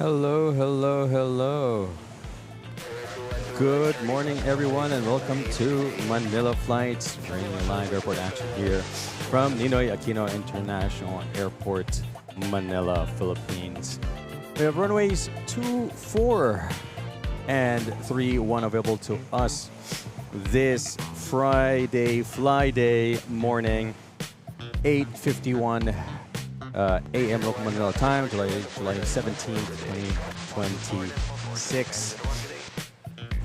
Hello, hello, hello. Good morning, everyone, and welcome to Manila Flights, bringing you live airport action here from Ninoy Aquino International Airport, Manila, Philippines. We have runways 2, 4, and 3, 1 available to us this Friday, fly day morning, 8:51 a.m. local Manila time, July 17th, 2026.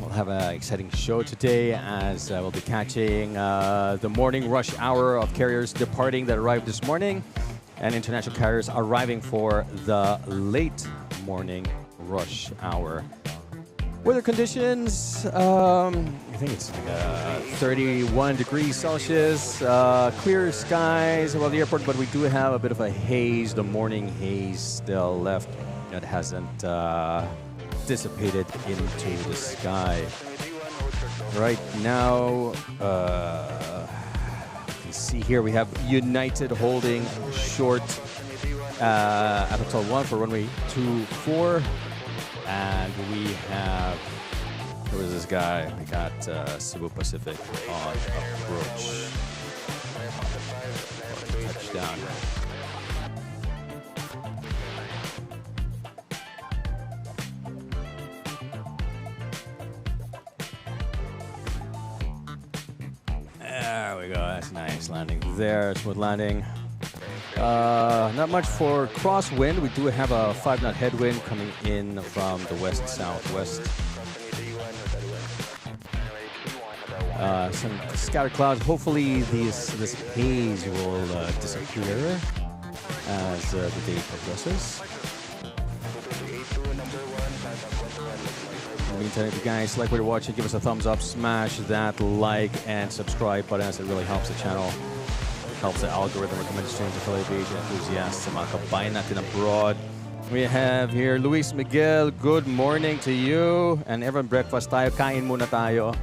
We'll have an exciting show today as we'll be catching the morning rush hour of carriers departing that arrived this morning and international carriers arriving for the late morning rush hour. Weather conditions, I think it's like 31 degrees Celsius, clear skies above the airport, but we do have a bit of a haze, the morning haze still left. It hasn't dissipated into the sky. Right now, you can see here we have United holding short at Hotel 1 for runway 24. And we have, who is this guy? We got Cebu Pacific on approach. Touchdown. There we go. That's nice landing there. Smooth landing. Not much for crosswind. We do have a 5-knot headwind coming in from the west-southwest. Some scattered clouds. Hopefully this haze will disappear as the day progresses. In the meantime, if you guys like what you're watching, give us a thumbs up, smash that like and subscribe button as it really helps the channel. Helps the algorithm recommend streams to fellow aviation enthusiasts sa mga kabayan natin abroad. We have here Luis Miguel. Good morning to you. And everyone, breakfast tayo. Kain muna tayo.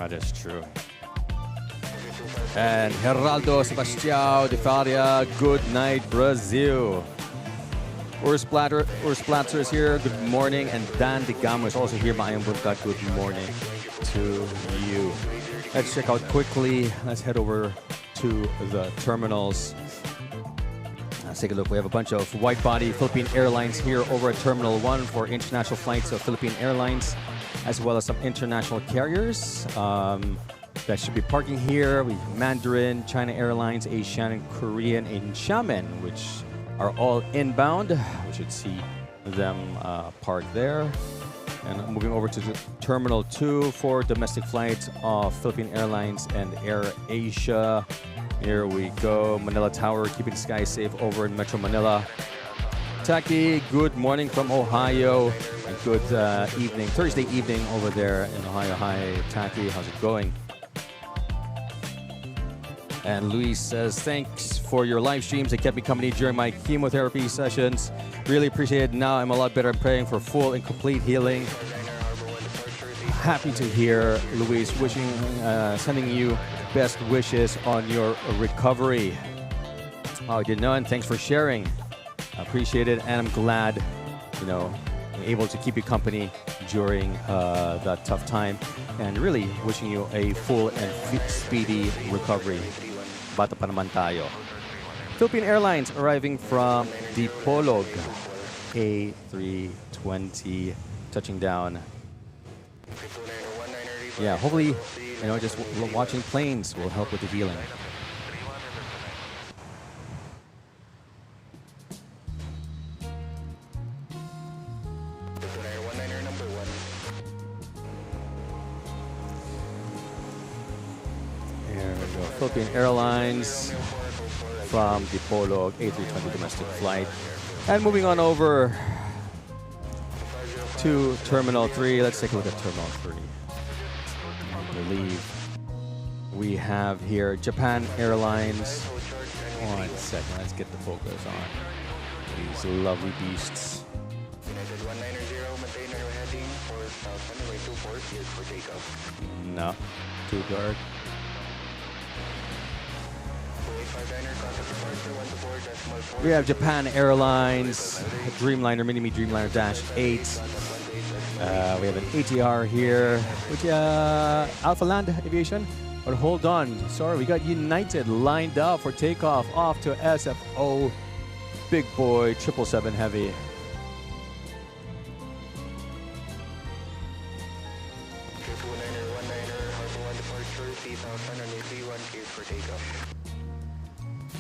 That is true. And Geraldo Sebastião de Faria. Good night, Brazil. Urs Platzer is here. Good morning. And Dan De Gamo is also here. Maayong buntag. Good morning to you. Let's check out quickly. Let's head over to the terminals. Let's take a look. We have a bunch of wide-body Philippine Airlines here over at Terminal 1 for international flights of Philippine Airlines, as well as some international carriers that should be parking here. We have Mandarin, China Airlines, Asian, Korean, and Xiamen, which are all inbound. We should see them park there. And moving over to the Terminal 2 for domestic flights of Philippine Airlines and Air Asia. Here we go. Manila Tower, keeping the sky safe over in Metro Manila. Taki, good morning from Ohio. And good evening, Thursday evening over there in Ohio. Hi, Taki. How's it going? And Luis says, thanks for your live streams. They kept me company during my chemotherapy sessions. Really appreciate it. Now I'm a lot better. I'm praying for full and complete healing. Happy to hear, Luis. Sending you best wishes on your recovery. Oh, I didn't know, and thanks for sharing. I appreciate it, and I'm glad, able to keep you company during that tough time. And really wishing you a full and speedy recovery. Bata pa naman tayo. Philippine Airlines arriving from Dipolog, A320, touching down. Yeah, hopefully, just watching planes will help with the healing. There we go. Philippine Airlines from Dipolog, A320 domestic flight. And moving on over to Terminal 3. Let's take a look at Terminal 3. I believe we have here Japan Airlines. 1 second, let's get the focus on these lovely beasts. No, too dark. We have Japan Airlines, Dreamliner, Mini-Me Dreamliner Dash 8. We have an ATR here, which Alpha Land Aviation. But hold on, sorry, we got United lined up for takeoff off to SFO. Big boy, 777 Heavy.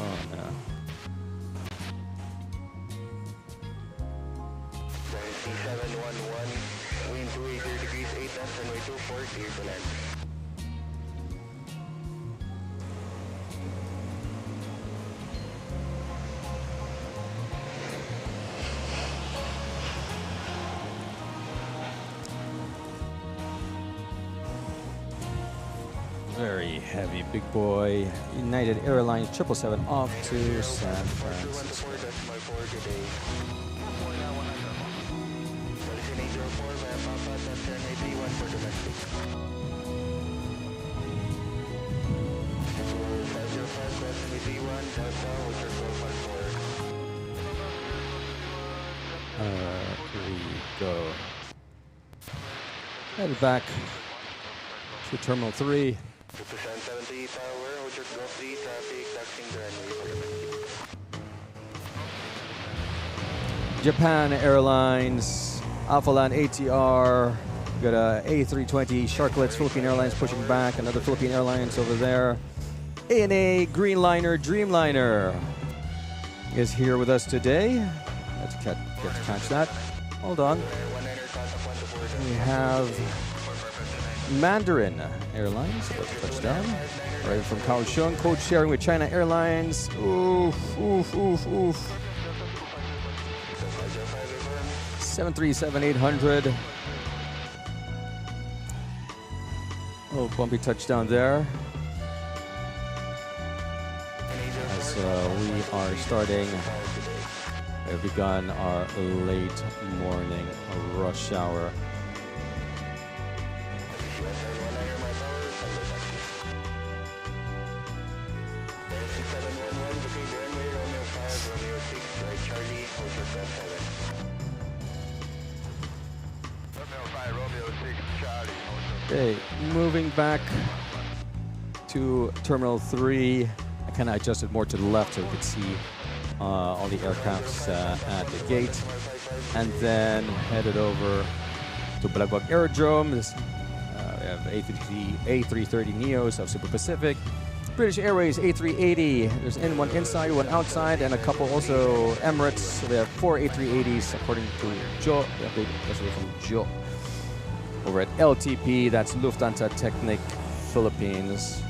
Oh no. C711, wind 280 degrees 8 knots, runway 24, clear to land. Very heavy, big boy. United Airlines 777 off to San Francisco. Here we go. Headed back to Terminal 3. Japan Airlines, Alpha Land ATR. We got a A320 Sharklets, Philippine Airlines pushing back. Another Philippine Airlines over there. ANA Greenliner Dreamliner is here with us today. Let's get to catch that. Hold on. We have Mandarin Airlines about to touch down. Right from Kaohsiung, code sharing with China Airlines. Oof, oof, oof, oof. 737-800. Oh, bumpy touchdown there. As we are starting, we have begun our late morning rush hour. Okay, moving back to Terminal 3. I kind of adjusted more to the left so we could see all the aircrafts at the gate. And then headed over to Balagbag Aerodrome. We have A330 Neos of Super Pacific. British Airways A380. There's one inside, one outside, and a couple also Emirates. So we have 4 A380s according to Joe. That's from Joe. Over at LTP, that's Lufthansa Technik Philippines.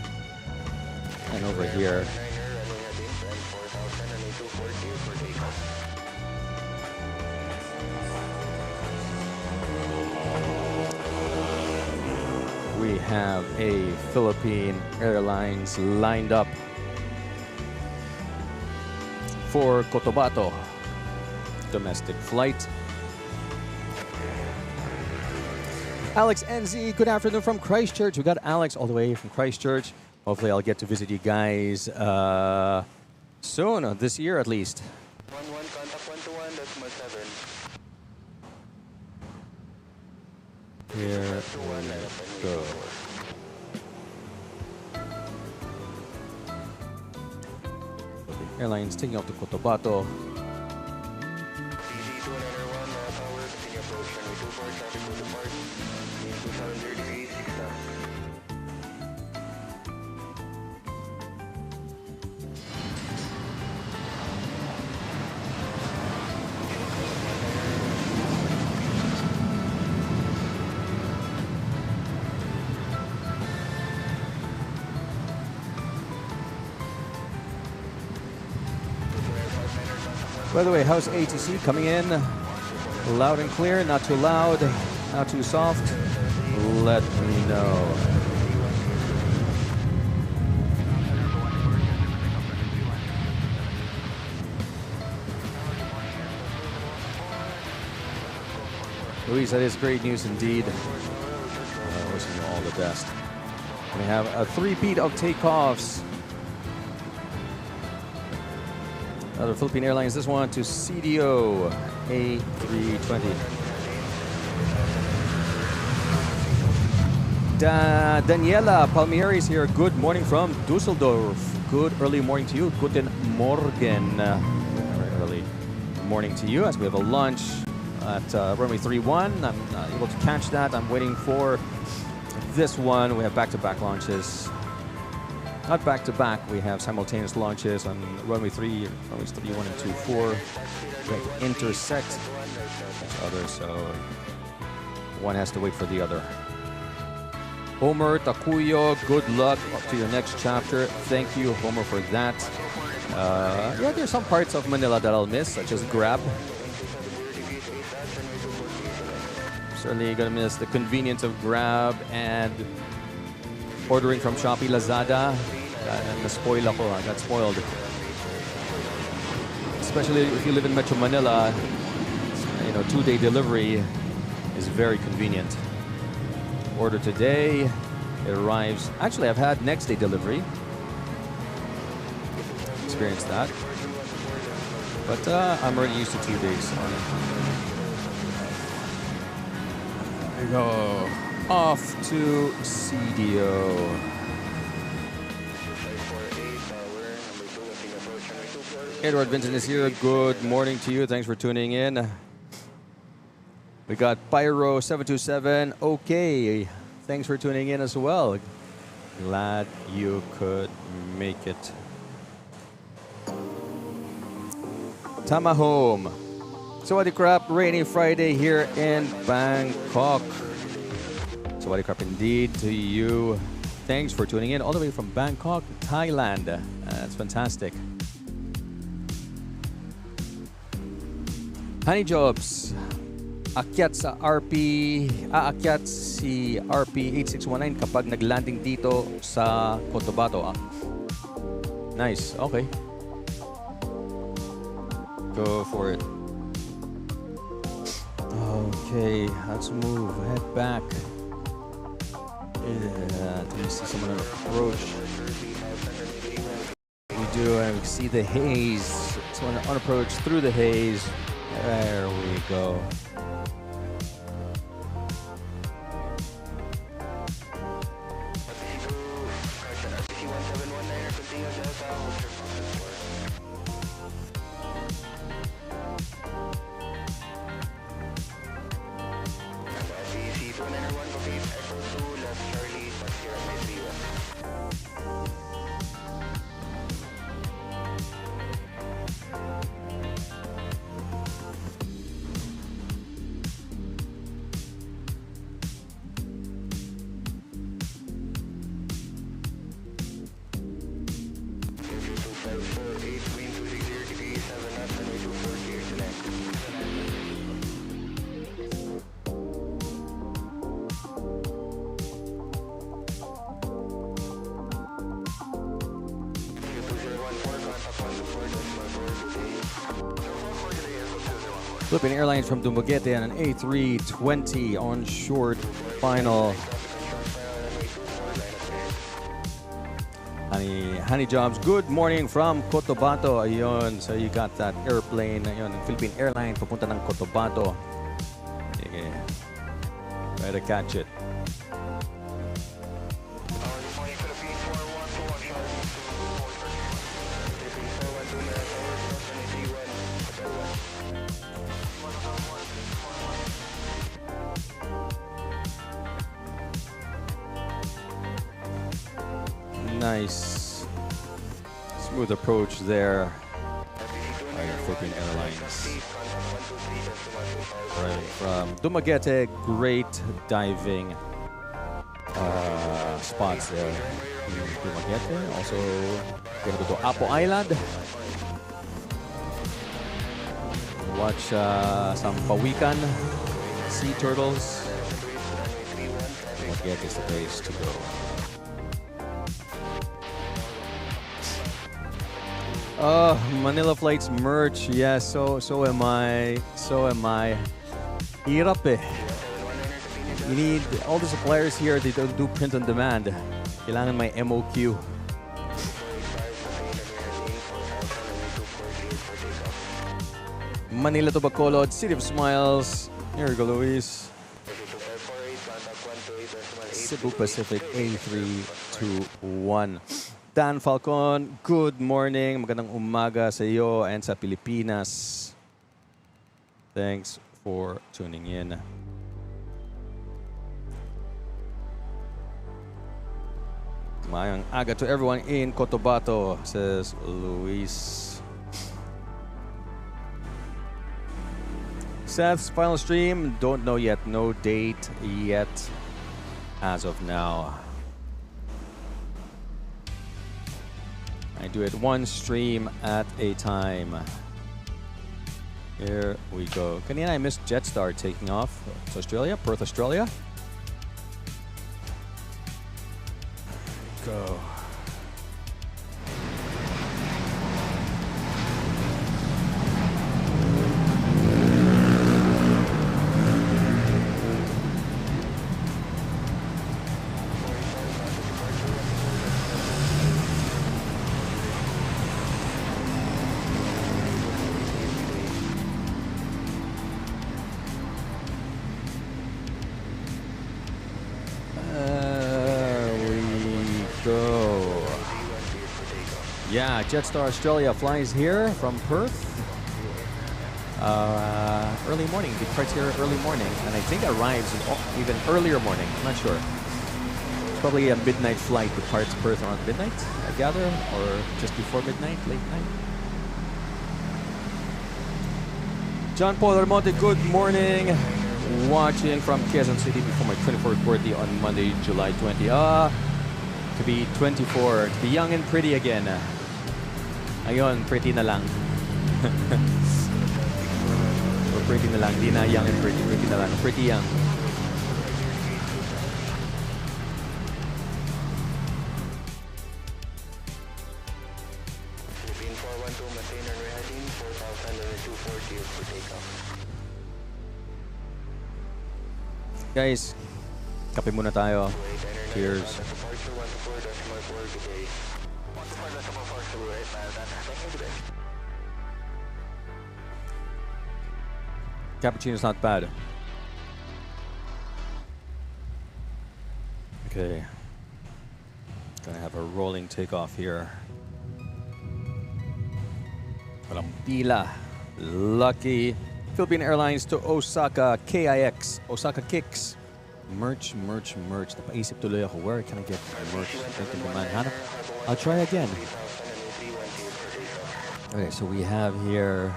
And over here, we have a Philippine Airlines lined up for Cotabato domestic flight. Alex NZ, good afternoon from Christchurch. We got Alex all the way from Christchurch. Hopefully I'll get to visit you guys soon, this year at least. 11, contact 121, decimal 7. Here we go. Airlines taking off to Cotabato. By the way, how's ATC coming in? Loud and clear, not too loud, not too soft. Let me know. Luis, that is great news indeed. Wishing you all the best. We have a three-peat of takeoffs. Another Philippine Airlines, this one to CDO A320. Daniela Palmieri is here. Good morning from Dusseldorf. Good early morning to you. Guten Morgen. Very early morning to you as we have a launch at runway 31. I'm not able to catch that. I'm waiting for this one. We have back-to-back launches. Not back-to-back. We have simultaneous launches on runway 3, runways 3, 1, and 2, 4. We have to intersect each other, so one has to wait for the other. Homer Takuyo, good luck to your next chapter. Thank you, Homer, for that. Yeah, there's some parts of Manila that I'll miss, such as Grab. Certainly gonna miss the convenience of Grab and ordering from Shopee, Lazada. Na-spoil ako, I got spoiled. Especially if you live in Metro Manila, you know, 2-day delivery is very convenient. Order today, it arrives. Actually, I've had next day delivery. Experienced that. But I'm already used to 2 days. There we go. Off to CDO. Edward Vincent is here. Good morning to you. Thanks for tuning in. We got Pyro 727. Okay, thanks for tuning in as well. Glad you could make it. Tama home. Sawadee krap, rainy Friday here in Bangkok. Sawadee krap indeed to you. Thanks for tuning in all the way from Bangkok, Thailand. That's fantastic. Honey Jobs. Aakyat si RP 8619 kapag naglanding dito sa Cotabato. Nice, okay. Go for it. Okay, let's move. Head back. Yeah, do you see someone on approach? We do, and we see the haze. Someone on approach through the haze. There we go. Philippine Airlines from Dumaguete on an A320 on short final. Honey Jobs, good morning from Cotabato. Ayun, so you got that airplane, ayun, Philippine Airlines papunta ng Cotabato. Okay. Try to catch it. Nice, smooth approach there by Philippine Airlines. Right from Dumaguete, great diving spots there in Dumaguete. Also, we have to go to Apo Island. Watch some pawikan, sea turtles. Dumaguete is the place to go. Oh, Manila Flights merch. Yes, so am I. So am I. Hirap eh. You need all the suppliers here. They don't do print on demand. Kailangan may MOQ. Manila to Bacolod, City of Smiles. Here we go, Luis. Cebu Pacific A321. Dan Falcon, good morning. Magandang umaga sa iyo and sa Pilipinas. Thanks for tuning in. Mayang aga to everyone in Cotabato, says Luis. Seth's final stream, don't know yet, no date yet as of now. I do it one stream at a time. Here we go. Kanina I missed Jetstar taking off to Australia, Perth, Australia. Go. Yeah, Jetstar Australia flies here from Perth. Early morning, departs here early morning, and I think arrives even earlier morning. I'm not sure. It's probably a midnight flight, departs Perth around midnight, I gather, or just before midnight, late night. John Paul Armonte, good morning. Watching from Quezon City before my 24th birthday on Monday, July 20. To be 24, to be young and pretty again. Ayun, pretty na lang. Or pretty na lang, di na young and pretty, pretty na lang, pretty young. Philippine 412, maintain and reheading, 4,240 for takeoff. Guys, kape muna tayo. Cheers. Cappuccino's not bad. Okay. Gonna have a rolling takeoff here. Walang pila. Lucky. Philippine Airlines to Osaka KIX. Osaka Kicks. Merch. Napaisip tuloy ako, where can I get merch? I'll try again. Okay, so we have here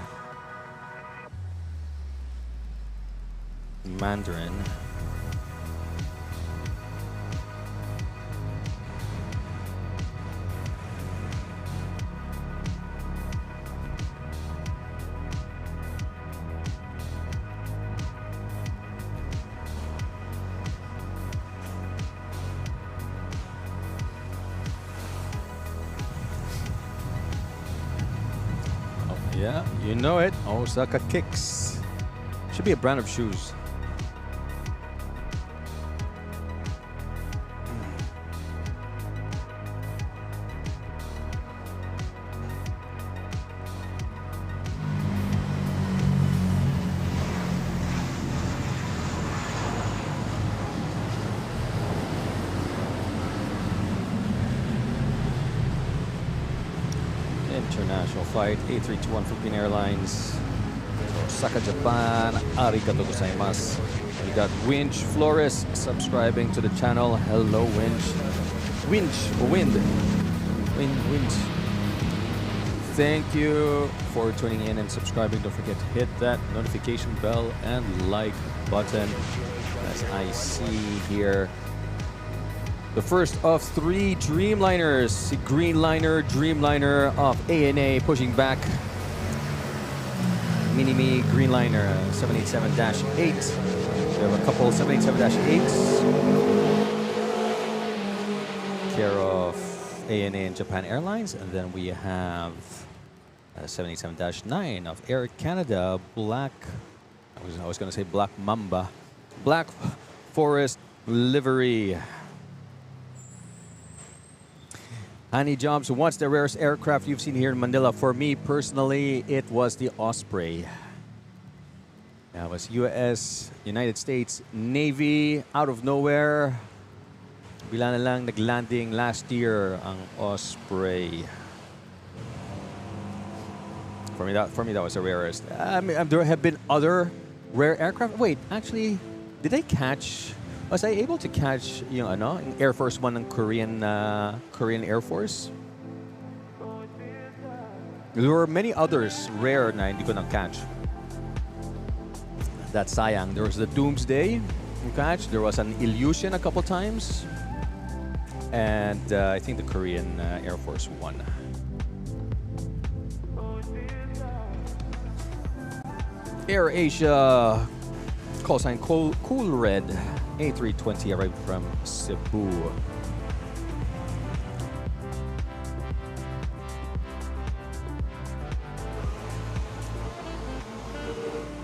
Mandarin. Yeah, you know it. Osaka Kicks. Should be a brand of shoes. International flight A321 Philippine Airlines, Osaka, Japan. Arigatou gozaimasu. We got Winch Flores subscribing to the channel. Hello, Winch. Wind. Thank you for tuning in and subscribing. Don't forget to hit that notification bell and like button. As I see here, the first of 3 Dreamliners. The Dreamliner of ANA pushing back. Mini-Me Greenliner 787-8. We have a couple 787-8s. Care of ANA and Japan Airlines. And then we have 787-9 of Air Canada. Black, I was going to say Black Mamba. Black Forest livery. Annie Jobs, what's the rarest aircraft you've seen here in Manila? For me personally, it was the Osprey. That was United States Navy out of nowhere. Bila na lang naglanding last year ang Osprey. For me, that was the rarest. There have been other rare aircraft. Wait, actually, did I catch? Was I able to catch yung Air Force One ng Korean Air Force? There were many others rare na hindi ko na-catch. That's sayang. There was the Doomsday you catch. There was an Illusion a couple times. And I think the Korean Air Force One. Air Asia, call sign Cool Red, A320 arrived from Cebu.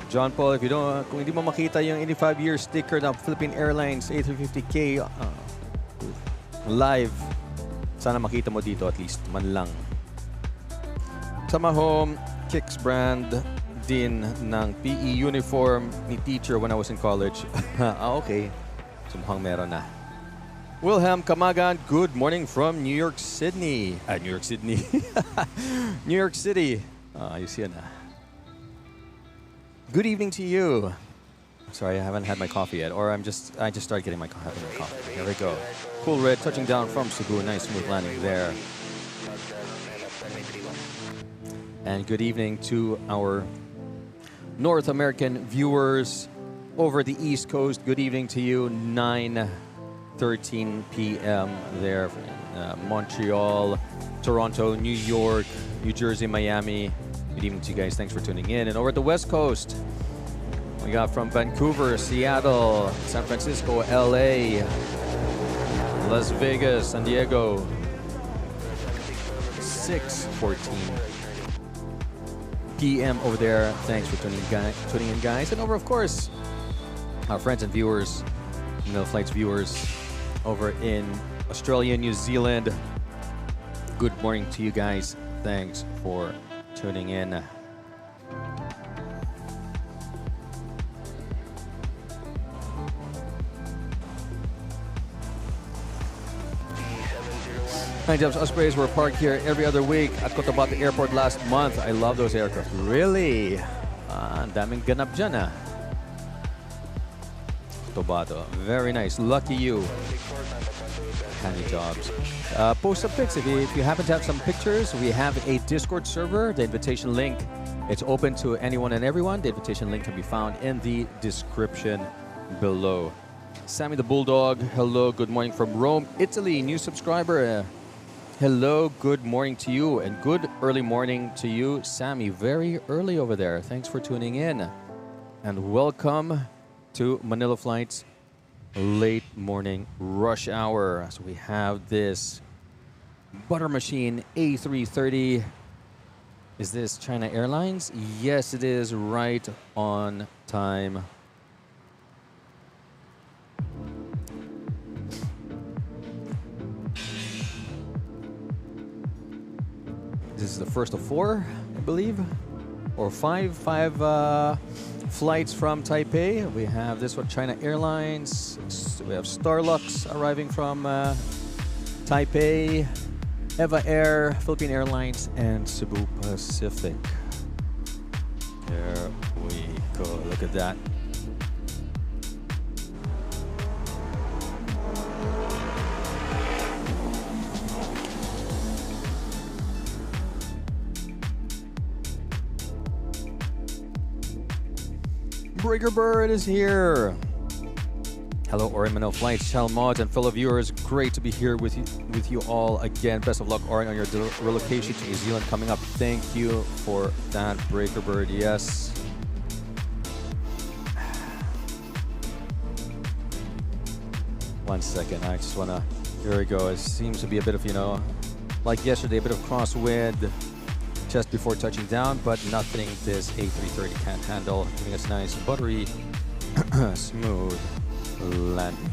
John Paul, if you don't, kung hindi mo makita yung 85-year sticker ng Philippine Airlines A350K live, sana makita mo dito at least, man lang. Sama home, Kicks brand din ng PE uniform ni teacher when I was in college. Okay. So mukhang meron na. Wilhelm Kamagan, good morning from New York City. New York City. New York City. Ayos yan ah. Good evening to you. Sorry, I haven't had my coffee yet, or I just started getting my coffee. Here we go. Cool Red touching down from Cebu. Nice smooth landing there. And good evening to our North American viewers over the East Coast. Good evening to you. 9:13 p.m. there in Montreal, Toronto, New York, New Jersey, Miami. Good evening to you guys. Thanks for tuning in. And over at the West Coast, we got from Vancouver, Seattle, San Francisco, LA, Las Vegas, San Diego. 6:14 p.m. over there. Thanks for tuning in, guys. And over, of course, our friends and viewers, MNL.FLIGHTS viewers over in Australia, New Zealand. Good morning to you guys. Thanks for tuning in. Jobs Ospreys were parked here every other week at Cotabato Airport last month. I love those aircraft. Really? Ang daming ganap dyan ah. Cotabato. Very nice. Lucky you. Handy jobs. Post some pics if you happen to have some pictures. We have a Discord server. The invitation link, it's open to anyone and everyone. The invitation link can be found in the description below. Sammy the Bulldog. Hello. Good morning from Rome, Italy. New subscriber. Hello, good morning to you, and good early morning to you, Sammy. Very early over there. Thanks for tuning in. And welcome to Manila.FLIGHTS late morning rush hour. So we have this butter machine A330. Is this China Airlines? Yes, it is, right on time. This is the first of 4, I believe, or 5 flights from Taipei. We have this one, China Airlines. We have Starlux arriving from Taipei, Eva Air, Philippine Airlines, and Cebu Pacific. There we go. Look at that. Breaker Bird is here. Hello, MNL.FLIGHTS, channel mods, and fellow viewers. Great to be here with you all again. Best of luck, Oren, on your relocation to New Zealand coming up. Thank you for that, Breaker Bird. Yes. One second. I just want to... Here we go. It seems to be a bit of, like yesterday, a bit of crosswind just before touching down, but nothing this A330 can't handle, giving us nice, buttery, smooth landing.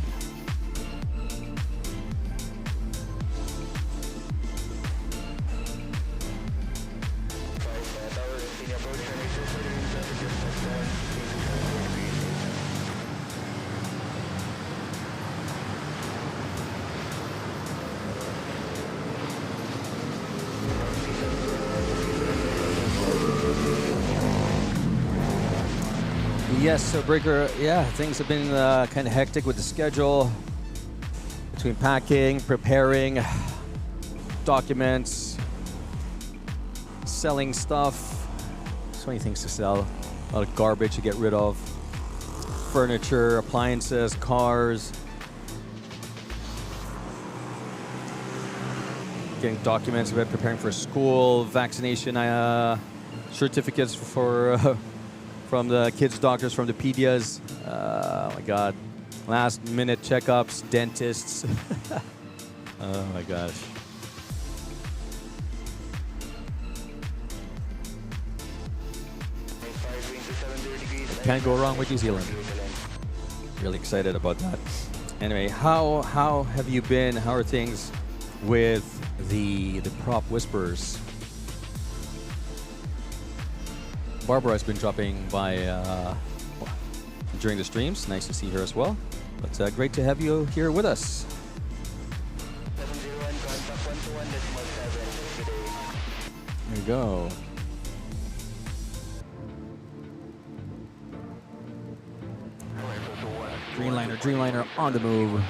Yes, so Breaker, yeah, things have been kind of hectic with the schedule between packing, preparing documents, selling stuff. So many things to sell. A lot of garbage to get rid of. Furniture, appliances, cars. Getting documents about preparing for school, vaccination certificates for from the kids' doctors, from the pedias. Oh my God. Last minute checkups, dentists. Oh my gosh. Can't go wrong with New Zealand. Really excited about that. Anyway, how have you been? How are things with the prop whisperers? Barbara has been dropping by during the streams. Nice to see her as well. But great to have you here with us. 701, contact 121.7. There you go. Dreamliner on the move.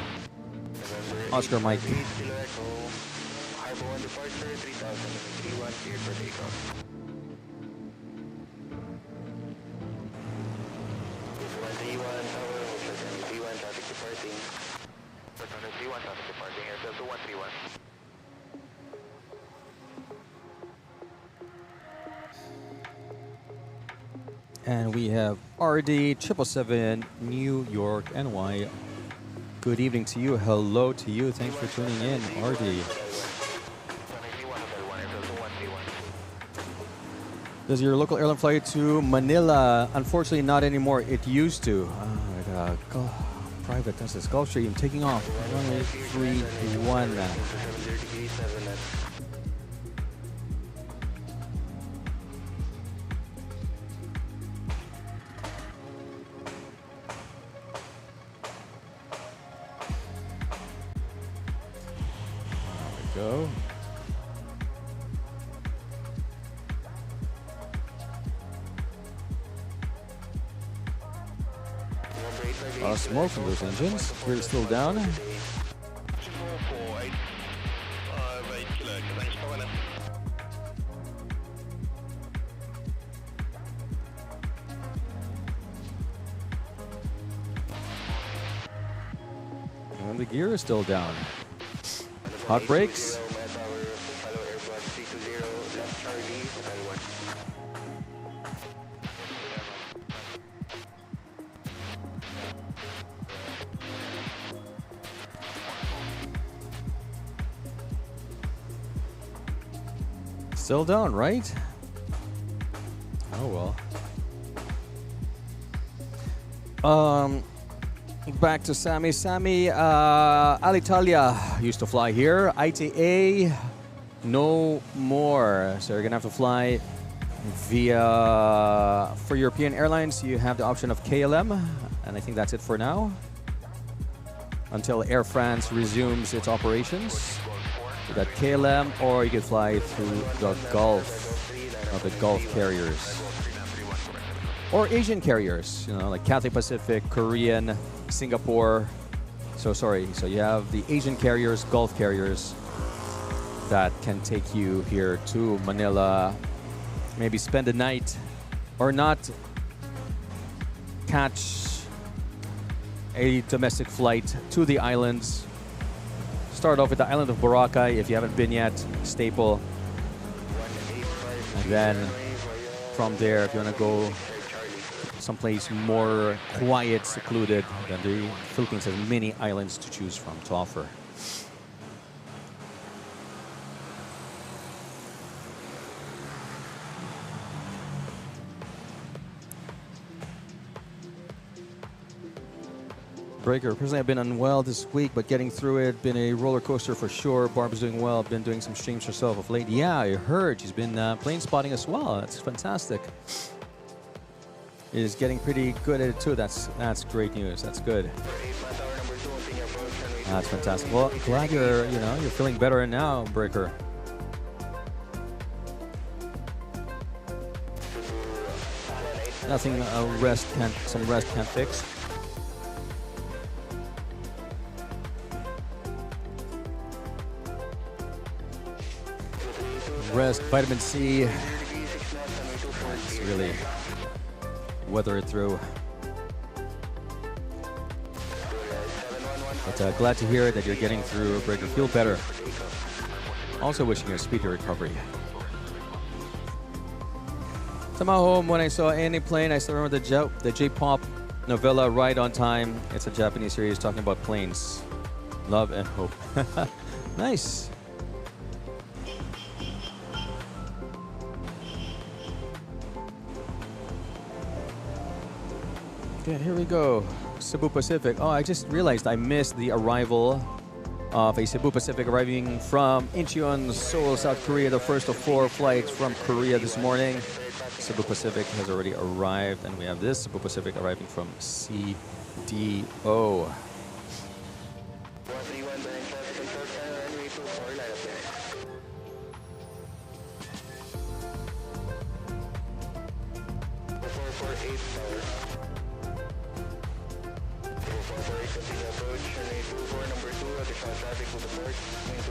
Oscar Mike. Harbor 1 departure, 3031, cleared for takeoff. 131 tower, 131 traffic departing. 131 traffic departing, airfield to 131. And we have RD 777 New York NY. Good evening to you. Hello to you. Thanks for tuning in, RD. Does your local airline fly to Manila? Unfortunately, not anymore. It used to. Oh my God. Private, that's this Gulfstream taking off. Runway 31 now. Go. A lot of smoke from those engines. We're still down. And the gear is still down. Hot brakes. Still down, right? Oh well. Back to Sammy. Sammy, Alitalia used to fly here. ITA, no more. So you're gonna have to fly via, for European airlines, you have the option of KLM, and I think that's it for now. Until Air France resumes its operations. You got KLM, or you could fly through the Gulf, the Gulf carriers. Or Asian carriers, you know, like Cathay Pacific, Korean, Singapore. So you have the Asian carriers, Gulf carriers that can take you here to Manila, maybe spend the night, or not catch a domestic flight to the islands. Start off with the island of Boracay if you haven't been yet, staple. And then from there, if you want to go someplace more quiet, secluded, then the Philippines has many islands to choose from, to offer. Breaker, personally I've been unwell this week, but getting through it, been a roller coaster for sure. Barb's doing well, been doing some streams herself of late. Yeah, I heard she's been plane spotting as well. That's fantastic. Is getting pretty good at it too. That's great news. That's good. That's fantastic. Well, glad you're feeling better now, Breaker. Nothing some rest can't fix. Rest, vitamin C. It's really weather it through. But glad to hear that you're getting through a break or feel better. Also wishing you a speedy recovery. Somehow home, when I saw any plane, I still remember the J-pop novella Ride on Time. It's a Japanese series talking about planes. Love and hope. Nice. Okay, here we go. Cebu Pacific. Oh, I just realized I missed the arrival of a Cebu Pacific arriving from Incheon, Seoul, South Korea. The first of 4 flights from Korea this morning. Cebu Pacific has already arrived, and we have this Cebu Pacific arriving from CDO.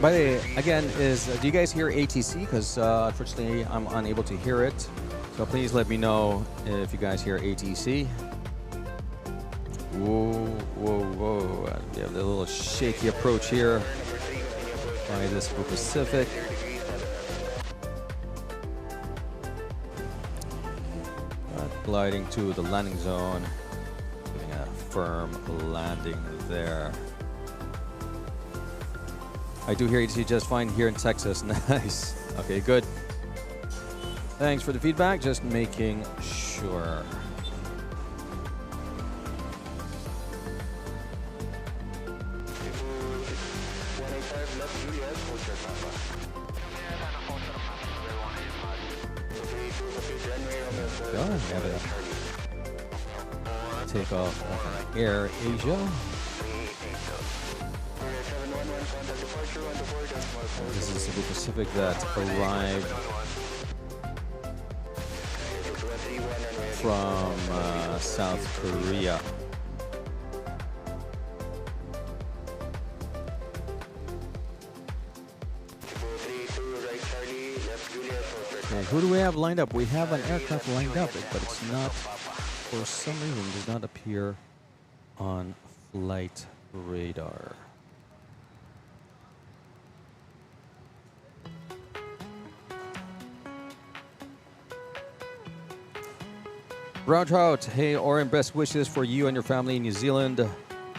By the way, again, do you guys hear ATC? Because unfortunately, I'm unable to hear it. So please let me know if you guys hear ATC. Whoa, whoa, whoa. We have the little shaky approach here by this Pacific. Gliding to the landing zone. Getting a firm landing there. I do hear ATC just fine here in Texas. Nice. Okay, good. Thanks for the feedback. Just making sure. Go. Have it. Take off Air Asia. This is Cebu Pacific that arrived from South Korea. And who do we have lined up? We have an aircraft lined up, but it's not, for some reason, does not appear on flight radar. Brown Trout, hey Oren, best wishes for you and your family in New Zealand.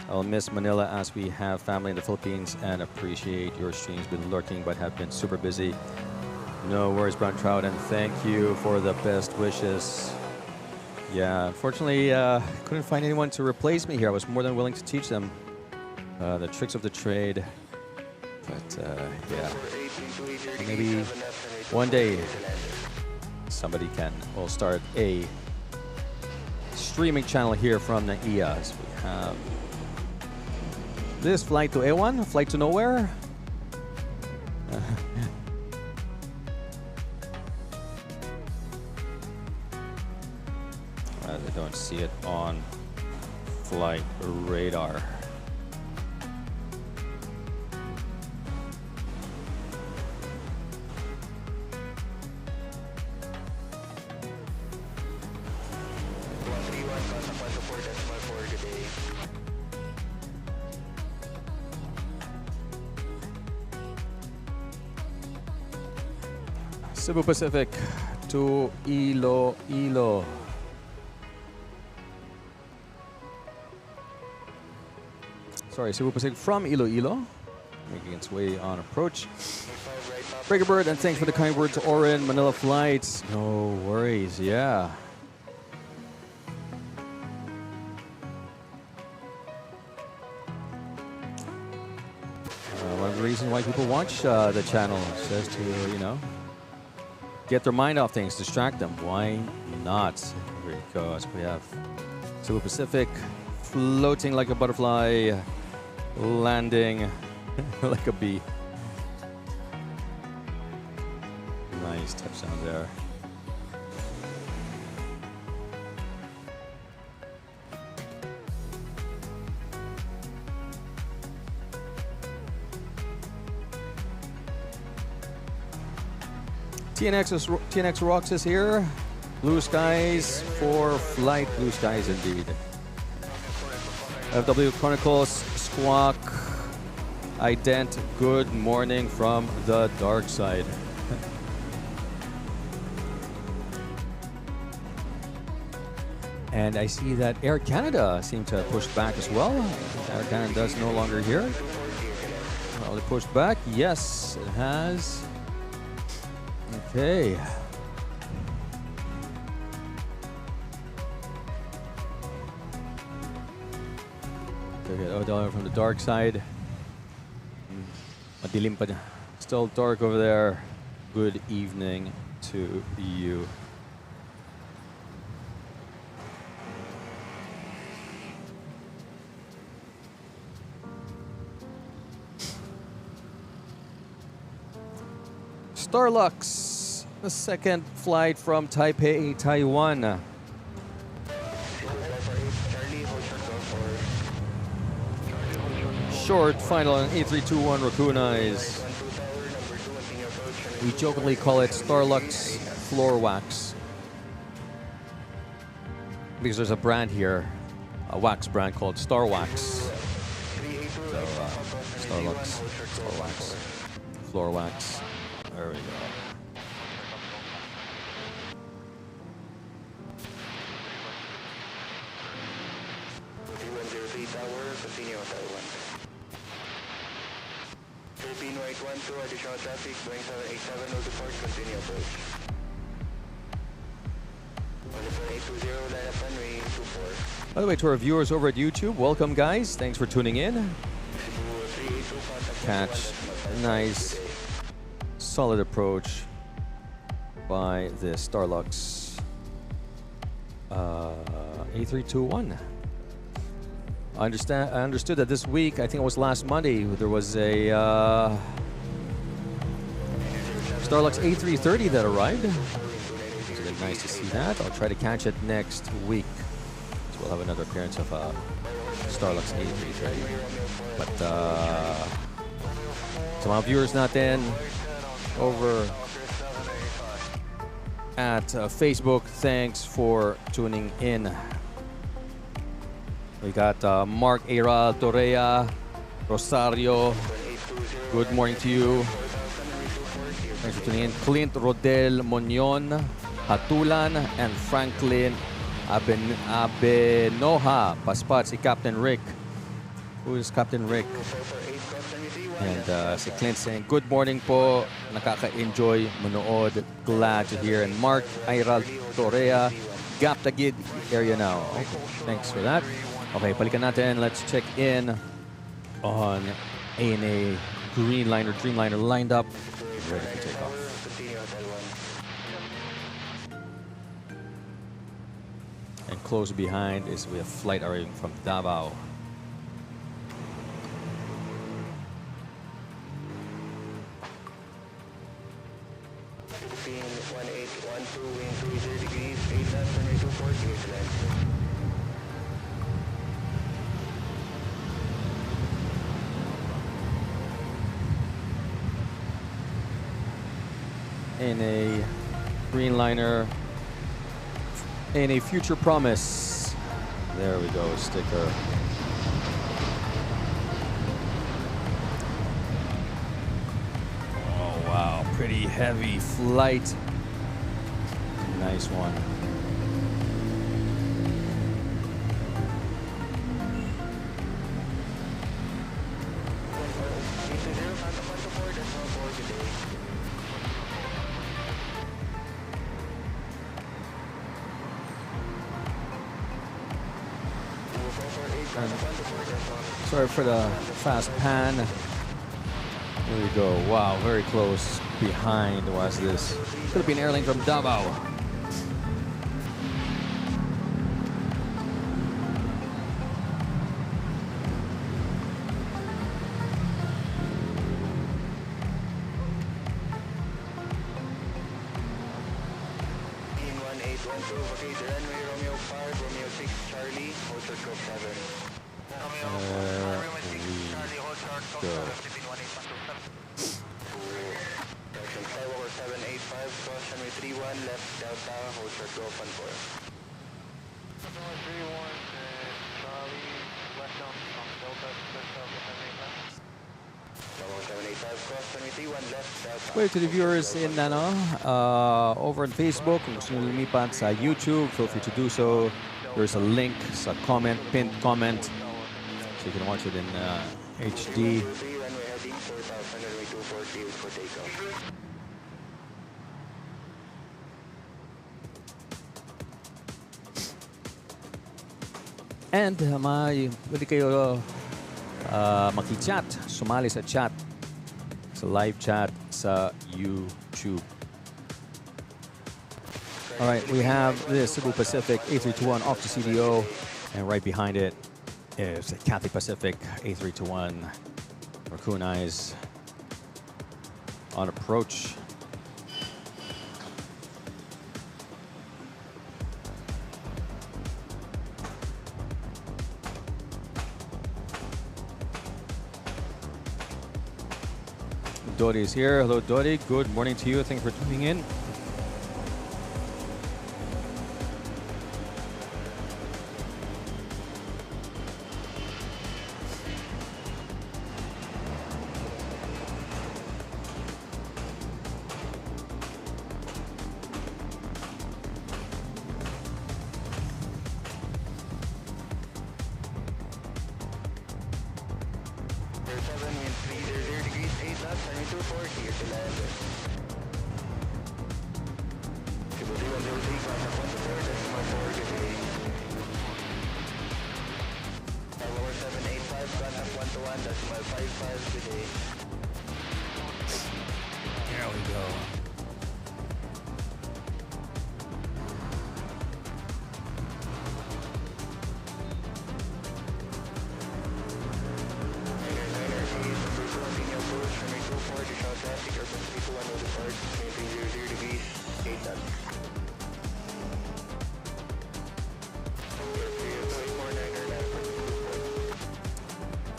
I'll miss Manila as we have family in the Philippines and appreciate your streams. Been lurking but have been super busy. No worries, Brown Trout, and thank you for the best wishes. Yeah, unfortunately, couldn't find anyone to replace me here. I was more than willing to teach them the tricks of the trade. But yeah, maybe one day somebody can. We'll start a streaming channel here from NAIA. So we have this flight to A1, flight to nowhere. I don't see it on flight radar. Cebu Pacific to Iloilo. Sorry, Cebu Pacific from Iloilo, making its way on approach. Breaker Bird, and thanks for the kind words, Oren, Manila Flights. No worries, yeah. One of the reasons why people watch the channel is just to, you know, get their mind off things, distract them. Why not? Here it goes. We have Cebu Pacific floating like a butterfly, landing like a bee. Nice touchdown there. TNX Rocks is here. Blue skies for flight. Blue skies indeed. FW Chronicles, Squawk, Ident, good morning from the dark side. And I see that Air Canada seemed to push back as well. Air Canada is no longer here. Well, it pushed back. Yes, it has. Okay. Okay, from the dark side. Madilim pa dyan. Still dark over there. Good evening to you. Starlux, the second flight from Taipei, Taiwan. Short final on A321 Raccoonize. We jokingly call it Starlux Floor Wax. Because there's a brand here, a wax brand called Star Wax. So, Starlux, Star Wax, Floor Wax. There we go. Philippine White 12, additional traffic, Boeing 787 will depart, continue approach. 820, line up runway 24. By the way, to our viewers over at YouTube, welcome guys. Thanks for tuning in. Catch a nice, solid approach by the Starlux A321. I understood that this week, I think it was last Monday, there was a Starlux A330 that arrived. It's really nice to see that. I'll try to catch it next week. So we'll have another appearance of Starlux A330. But sa mga viewers natin over at Facebook, thanks for tuning in. We got Mark Era Torrea, Rosario. Good morning to you. Thanks for tuning in. Clint Rodel Monyon, Hatulan, and Franklin Abenoha. Paspat, si Captain Rick. Who is Captain Rick? And si Clint saying, good morning po. Nakaka-enjoy manood. Glad to hear. And Mark Era Torrea, Gap Tagig area now. Okay, thanks for that. Okay, balikan natin. Let's check in on ANA Greenliner, Dreamliner lined up, ready for takeoff. And close behind is we have flight arriving from Davao. Philippine 1812, wind 30 degrees, 8 knots, runway 24, clear to land. In a Greenliner, in a Future Promise. There we go, sticker. Oh wow, pretty heavy flight. Nice one. Sorry for the fast pan. There we go. Wow, very close behind was this Philippine airline from Davao. runway 31 left Delta, hold short go up on 4. Runway 31 and Charlie, left down from Delta, just south of Manila. 785 cross, runway 31 left Delta. Wait, to the viewers in over on Facebook, kung gusto nyo lumipat sa YouTube, feel free to do so. There's a link sa comment, pinned comment, so you can watch it in HD. Runway heading 4000, runway 240 for takeoff. And pwede kayo maki-chat, sumali sa chat, sa live chat sa YouTube. All right, we have this Cebu Pacific A321 off to CDO, and right behind it is a Cathay Pacific A321 Raccoon Eyes on approach. Dodi is here. Hello, Dodi. Good morning to you. Thank you for tuning in. There we go.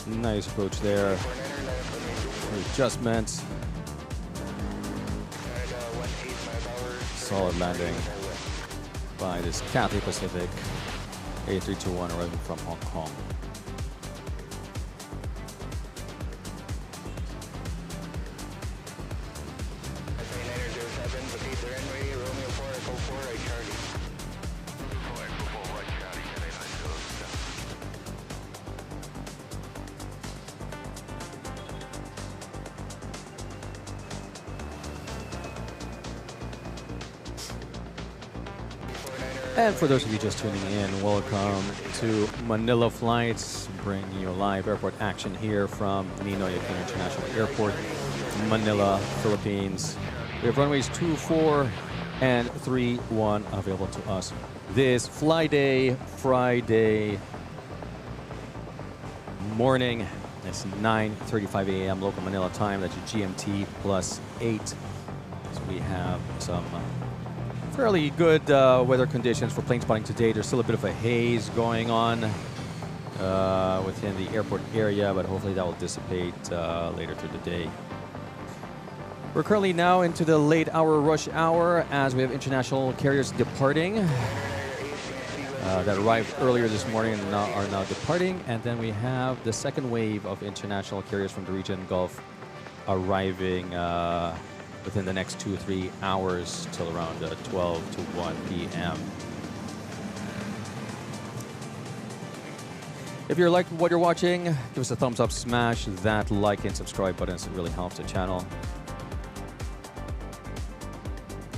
Nice approach there. Adjustments. Solid landing by this Cathay Pacific A321 arriving from Hong Kong. And for those of you just tuning in, welcome to Manila Flights, bringing you live airport action here from Ninoy Aquino International Airport, Manila, Philippines. We have runways 24 and 31 available to us this Friday morning. It's 9:35 a.m. local Manila time. That's your GMT +8. So we have some fairly good weather conditions for plane spotting today. There's still a bit of a haze going on within the airport area, but hopefully that will dissipate later through the day. We're currently now into the late hour rush hour as we have international carriers departing that arrived earlier this morning and are now departing. And then we have the second wave of international carriers from the region Gulf arriving within the next 2 or 3 hours till around 12 to 1 p.m. If you like what you're watching, give us a thumbs up, smash that like and subscribe buttons. It really helps the channel.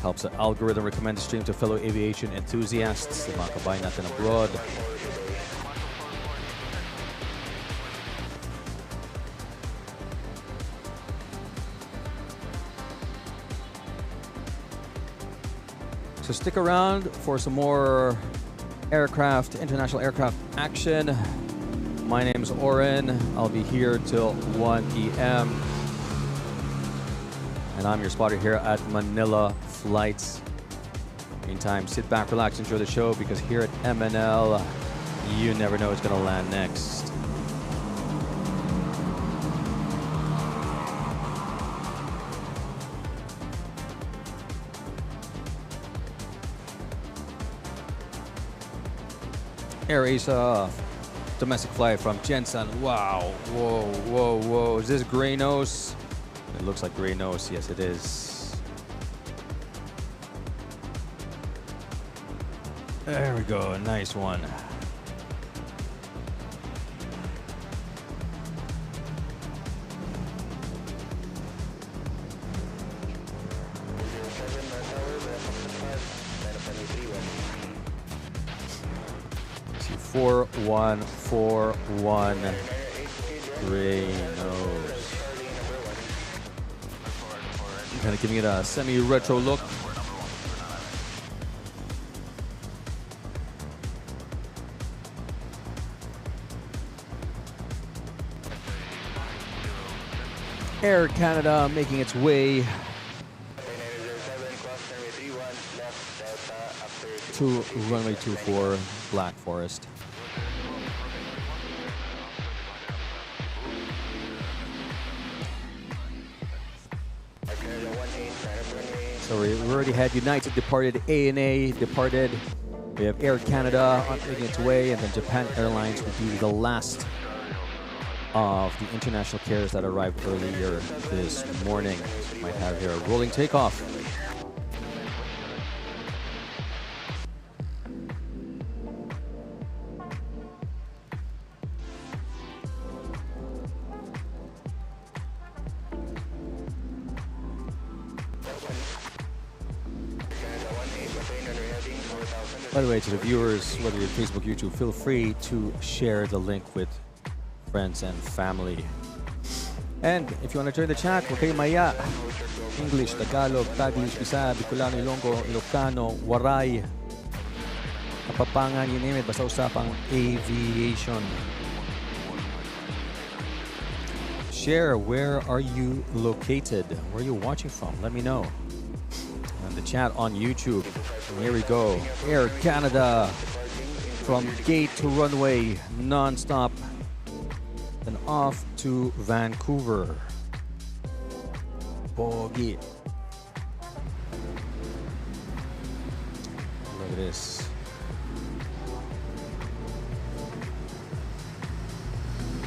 Helps the algorithm recommend the stream to fellow aviation enthusiasts, the mga kabayan natin abroad. So stick around for some more international aircraft action. My name is Oren. I'll be here till 1 p.m. And I'm your spotter here at Manila Flights. Meantime, sit back, relax, enjoy the show, because here at MNL, you never know what's going to land next. AirAsia domestic flight from Jensen. Wow. Whoa, whoa, whoa. Is this gray nose? It looks like gray nose. Yes, it is. There we go. Nice one. See, 4141 gray nose. Kind of giving it a semi-retro look. Air Canada making its way to runway 24 Black Forest. So we already had United departed, ANA departed. We have Air Canada making its way, and then Japan Airlines will be the last of the international carriers that arrived earlier this morning. So we might have here a rolling takeoff. By the way, to the viewers, whether you're Facebook, YouTube, feel free to share the link with friends and family. And if you want to join the chat, huwag kayong maya. English, Tagalog, Taglish, Bisaya, Bicolano, Ilonggo, Ilocano, Waray, Kapampangan, you name it, basta usapang aviation. Share, where are you located? Where are you watching from? Let me know. And the chat on YouTube. And here we go. Air Canada from gate to runway, non-stop. Then off to Vancouver. Bogie. Look at this.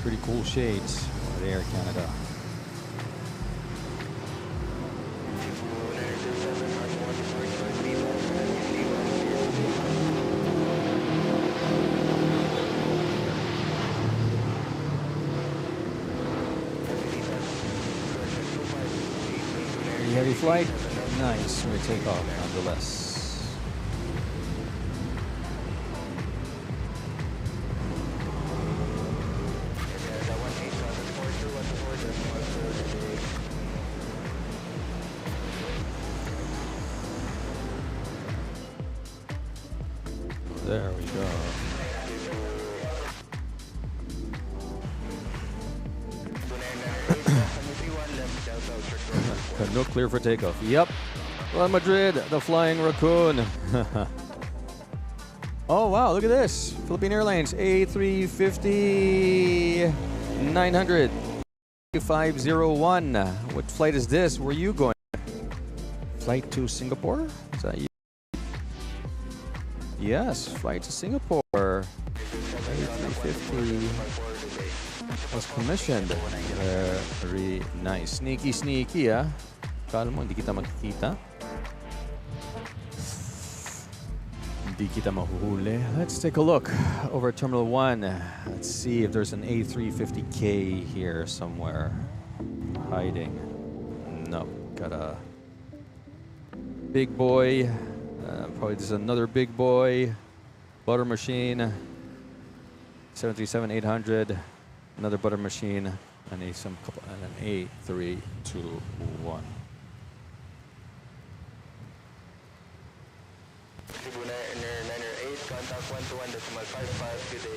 Pretty cool shades at Air Canada. Heavy flight, nice. We take off nonetheless. There we go. No clear for takeoff. Yep. Real Madrid, the Flying Raccoon. Oh, wow, look at this. Philippine Airlines A350 900 501. What flight is this? Where are you going? Flight to Singapore? Is that you? Yes, flight to Singapore. A350 was commissioned. Very nice. Sneaky, sneaky, ah. Kala mo, hindi kita makikita. Hindi kita mahuhuli. Let's take a look over at Terminal 1. Let's see if there's an A350K here somewhere hiding. No, got a big boy. Probably there's another big boy. Butter machine. 737-800. Another butter machine. And an A321.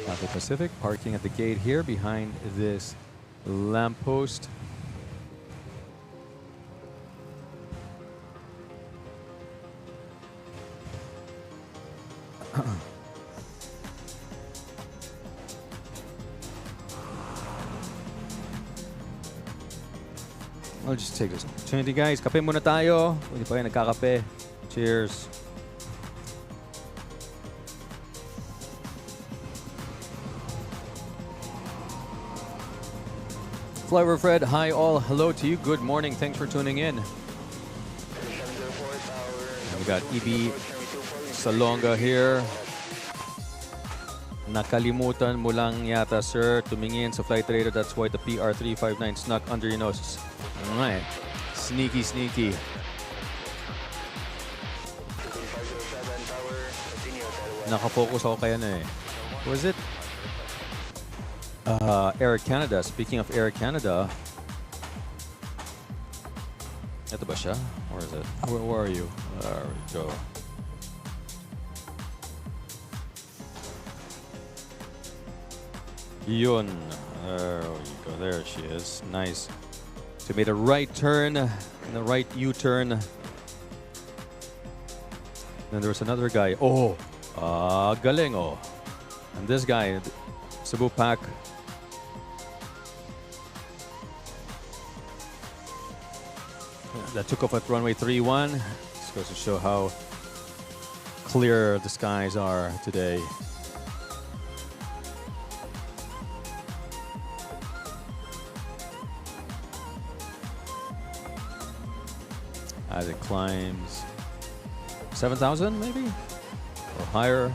Cathay Pacific parking at the gate here behind this lamppost. I'll just take this opportunity, guys. Kape muna tayo. Hindi pa kayo nagkakape. Cheers. Flower Fred, hi all. Hello to you. Good morning. Thanks for tuning in. We got EB Salonga here. Nakalimutan mo lang yata, sir, tumingin sa flight radar. That's why the PR359 snuck under your nose. Alright. Sneaky, sneaky. Nakafocus ako kaya na eh. Was it? Air Canada. Speaking of Air Canada. Ito ba siya? Where is it? Where are you? There we go. Yun. There we go. There she is. Nice. She made a right turn and a right U-turn. Then there was another guy. Oh, galing oh. And this guy, Cebu Pack. That took off at runway 31. This goes to show how clear the skies are today. As it climbs 7,000 maybe or higher.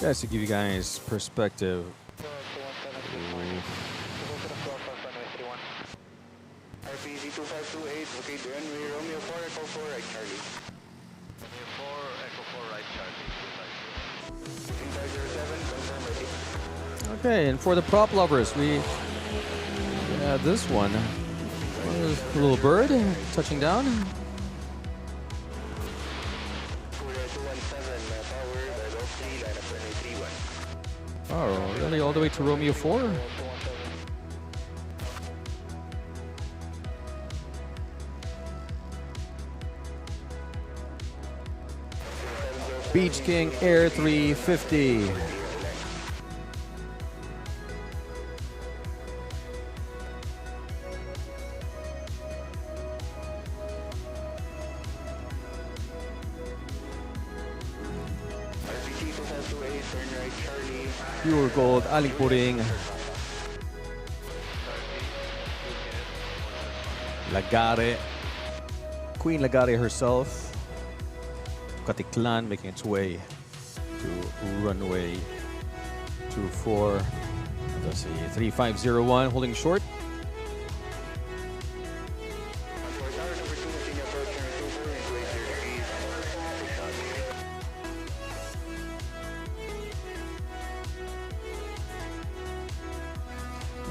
Just to give you guys perspective. RPZ 2528, okay, runway Romeo 4, Echo 4, right Charlie. Romeo 4, Echo 4, right Charlie. 507, confirm ready. Okay, and for the prop lovers, we have this one. A little bird touching down. 217, power, level 3, line up runway 31. Oh, really? All the way to Romeo 4? Beach King Air 350. Pure gold, Aling Puring. Lagare. Queen Lagare herself. Katiklan making its way to runway 24. Let's see, 3501 holding short.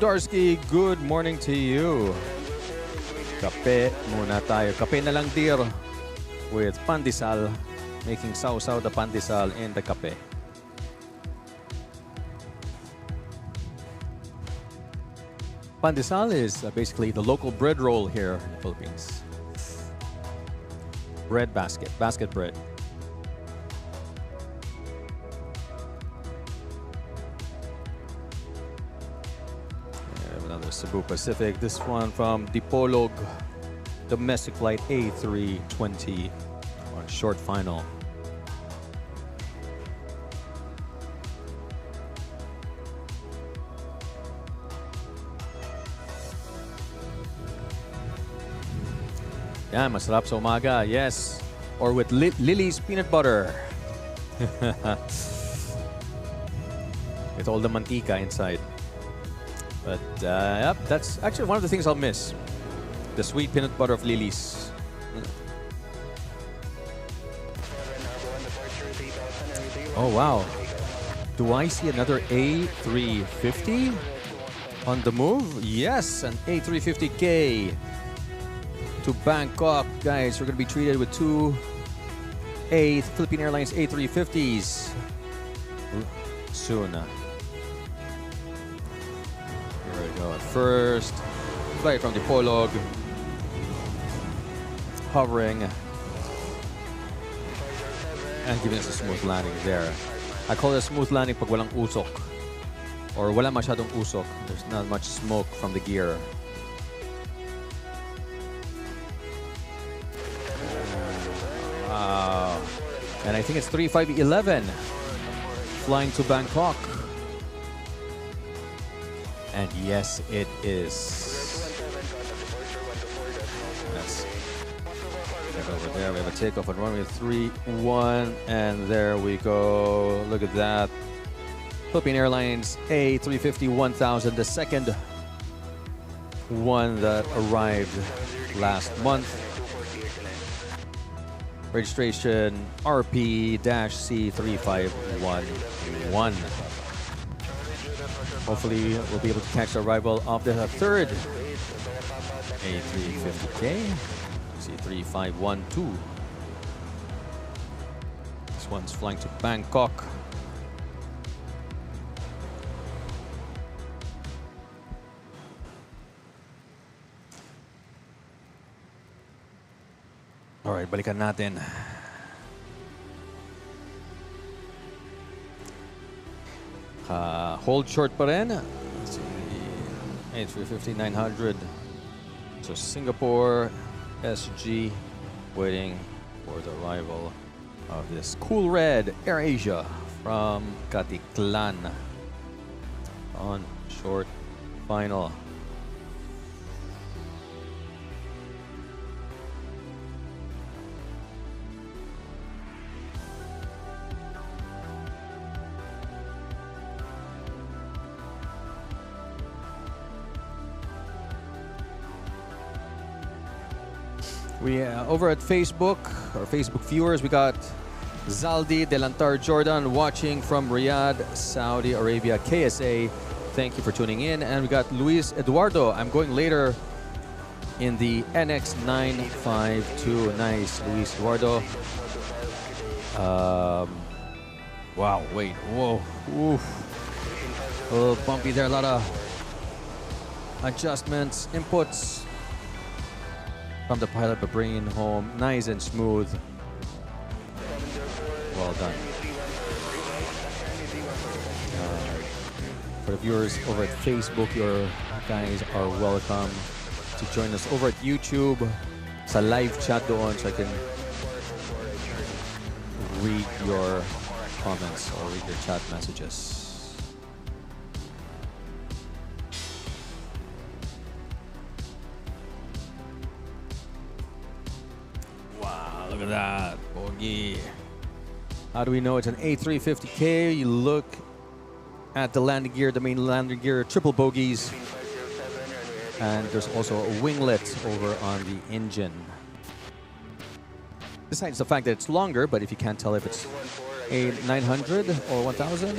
Darsky, good morning to you. Kape muna tayo. Kape na lang, dear. With pandesal. Making sausaw the pandesal in the kape. Pandesal is basically the local bread roll here in the Philippines. Bread basket. Basket bread. Cebu Pacific. This one from Dipolog, domestic flight A320 on short final. Yan, masarap sa umaga. Yes. Or with Lily's peanut butter. With all the mantika inside. But yep, that's actually one of the things I'll miss. The sweet peanut butter of Lily's. Oh wow. Do I see another A350 on the move? Yes, an A350K to Bangkok. Guys, we're going to be treated with two Philippine Airlines A350s soon. Here we go. First flight from the Polog. Hovering. And giving us a smooth landing there. I call it a smooth landing pag walang usok. Or wala masyadong usok. There's not much smoke from the gear. Wow. And I think it's 3511. Flying to Bangkok. And yes, it is. Yes. Right over there, we have a takeoff on runway 31, and there we go. Look at that. Philippine Airlines A350-1000, the second one that arrived last month. Registration RP-C3511. Hopefully, we'll be able to catch the arrival of the third A350K, C3512. This one's flying to Bangkok. Alright, balikan natin. Hold short pa rin. Let's see, A350-900. So Singapore, SG, waiting for the arrival of this cool red AirAsia from Katiklan on short final. We over at Facebook, our Facebook viewers, we got Zaldi Delantar Jordan watching from Riyadh, Saudi Arabia, KSA. Thank you for tuning in. And we got Luis Eduardo. I'm going later in the NX952. Nice, Luis Eduardo. Wow, wait, whoa, oof. A little bumpy there, a lot of adjustments, inputs from the pilot, but bringing home nice and smooth. Well done. For the viewers over at Facebook, your guys are welcome to join us over at YouTube sa live chat doon, so I can read your comments or read your chat messages. Look at that, bogey. How do we know it's an A350K? You look at the landing gear, the main landing gear, triple bogies. And there's also a winglet over on the engine. Besides the fact that it's longer, but if you can't tell if it's a 900 or 1000,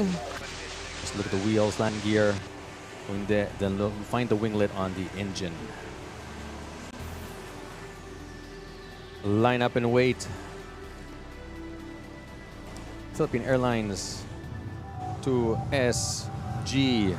just look at the wheels, landing gear. Then find the winglet on the engine. Line up and wait. Philippine Airlines to SG.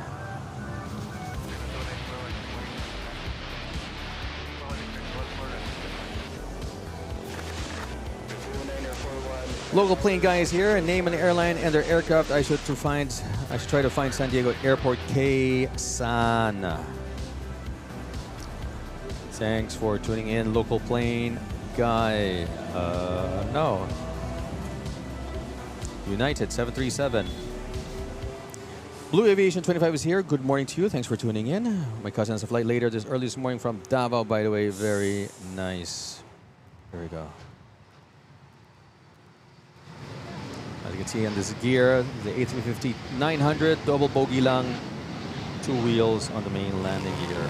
Local plane guys here, name an airline and their aircraft. I should try to find San Diego Airport K-San. Thanks for tuning in, local plane guy. No. United 737. Blue Aviation 25 is here. Good morning to you. Thanks for tuning in. My cousin has a flight later early this morning from Davao, by the way. Very nice. Here we go. As you can see on this gear, the A350-900 double bogey lang, 2 wheels on the main landing gear.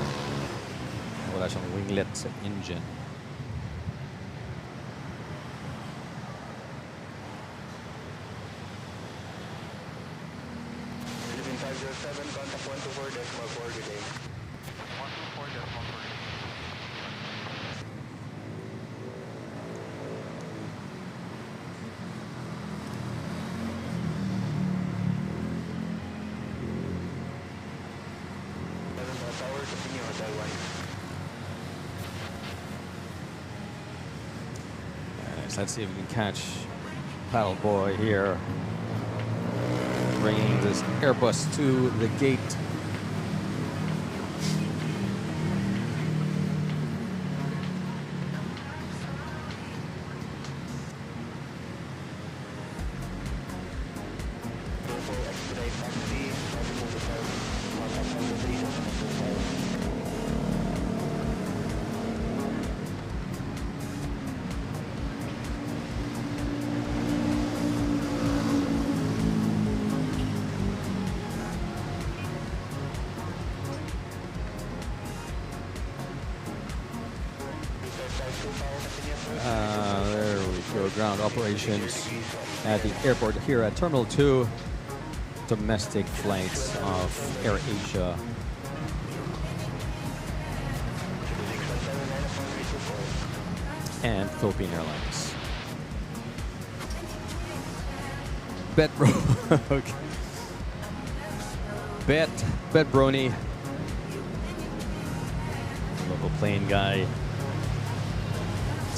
Wala siyang winglet sa engine. Contact 124.4 delay. 124.4. Tower, continue on that one. Let's see if we can catch Paddle Boy here, bringing this Airbus to the gate. There we go, ground operations at the airport here at Terminal 2. Domestic flights of AirAsia. And Philippine Airlines. Bet bro. Okay. Bet Brony. Local plane guy.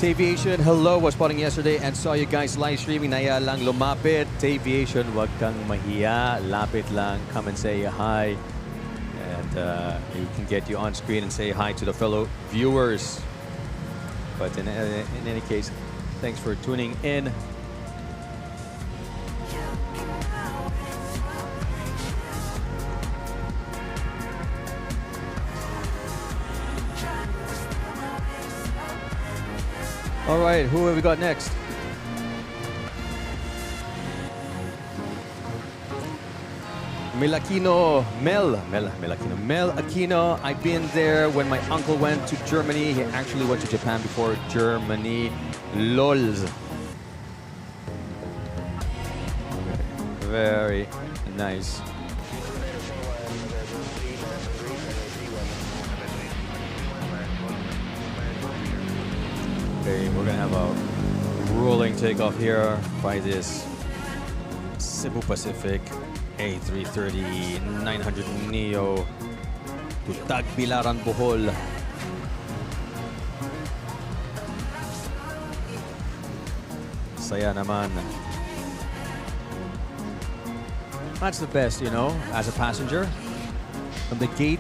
Aviation, hello. Was spotting yesterday and saw you guys live streaming. NAIA lang lumapit. Aviation, wag kang mahiya. Lapit lang. Come and say hi. And we can get you on screen and say hi to the fellow viewers. But in any case, thanks for tuning in. All right, who have we got next? Mel Aquino. I've been there when my uncle went to Germany. He actually went to Japan before Germany. LOLs. Very nice. Okay, we're gonna have a rolling takeoff here by this Cebu Pacific A330 900 Neo to Tagbilaran, Bohol. Saya naman. That's the best, you know, as a passenger. From the gate,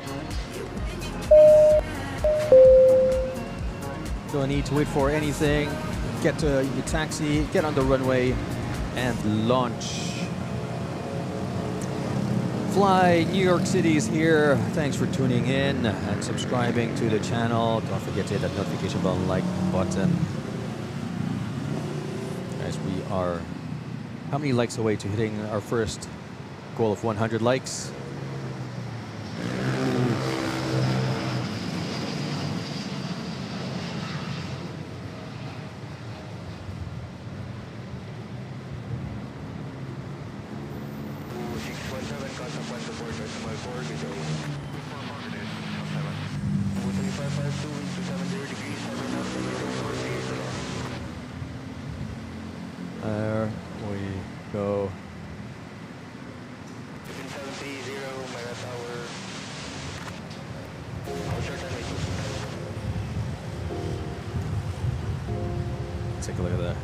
don't need to wait for anything. Get to your taxi, get on the runway, and launch. Fly New York City is here. Thanks for tuning in and subscribing to the channel. Don't forget to hit that notification bell and like button. As we are how many likes away to hitting our first goal of 100 likes? There we go. Let's take a look at the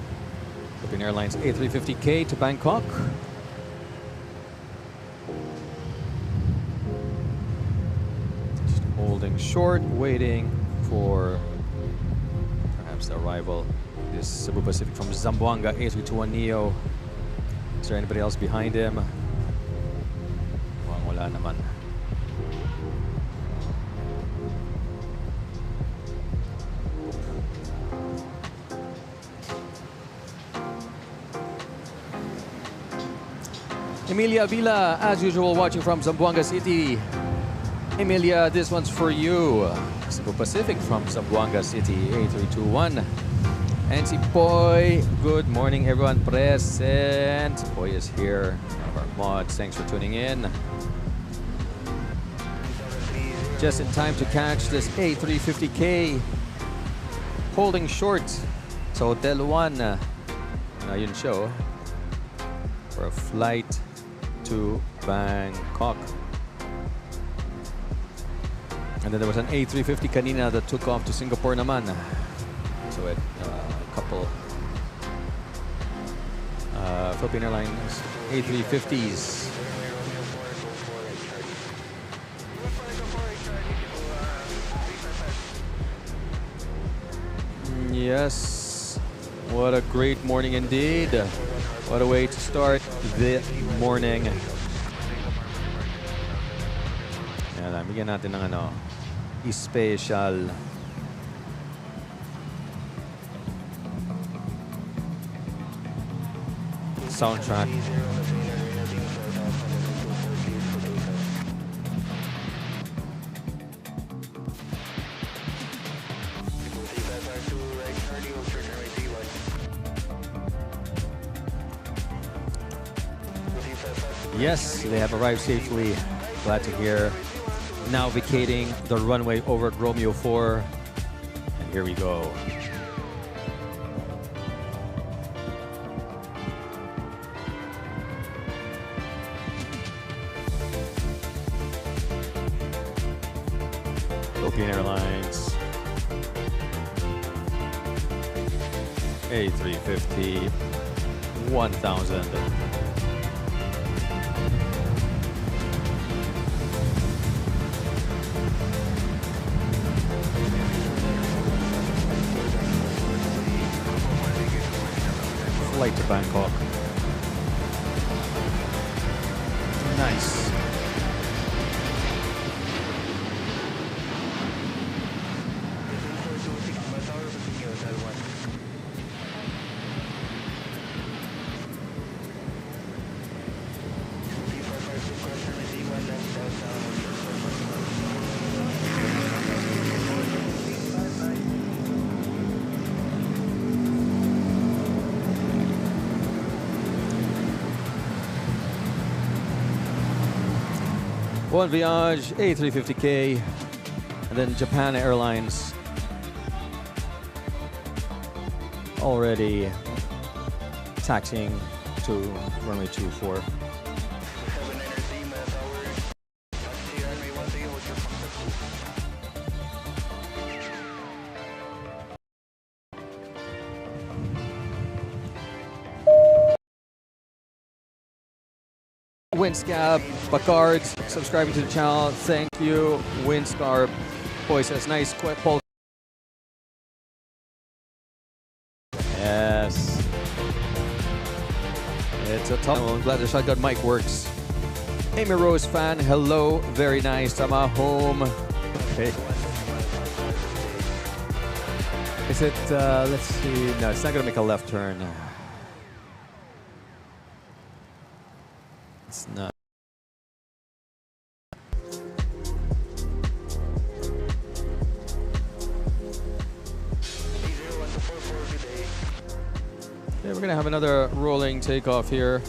Philippine Airlines A350K to Bangkok. Just holding short, waiting for perhaps the arrival. This Cebu Pacific from Zamboanga A321 Neo. Is there anybody else behind him? Wala naman. Emilia Villa, as usual, watching from Zamboanga City. Emilia, this one's for you. Cebu Pacific from Zamboanga City, A321. And si Boy, good morning everyone present. Boy is here, one of our mods. Thanks for tuning in. Just in time to catch this A350K. Holding short sa Hotel 1. Yun show. For a flight to Bangkok. And then there was an A350 kanina that took off to Singapore naman. So it couple Philippine Airlines A350s. Yes, what a great morning indeed. What a way to start the morning. Yan, bigyan natin ng ano, special soundtrack. Yes, they have arrived safely. Glad to hear. Now vacating the runway over at Romeo 4. And here we go. Philippine Airlines A350 1000. Flight to Bangkok. Nice. Bon Voyage A350K, and then Japan Airlines already taxiing to runway 24. Windscab, Bacards, subscribing to the channel. Thank you, Windscarp. Boy says nice quick pull. Yes. It's a tough one. I'm glad the shotgun mic works. Amy Rose fan, hello. Very nice. I'm at home. Okay. Is it, let's see. No, it's not going to make a left turn. It's not. Yeah, we're gonna have another rolling takeoff here.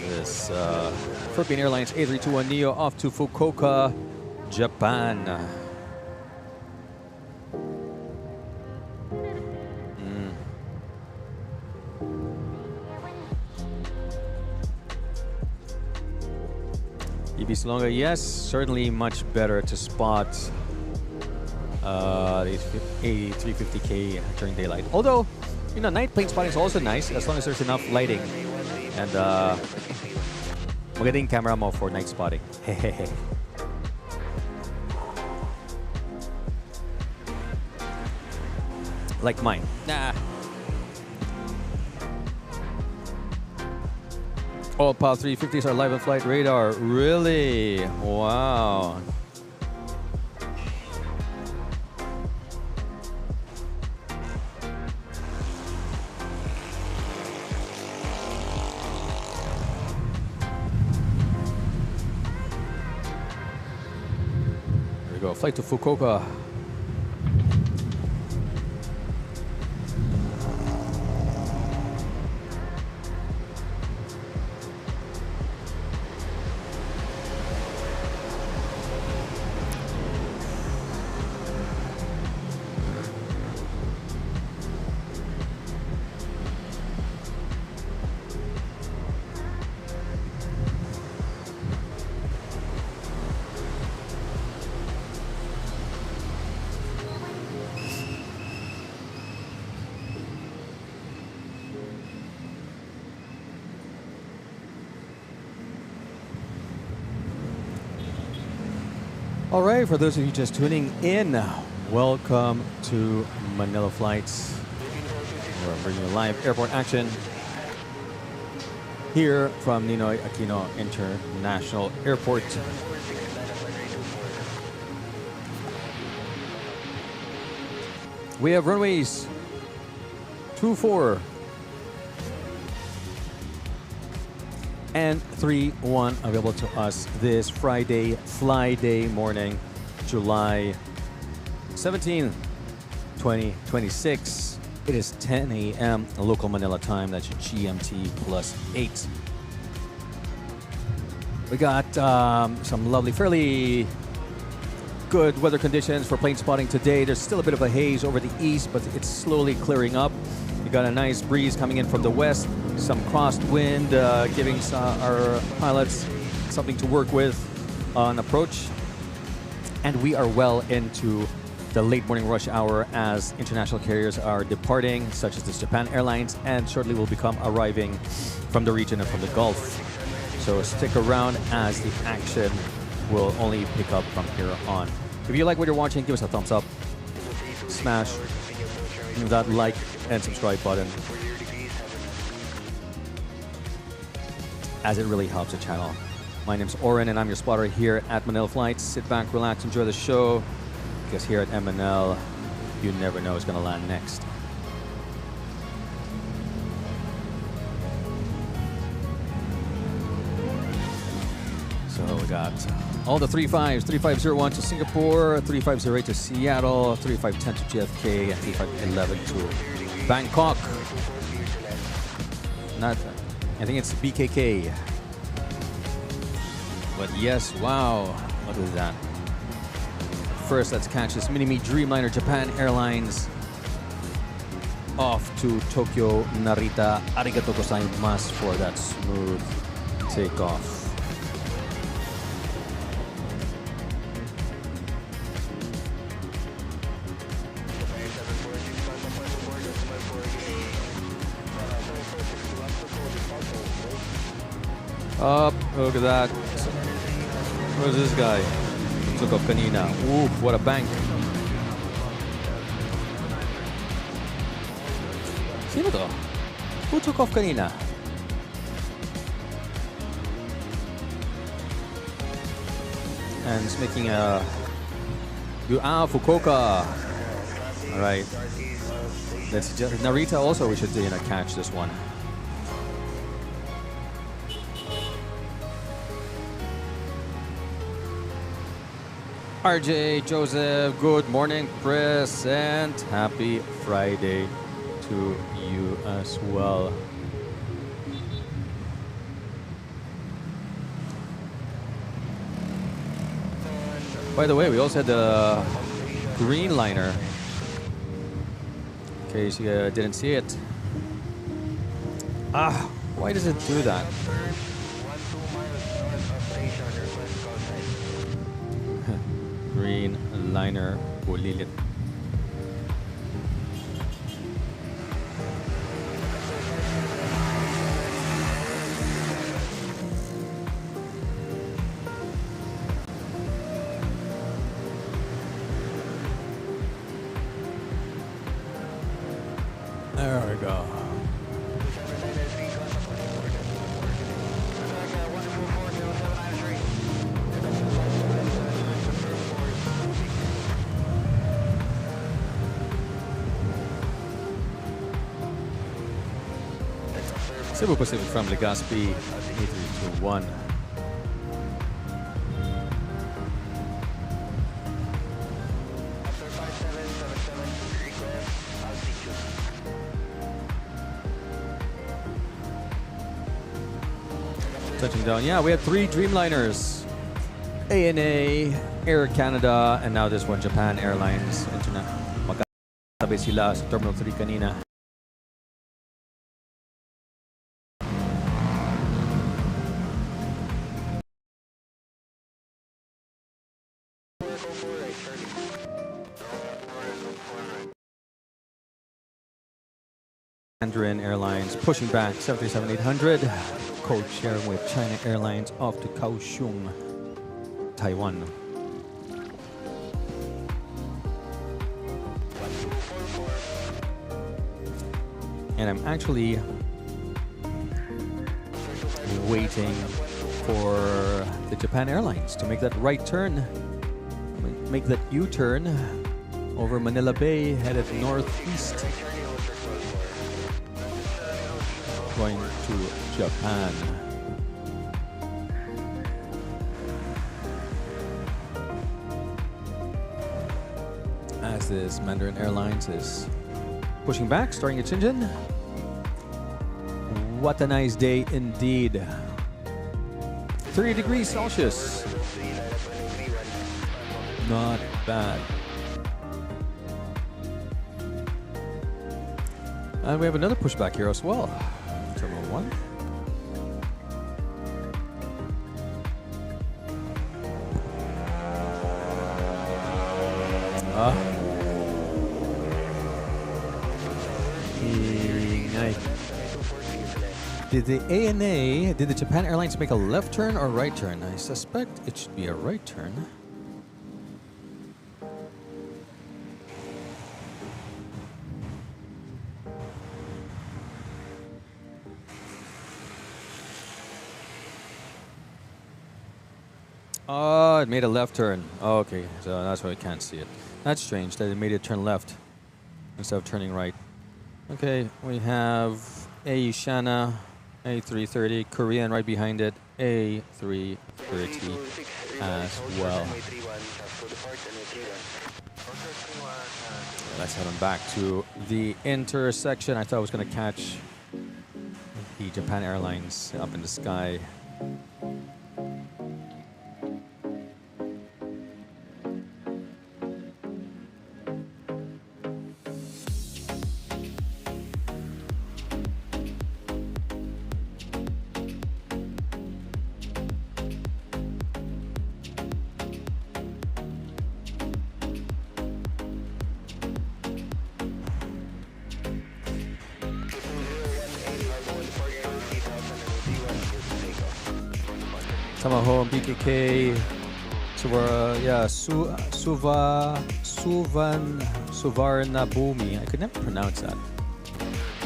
This Philippine Airlines A321neo off to Fukuoka, Japan. EB Salonga, yes, certainly much better to spot the A350K during daylight. Although, you know, night plane spotting is also nice as long as there's enough lighting. And magandang camera mo for night spotting. Hehehe. Like mine. Nah. All PAL 350s are live on flight radar. Really? Wow. There we go. Flight to Fukuoka. All right, for those of you just tuning in, welcome to Manila Flights. We're bringing you live airport action here from Ninoy Aquino International Airport. We have runways 24 and 31 available to us this Friday, Fly Day morning, July 17, 2026. It is 10 a.m. local Manila time. That's GMT +8. We got some lovely, fairly good weather conditions for plane spotting today. There's still a bit of a haze over the east, but it's slowly clearing up. We got a nice breeze coming in from the west, some crossed wind, giving our pilots something to work with on approach. And we are well into the late morning rush hour as international carriers are departing, such as the Japan Airlines, and shortly will become arriving from the region and from the Gulf. So stick around as the action will only pick up from here on. If you like what you're watching, give us a thumbs up. Smash that like and subscribe button, as it really helps the channel. My name's Oren and I'm your spotter here at Manila Flights. Sit back, relax, enjoy the show. Because here at MNL, you never know what's going to land next. So we got all the 35s, 3501 to Singapore, 3508 to Seattle, 3510 to JFK, and 3511 to Bangkok. I think it's BKK. But yes, wow, look at that. First, let's catch this Mini-Me Dreamliner Japan Airlines off to Tokyo Narita. Arigatou gozaimasu for that smooth takeoff. Up, look at that. Where's this guy? Took off kanina. Oof, what a bank. Sino to? Who took off kanina? And it's making a... Fukuoka. Alright. Let's just... Narita also, we should catch this one. RJ, Joseph, good morning, Chris, and happy Friday to you as well. By the way, we also had the green liner, in case you didn't see it. Why does it do that? Green liner bulilit. There we go. Cebu Pacific from Legazpi, 8321. Touching down. Yeah, we had 3 Dreamliners. ANA, Air Canada, and now this one, Japan Airlines. Magkatabi sila sa Terminal 3 kanina. Mandarin Airlines pushing back 737-800, code sharing with China Airlines off to Kaohsiung, Taiwan. And I'm actually waiting for the Japan Airlines to make that right turn, make that U-turn over Manila Bay, headed northeast, going to Japan. As this Mandarin Airlines is pushing back, starting its engine. What a nice day indeed. 30 degrees Celsius. Not bad. And we have another pushback here as well. Terminal 1. Did the ANA, did the Japan Airlines make a left turn or right turn? I suspect it should be a right turn. Oh, it made a left turn. Oh, okay, so that's why I can't see it. That's strange that it made it turn left instead of turning right. Okay, we have Aviation, A330, Korean right behind it, A330 as well. Let's head on back to the intersection. I thought I was going to catch the Japan Airlines up in the sky. Tamaho, BKK, Suvarnabhumi. I could never pronounce that.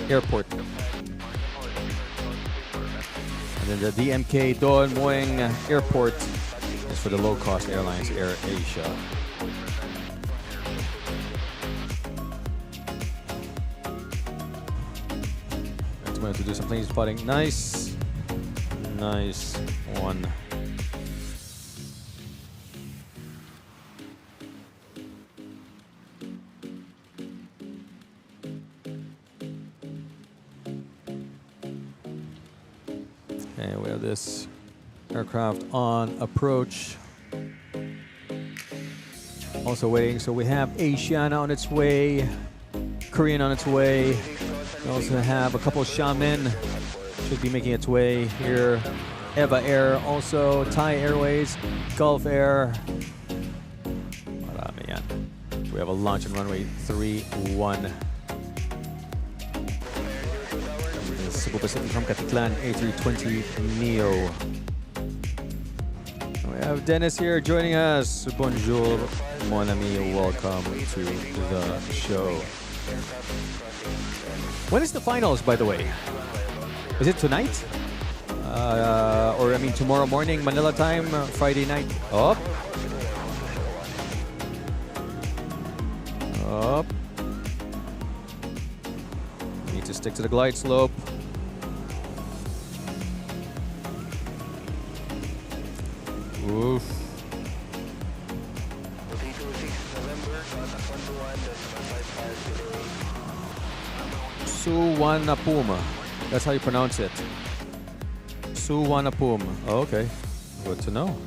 Airport. And then the DMK Don Mueang Airport is for the low-cost airlines, Air Asia. It's going to do some plane spotting. Nice. Nice one. Okay, we have this aircraft on approach. Also waiting, so we have Asiana on its way, Korean on its way. We also have a couple of Xiamen should be making its way here. Eva Air also, Thai Airways, Gulf Air. Marami yan. So we have a launch on runway 31. Cebu Pacific from Caticlan, A320 Neo. We have Dennis here joining us. Bonjour, mon ami. Welcome to the show. When is the finals, by the way? Is it tonight? Or I mean tomorrow morning, Manila time, Friday night. Up. Up. Need to stick to the glide slope. Oof. Suvarnabhumi. That's how you pronounce it. Suvarnabhumi. Oh, okay. Good to know.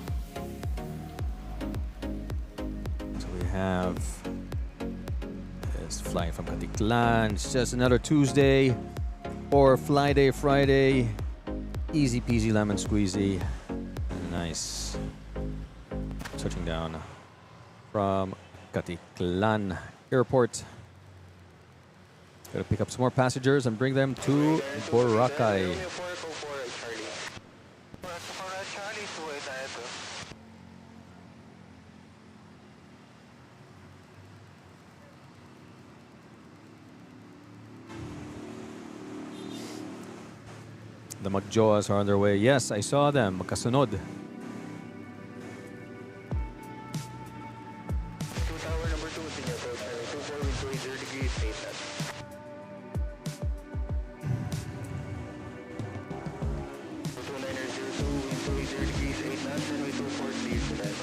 So we have this flying from Caticlan. It's just another Tuesday or Fly Day Friday. Easy peasy lemon squeezy. Nice. Touching down from Caticlan Airport. Gotta pick up some more passengers and bring them to Boracay. The Magjoas are on their way. Yes, I saw them. Magkasunod. Two tower number 2, continue approach runway 24 with 0 degrees, 8 knots. 2902, wind 0 degrees, 8 knots, runway 24, clear to land.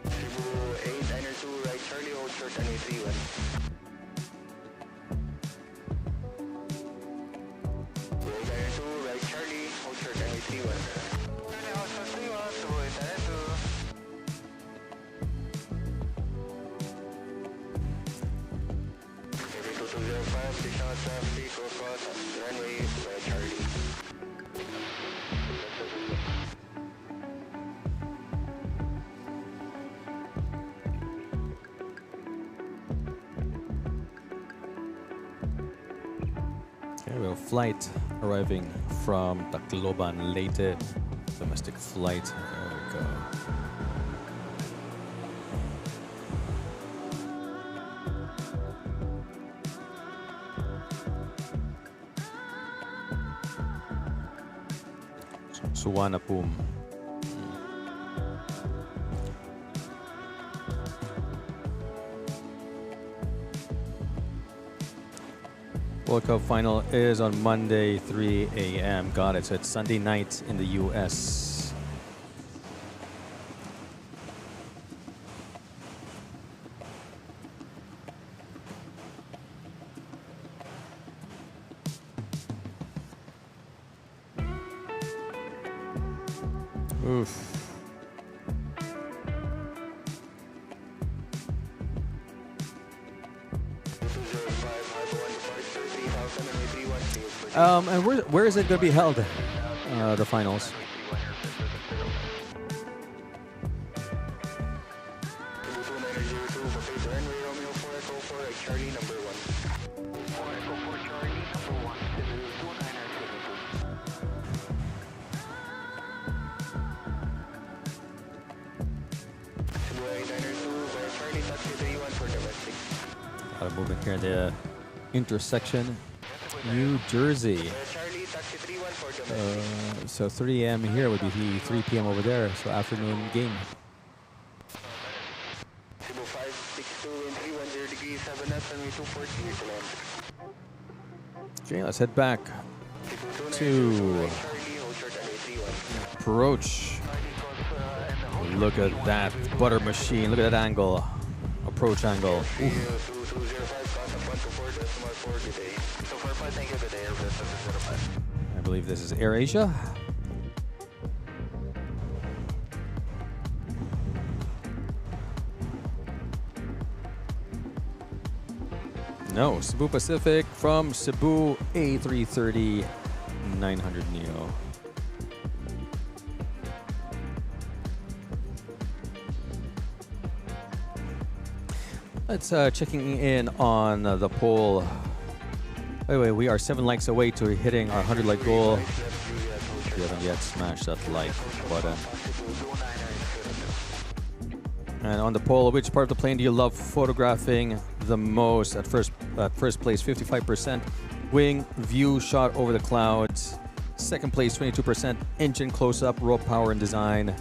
Cebu 892, right Charlie, hold short runway 31. Okay, we have a flight arriving from Tacloban, Leyte. Domestic flight. There we go. Suwanapum. World Cup final is on Monday, 3 a.m. Got it. So it's Sunday night in the U.S. Oof. And where is it going to be held? The finals. A lot of movement here in the intersection. New Jersey. So 3 a.m. here would be 3 p.m. over there. So afternoon game. Cebu 562 and 310 degrees, 7 knots, runway 24 clear to land. Okay, let's head back to approach. Look at that butter machine. Look at that angle. Approach angle. Oof. I believe this is AirAsia. No, Cebu Pacific from Cebu A330 900 Neo. Let's checking in on the poll. By the way, we are 7 likes away to hitting our 100 like goal. If you haven't yet, smash that like button. And on the poll, which part of the plane do you love photographing the most? At first place, 55%. Wing view shot over the clouds. Second place, 22%. Engine close-up, raw power and design.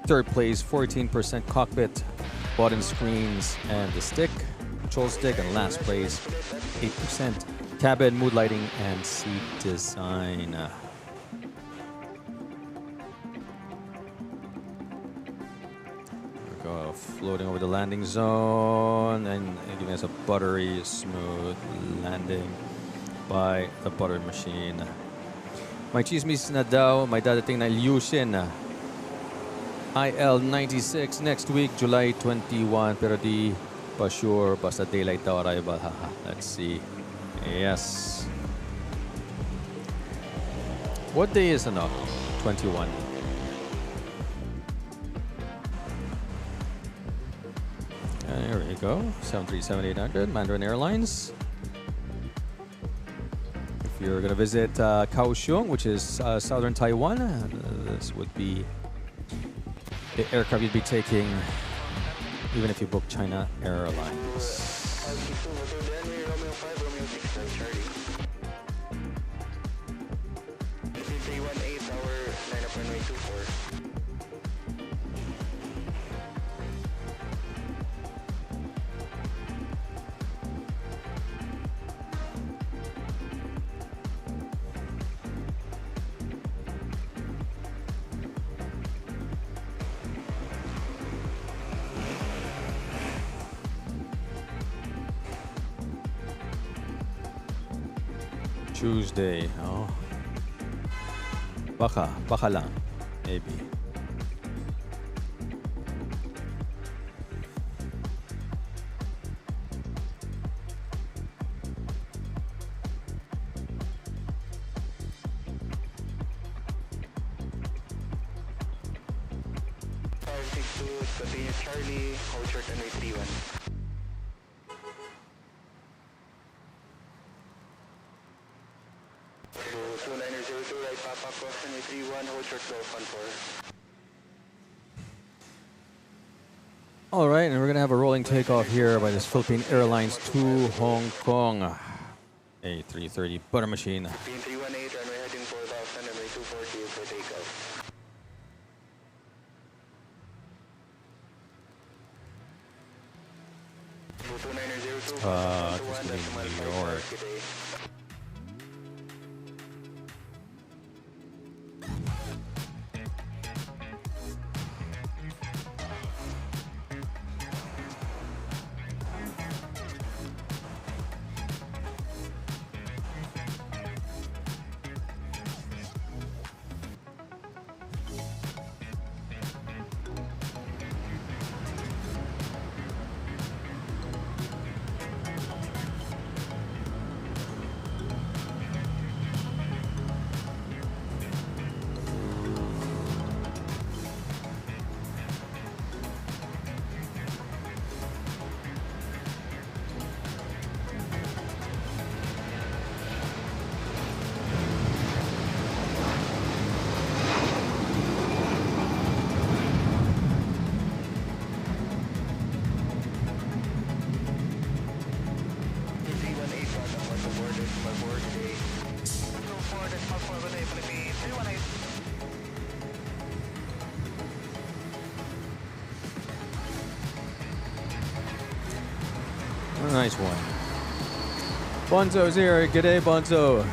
Third place, 14%. Cockpit, button screens, and the stick, control stick. And last place, 8%. Cabin, mood lighting, and seat design. Go floating over the landing zone and giving us a buttery smooth landing by the butter machine. May chismis na daw, may dadating na Aviation IL-96 next week, July 21, pero di pa sure, basta daylight daw arrival. Haha, let's see. Yes. What day is it now? 21. There we go. 737-800, Mandarin Airlines. If you're going to visit Kaohsiung, which is southern Taiwan, this would be the aircraft you'd be taking, even if you book China Airlines. 562, Hotel Denver, Romeo 5, Romeo 6, Charlie. 318, tower, line up runway 24. Tuesday. Oh. Baka lang. Maybe. Continue Charlie, hold short runway 31. So 2902, right Papa, cross runway 31, hold short Golf 14. All right, and we're gonna have a rolling takeoff here by this Philippine Airlines to Hong Kong. A330 butter machine. 318, runway heading 4000, runway 240 for takeoff. This is New York. Nice one. Bonzo's here. G'day, Bonzo.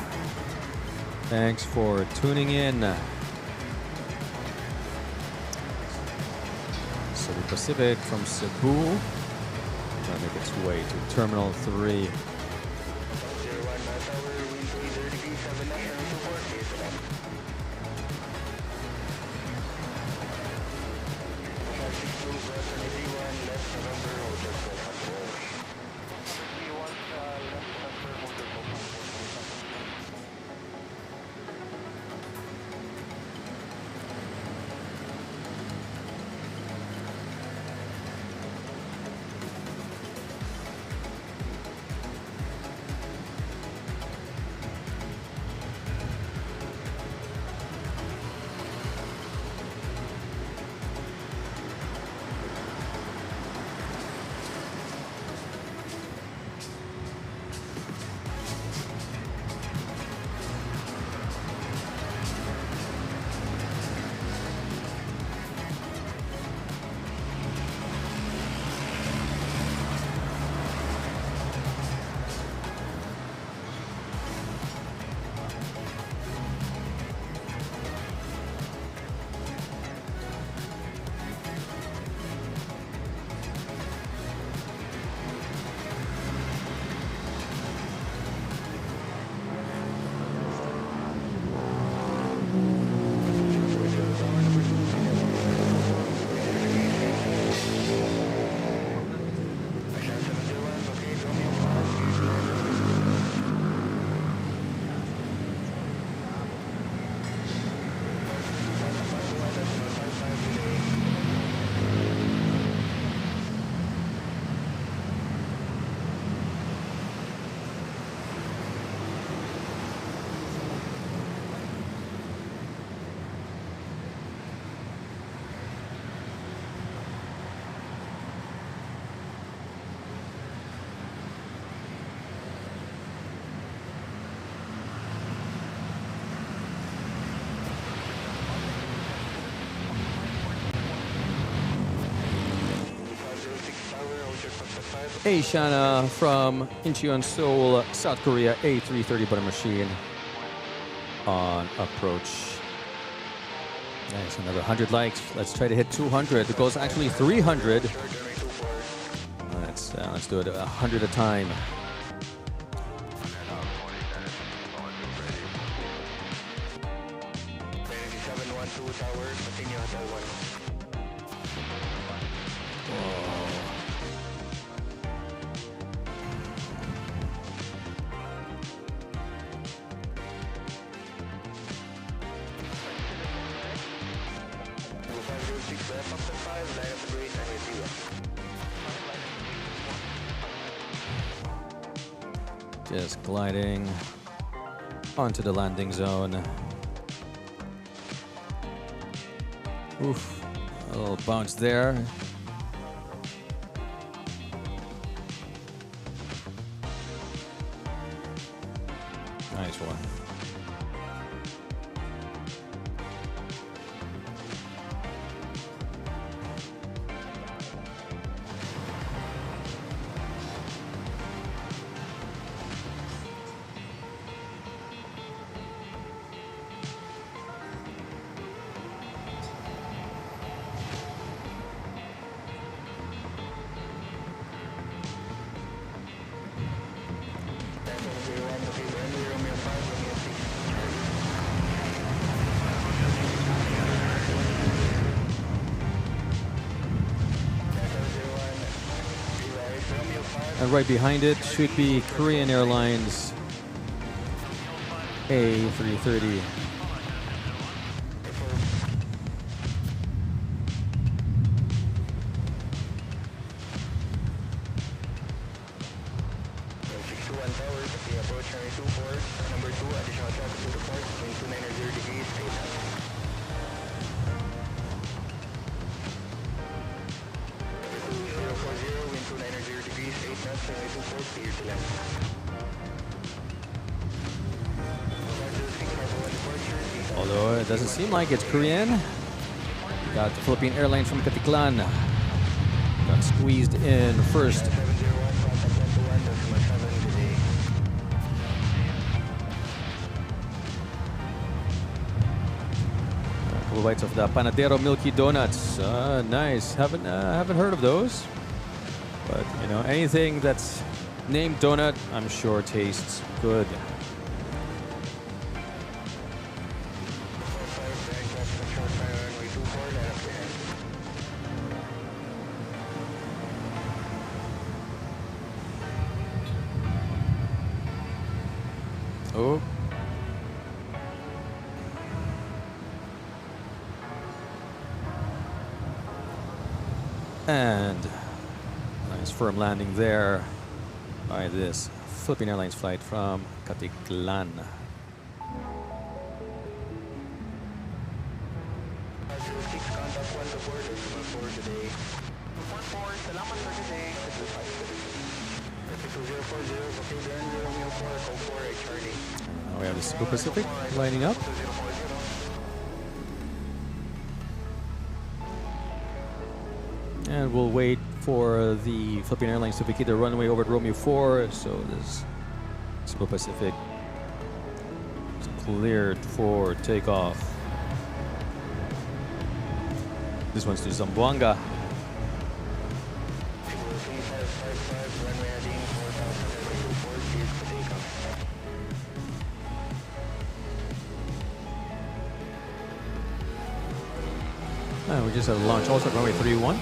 Thanks for tuning in. Cebu Pacific from Cebu. Trying to make its way to Terminal 3. Ashana from Incheon, Seoul, South Korea, A330 butter machine on approach. Nice, another 100 likes. Let's try to hit 200. The goal is actually 300. Let's do it 100 a time. Just gliding onto the landing zone. Oof, a little bounce there. Nice one. And right behind it should be Korean Airlines A330. Although it doesn't seem like it's Korean. We got the Philippine Airlines from Katiklan. Got squeezed in first. A couple bites of the Panadero Milky Donuts. Nice. Haven't heard of those. But you know, anything that's named donut, I'm sure tastes good. Oh. And nice firm landing there by this Philippine Airlines flight from Katiklan. Now we have the Cebu Pacific lining up. And we'll wait for the Philippine Airlines to vacate the runway over at Romeo 4. So this Cebu Pacific is cleared for takeoff. This one's to Zamboanga. And we just had a launch also at runway 31.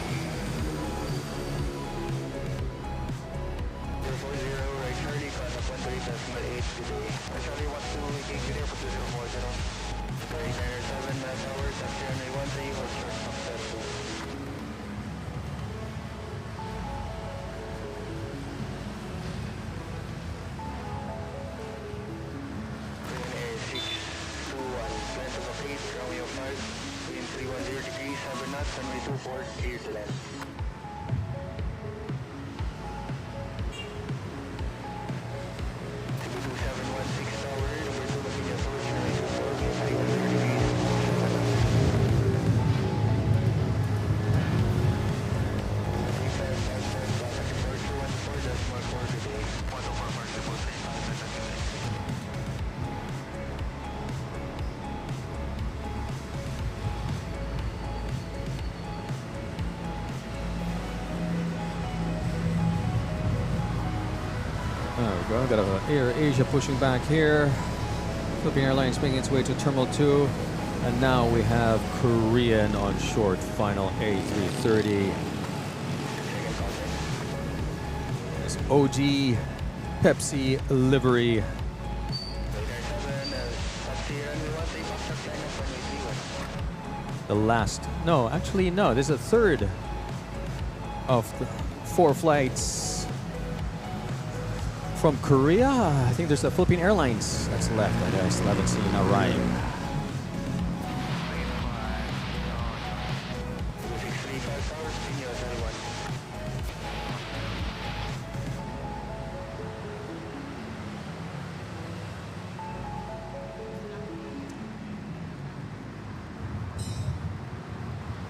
we go. Got Air Asia pushing back here. Philippine Airlines making its way to Terminal 2. And now we have Korean on short, final A330. This OG Pepsi livery. The last, no, actually, no, this is a third of the 4 flights from Korea. I think there's a Philippine Airlines that's left that I still haven't seen arrive.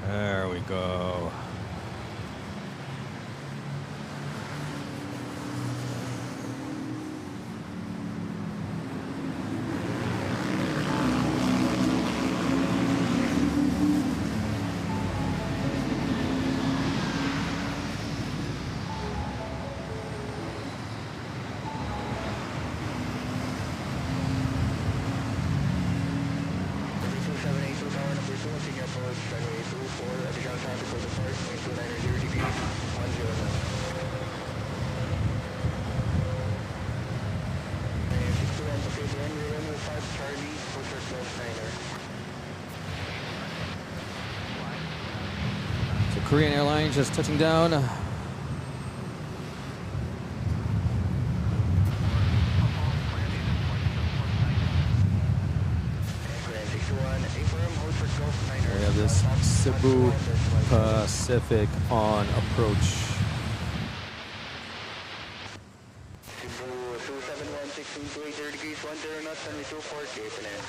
There we go. Korean Airlines just touching down. We have this Cebu Pacific on approach. Cebu 271, 628 degrees, 10 knots, runway 24, clear to land.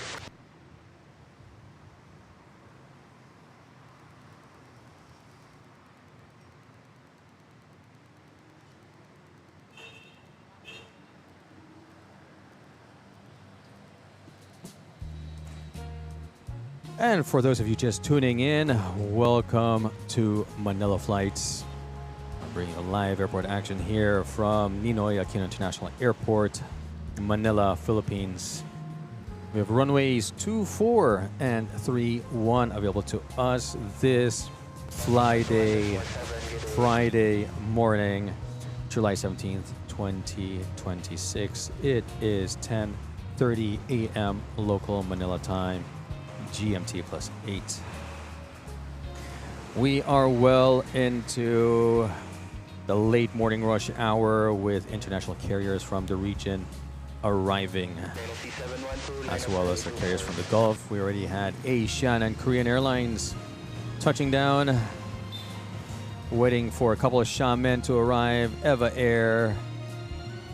And for those of you just tuning in, welcome to Manila Flights. I'm bringing you live airport action here from Ninoy Aquino International Airport, Manila, Philippines. We have runways 24 and 31 available to us this Friday morning, July 17th, 2026. It is 10:30 a.m. local Manila time. GMT plus 8. We are well into the late morning rush hour with international carriers from the region arriving, as well as the carriers from the Gulf. We already had Aviation and Korean Airlines touching down, waiting for a couple of Xiamen to arrive, Eva Air,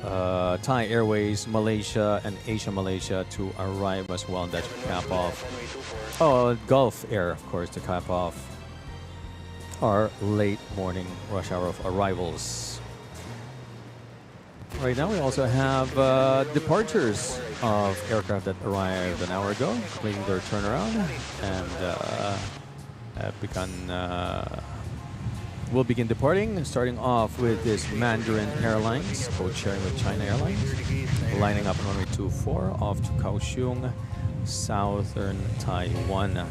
Thai Airways, Malaysia, and Asia Malaysia to arrive as well. That should cap off. Oh, Gulf Air, of course, to cap off our late morning rush hour of arrivals. Right now, we also have departures of aircraft that arrived an hour ago, completing their turnaround, and will begin departing, starting off with this Mandarin Airlines, code-sharing with China Airlines, lining up on runway 24 off to Kaohsiung, southern Taiwan.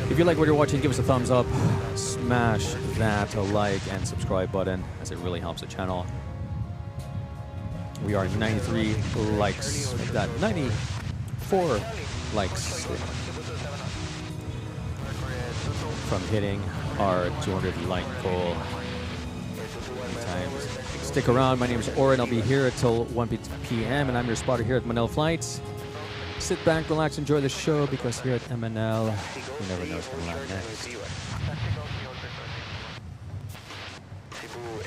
If you like what you're watching, give us a thumbs up, smash that like and subscribe button, as it really helps the channel. We are 93 likes, make that 94 likes from hitting our 200 like goal. Stick around. My name is Oren. I'll be here until 1 p.m. and I'm your spotter here at Manila Flights. Sit back, relax, enjoy the show, because here at MNL, you never know what's going to land next. Cebu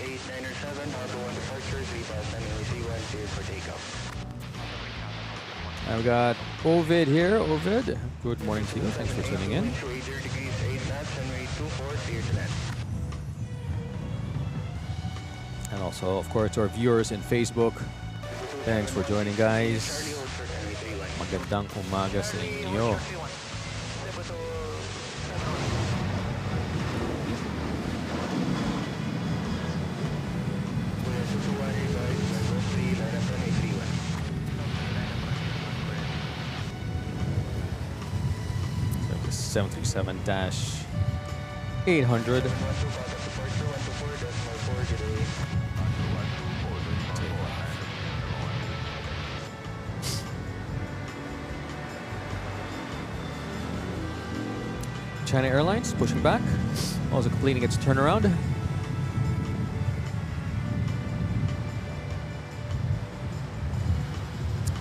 8907, outbound departures, repass runway 31, clear for takeoff. I've got Ovid here. Ovid, good morning to you. Thanks for tuning in. 8 degrees, 8 knots, runway 24, clear to land. And also, of course, to our viewers in Facebook, thanks for joining, guys. Magandang umaga sa inyo. 737-800. China Airlines pushing back, also completing its turnaround.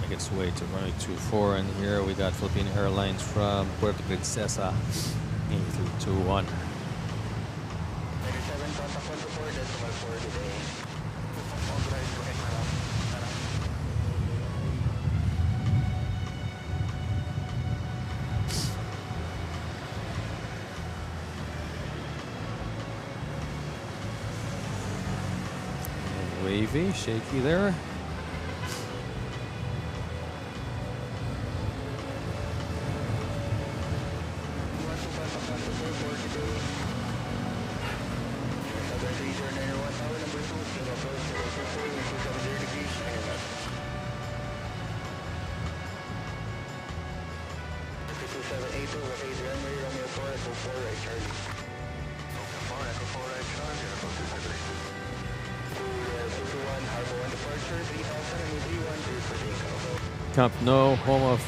Make its way to runway 24, and here we got Philippine Airlines from Puerto Princesa, 8321. Wavy, shaky there. Camp Nou, home of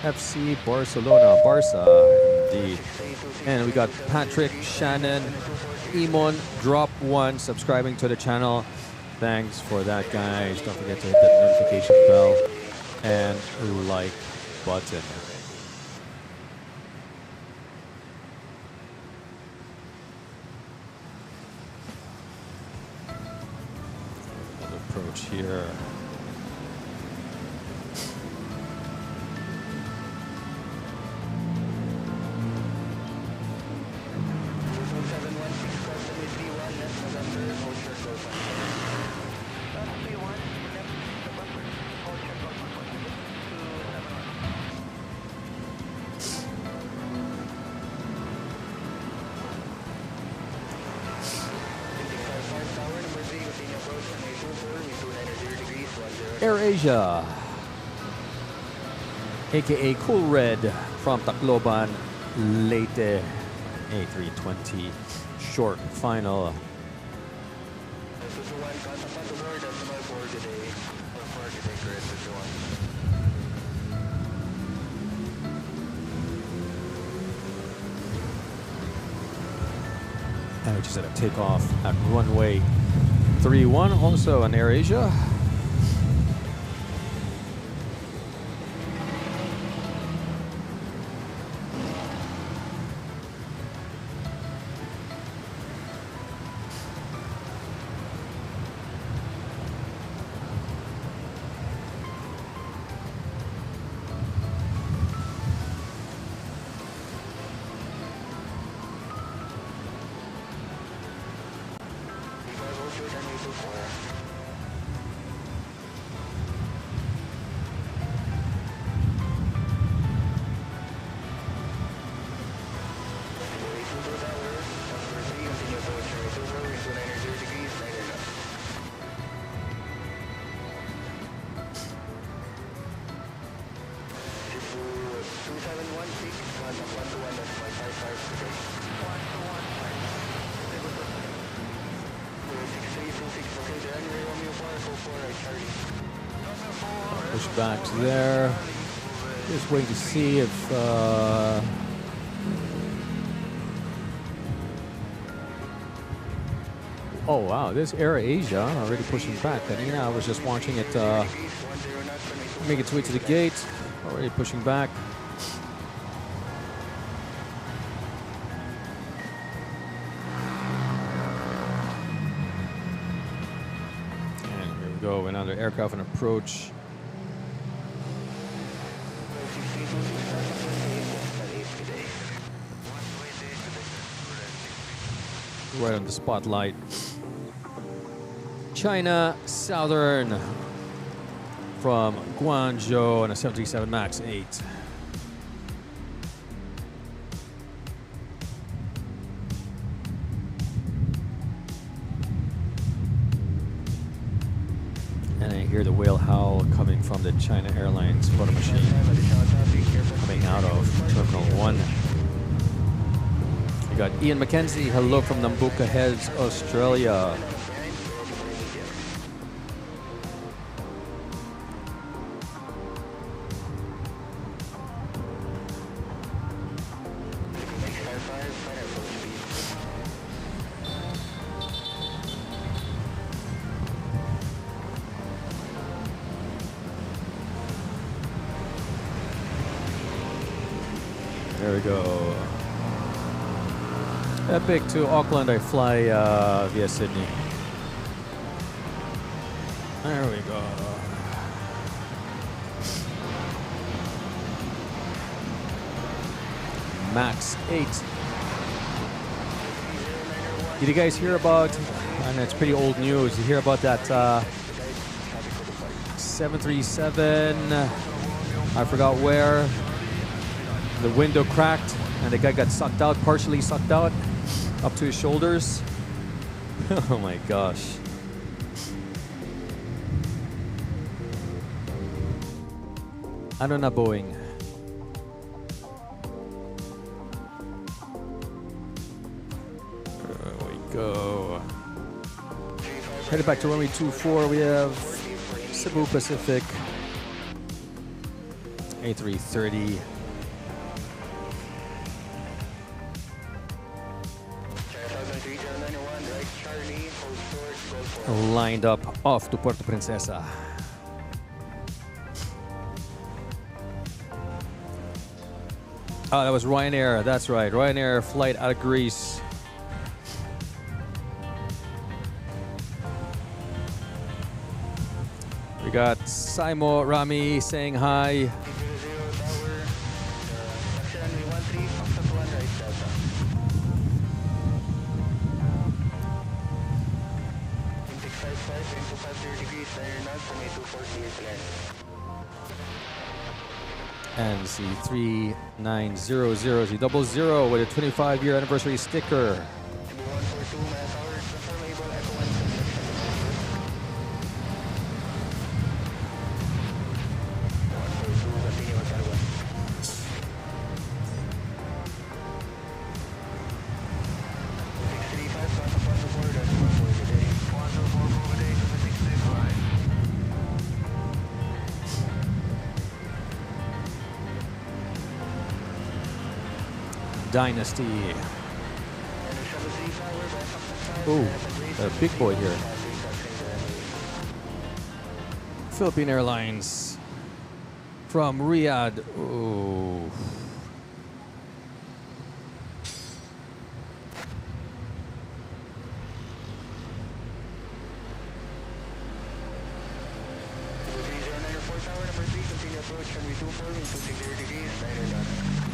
FC Barcelona, Barca, indeed. And we got Patrick, Shannon, Emon, Drop One, subscribing to the channel. Thanks for that, guys. Don't forget to hit that notification bell and like button. Another approach here. AirAsia, aka Cool Red from Tacloban, Leyte, A320 short final. And we just had a takeoff at runway 31, also an AirAsia. Pushbacks there. Just waiting to see if oh wow, this AirAsia already pushing back. And yeah, I was just watching it make its way to the gate, already pushing back. And here we go, another aircraft and approach. Right on the spotlight. China Southern from Guangzhou on a 737 MAX 8. And I hear the whale howl coming from the China Airlines photo machine coming out of Terminal 1. got Ian McKenzie. Hello from Nambucca Heads, Australia. There we go. Epic to Auckland. I fly via Sydney. There we go. Max 8. Did you guys hear about, and it's pretty old news, you hear about that 737, I forgot where, the window cracked and the guy got sucked out, partially sucked out, up to his shoulders. Oh my gosh. Ano na Boeing? There we go. Headed back to runway 24, we have Cebu Pacific A330. Lined up off to Puerto Princesa. Oh, that was Ryanair. That's right. Ryanair flight out of Greece. We got Saimo Rami saying hi. And C3900Z00 with a 25-year anniversary sticker. Dynasty. Ooh, a big boy here. Philippine Airlines from Riyadh. Ooh.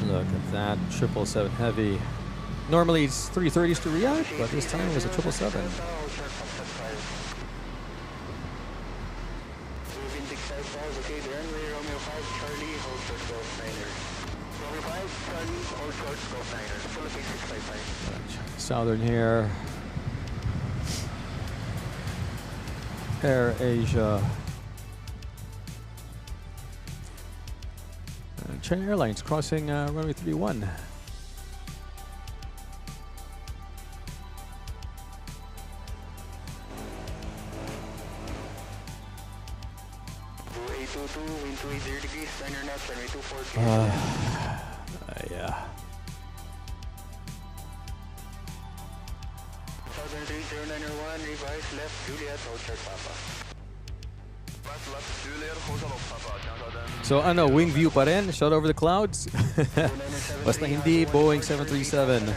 Look at that, 777 heavy. Normally it's 330s to Riyadh, but this time it was a 777. Southern here. Air Asia. China Airlines crossing runway 31. Yeah. So ano, wing view pa rin, shot over the clouds. Basta hindi Boeing 737.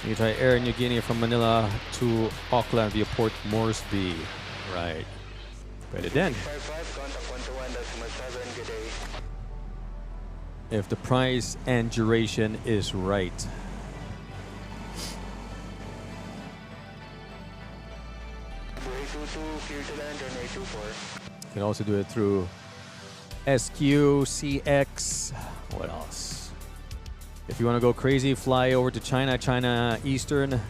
You try Air New Guinea from Manila to Auckland via Port Moresby. Right. Pwede din. If the price and duration is right. You can also do it through SQ, CX. What else? If you want to go crazy, fly over to China, China Eastern.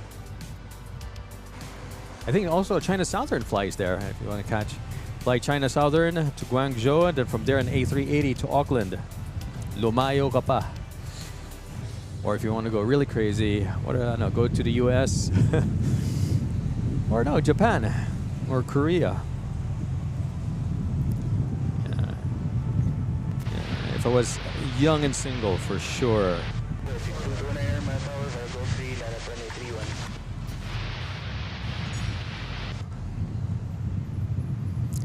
I think also China Southern flies there if you want to catch. Fly China Southern to Guangzhou and then from there an A380 to Auckland. Lumayo ka pa. Or if you want to go really crazy, no, go to the US. Or no, Japan or Korea. Yeah. If I was young and single, for sure.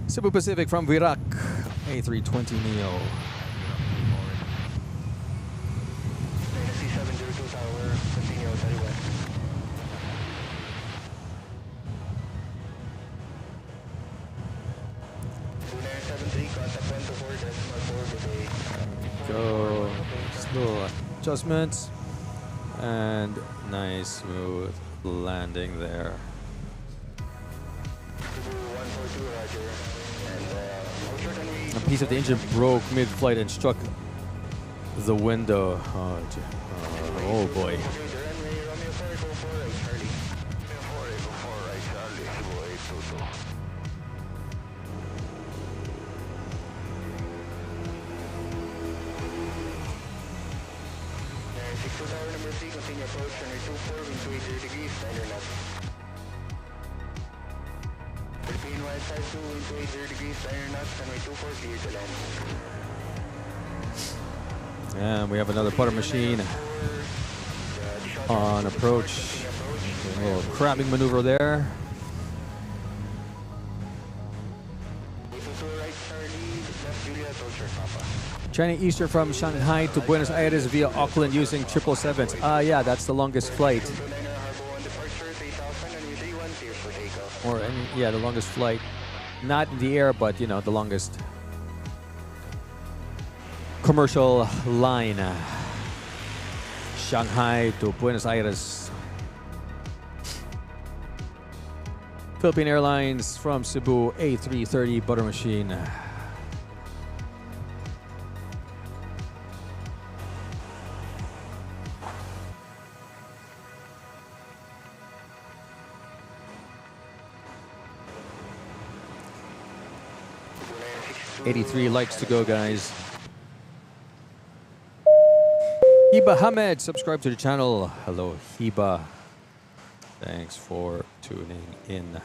Cebu Pacific from Virac, A320 Neo. Go slow adjustments and nice smooth landing there. A piece of the engine broke mid-flight and struck the window. Oh boy. Continue approach runway 24, wind 280 degrees, 9 knots. Philippine wide side 2, wind 280 degrees, 9 knots, runway 24, clear to land. And we have another butter machine on approach. A little crabbing maneuver there. China Eastern from Shanghai to Buenos Aires via Auckland using 777s. Yeah, that's the longest flight. Or, yeah, the longest flight. Not in the air, but, you know, the longest commercial line. Shanghai to Buenos Aires. Philippine Airlines from Cebu, A330 butter machine. $83 likes to go, guys. Hiba Hamed, subscribe to the channel. Hello, Hiba. Thanks for tuning in.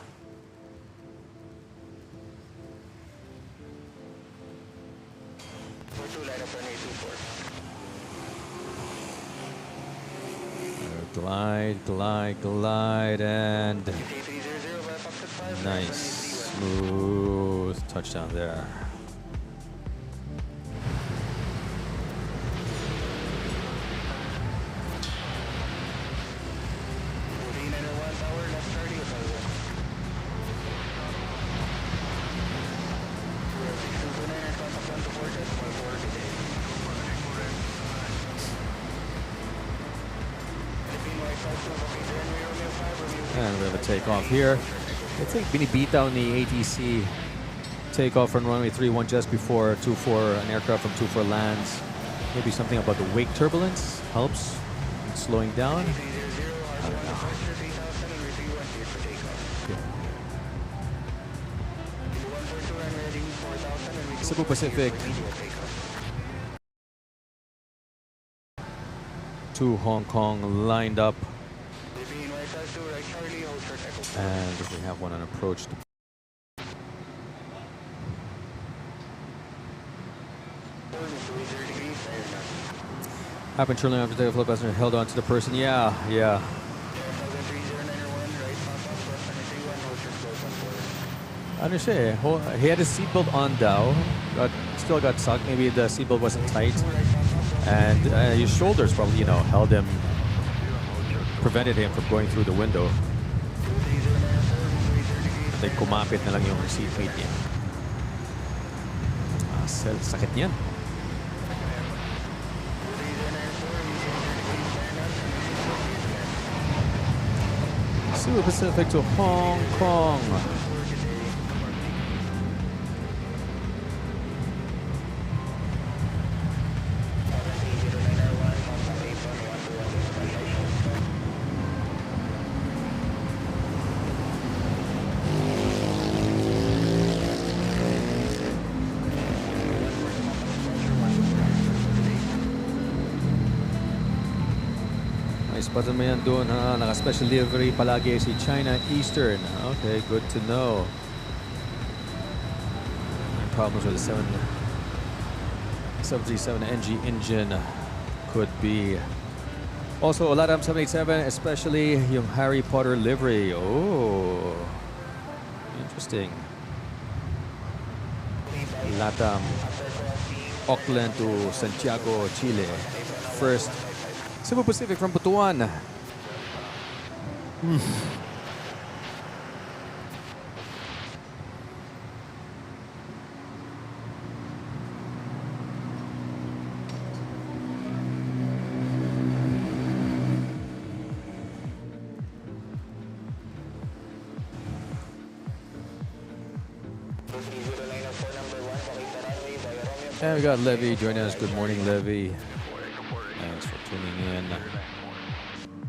Glide, glide, glide, and nice, smooth touchdown there. And we have a takeoff here. I think binibitaw ni ATC takeoff from runway 31 just before 24, an aircraft from 24 lands. Maybe something about the wake turbulence helps in slowing down. I don't know. Cebu Pacific to Hong Kong lined up. And we have one on approach. Happened shortly after takeoff, flight passenger held on to the person. Yeah. Ano siya eh, he had his seatbelt on daw, still got sucked. Maybe the seatbelt wasn't tight. And his shoulders probably, you know, held him, prevented him from going through the window. Then kumapit na lang yung seatmate niya. Sakit niyan. Cebu Pacific to Hong Kong. Kapatid mo yan doon, ha? Naka-special delivery palagi si China Eastern. Okay, good to know. Problems with the 737 NG engine could be. Also, Latam 787, especially yung Harry Potter livery. Oh, interesting. Latam, Auckland to Santiago, Chile. First, Cebu Pacific from Butuan. And we got Levy joining us. Good morning, Levy. Thanks for tuning in.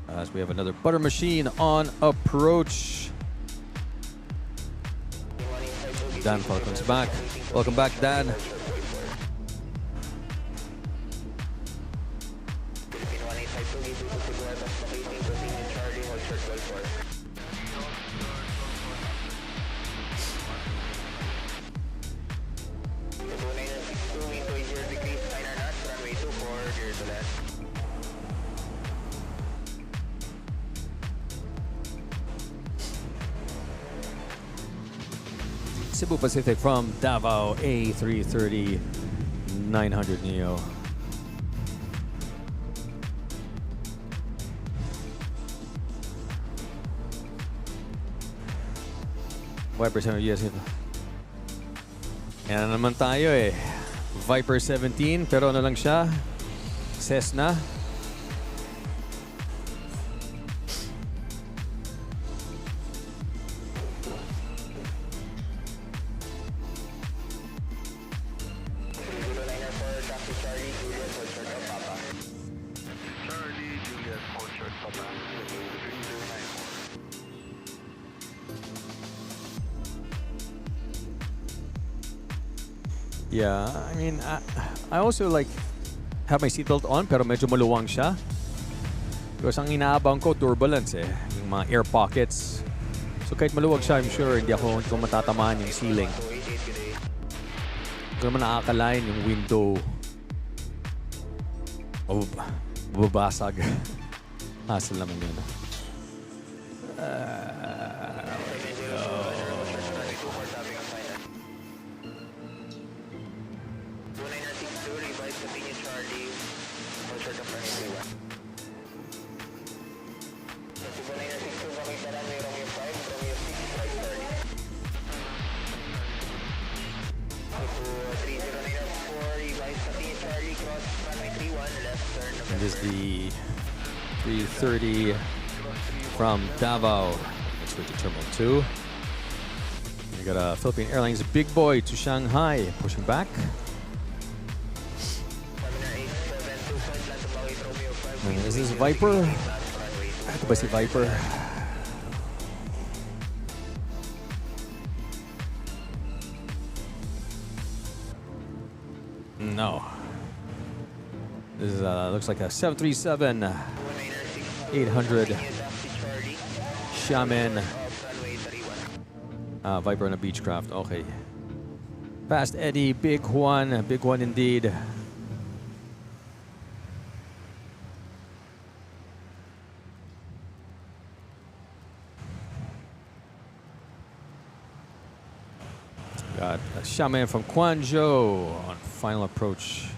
As we have another butter machine on approach. Dan welcomes back. Welcome back, Dan. Cebu Pacific from Davao A330 900 Neo. Viper 7, yes. Yan na naman tayo eh. Viper 17, pero ano lang siya? Cessna. Yeah, I mean, I also like have my seatbelt on pero medyo maluwang siya. Because ang inaabang ko, turbulence eh. Yung mga air pockets. So kahit maluwag siya, I'm sure hindi ko matatamaan yung ceiling. Hindi naman nakakalain yung window. Babasag. Hassle naman yun. And this is the 330 from Davao. Let's switch to Terminal 2. We got a Philippine Airlines big boy to Shanghai, pushing back. And is this Viper? Ito ba si Viper? No. This is, looks like a 737 800 Xiamen Viper on a Beechcraft. Okay. Fast Eddie, big one indeed. Got a Xiamen from Guangzhou on final approach.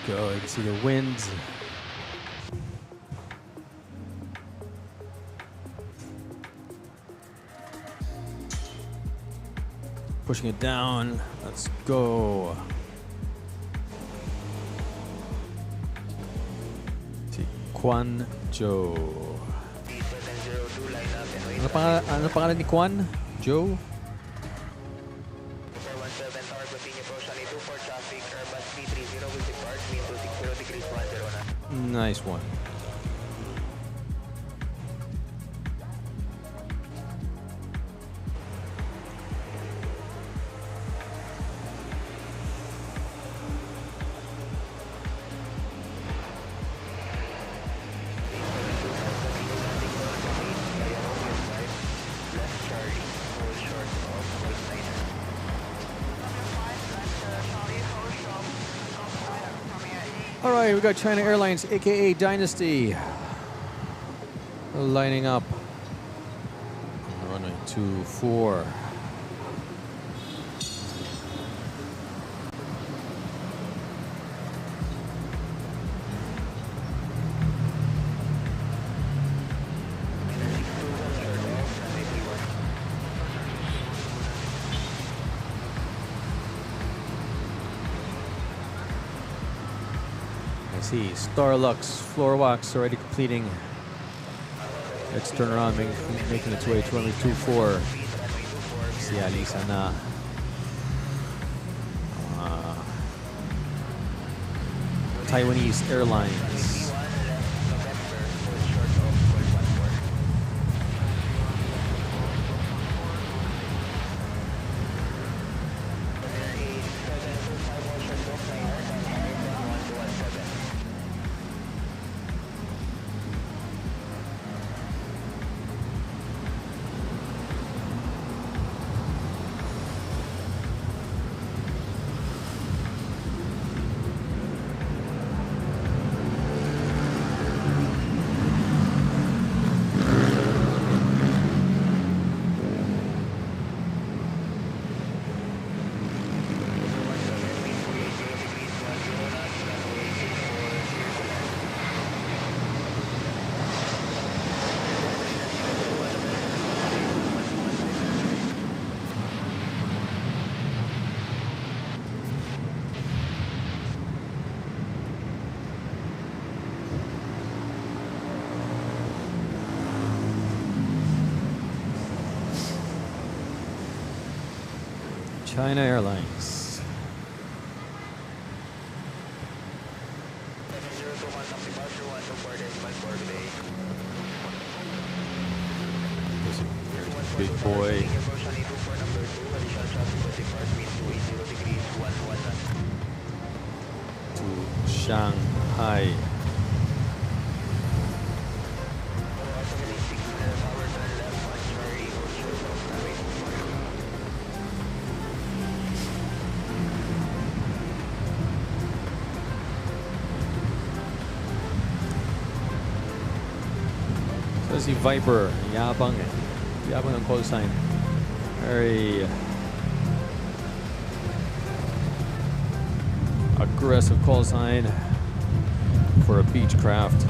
Go, you can see the winds. Pushing it down. Let's go. Guangzhou. Ano pangalan ni Quan? Joe? Nice one. All right, we got China Airlines, aka Dynasty, lining up. Runway 24. I see Starlux floor walks already completing. Let's turn around, making its way to runway 24. Si Alisa na. Taiwanese Airlines. China Airlines. Big boy. To Shanghai. Si Viper, yabang eh. Yabang ng call sign. Very aggressive call sign for a Beechcraft.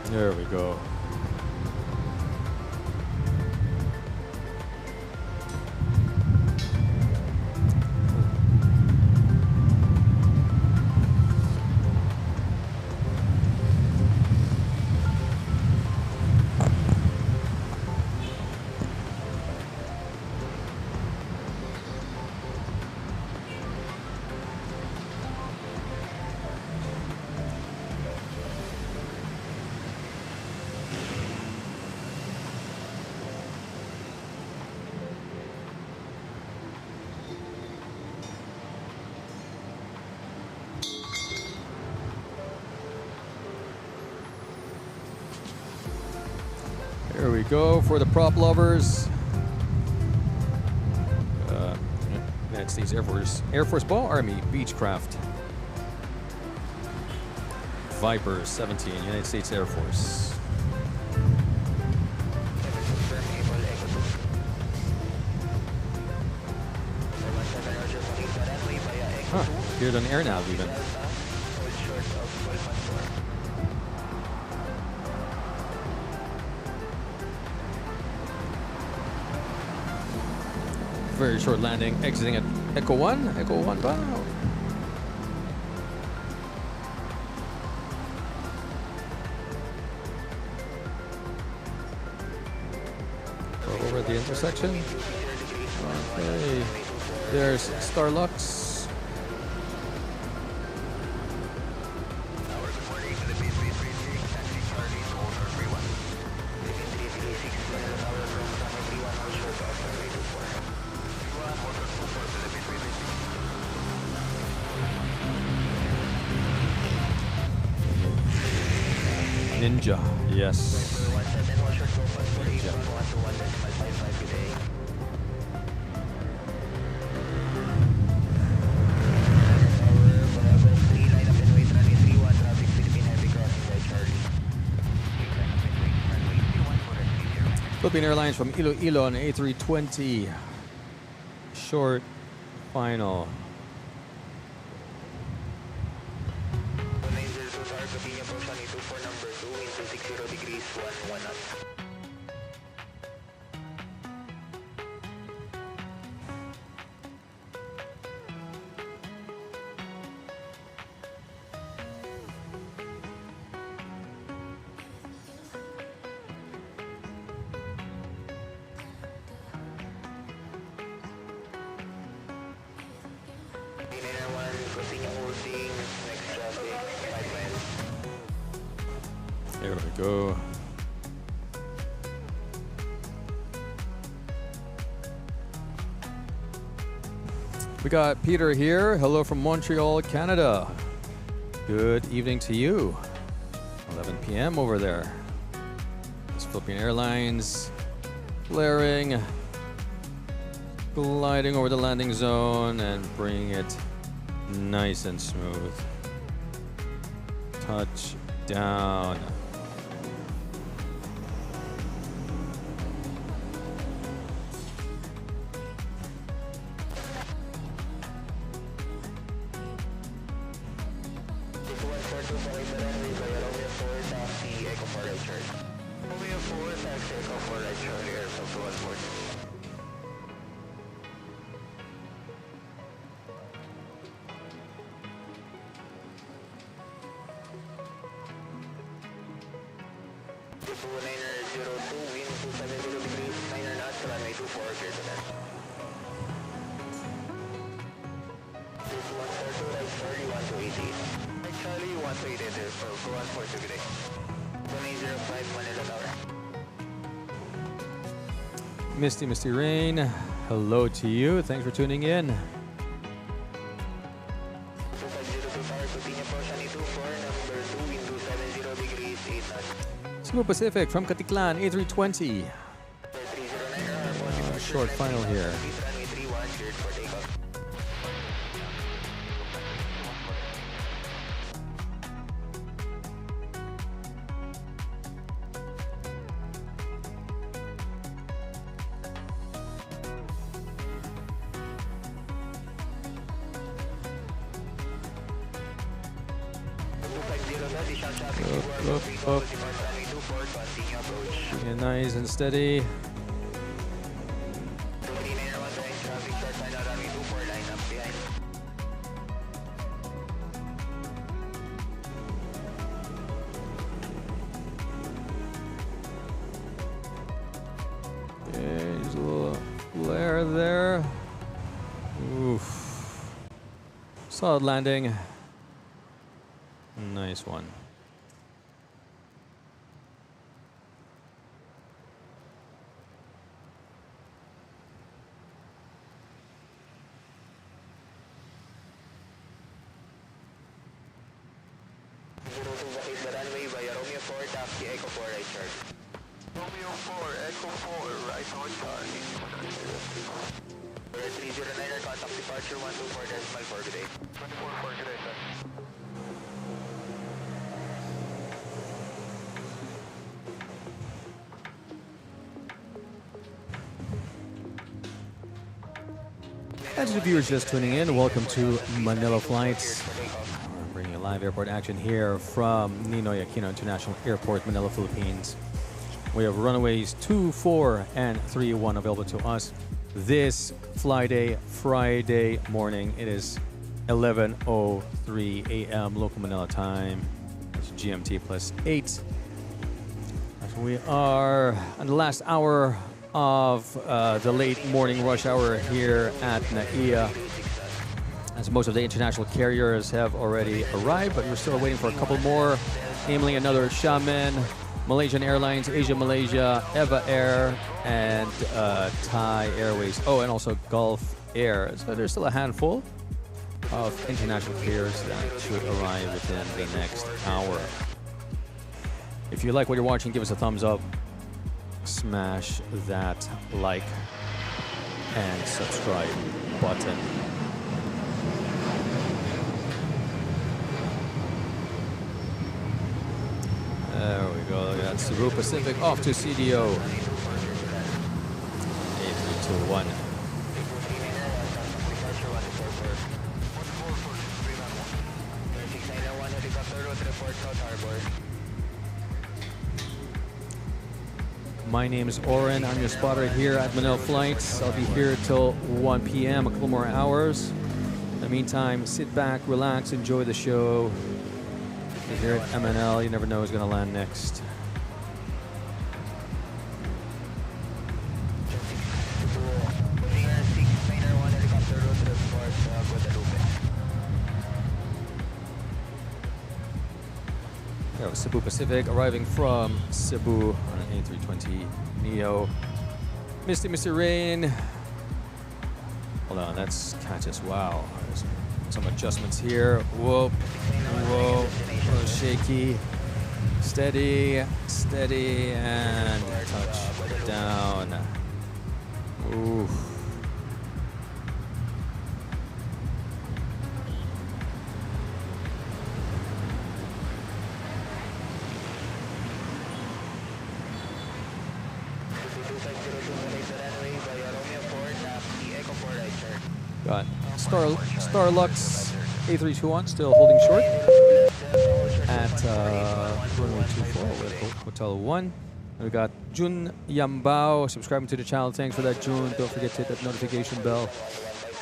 There we go. Here we go for the prop lovers. United States Air Force Ball Army Beechcraft. Viper 17, United States Air Force. Huh, appeared on air nav even. Very short landing, exiting at Echo 1. Echo 1, wow. Over at the intersection. Okay. There's Starlux. Ninja. Yes. Ninja. Philippine Airlines from Iloilo on A320. Short final. There we go. We got Peter here. Hello from Montreal, Canada. Good evening to you. 11 p.m. over there. It's Philippine Airlines flaring, gliding over the landing zone and bringing it nice and smooth. Touchdown. Misty Rain, hello to you. Thanks for tuning in. Cebu Pacific from Katiklan, A320. Short final here. Up. Yeah, nice and steady. Okay, just a little flare there. Oof. Solid landing. Nice one. And to the viewers just tuning in, welcome to Manila Flights. We're bringing you live airport action here from Ninoy Aquino International Airport, Manila, Philippines. We have runways 24 and 31 available to us this Friday morning. It is 11:03 a.m. local Manila time. It's GMT +8. As we are in the last hour of the late morning rush hour here at NAIA, as most of the international carriers have already arrived, but we're still waiting for a couple more, namely another Xiamen, Malaysian Airlines, Asia Malaysia, Eva Air, and Thai Airways. Oh, and also Gulf Air. So there's still a handful of international carriers that should arrive within the next hour. If you like what you're watching, give us a thumbs up. Smash that like and subscribe button. There we go. Look at that. Cebu Pacific off to CDO. 8321. My name is Oren. I'm your spotter here at MNL.FLIGHTS. I'll be here till 1 p.m., a couple more hours. In the meantime, sit back, relax, enjoy the show. You're here at MNL. You never know who's going to land next. Cebu Pacific arriving from Cebu on an A320 Neo. Misty Rain. Hold on, that's catches. Wow. There's some adjustments here. Whoa. Whoa. A little shaky. Steady, and touch down. Ooh. Got Starlux A321 still holding short at runway 24 with Hotel 1. And we got Jun Yambao subscribing to the channel. Thanks for that, Jun. Don't forget to hit that notification bell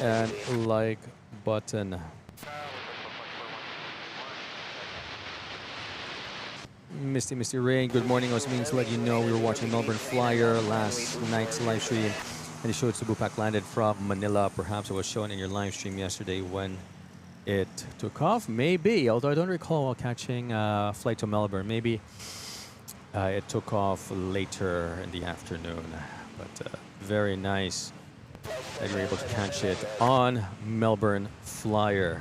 and like button. Misty Rain, good morning. I was meaning to let you know we were watching Melbourne Flyer last night's live stream. And it showed Cebu Pac landed from Manila. Perhaps it was shown in your live stream yesterday when it took off. Maybe, although I don't recall catching a flight to Melbourne. Maybe it took off later in the afternoon. But very nice that you were able to catch it on Melbourne Flyer.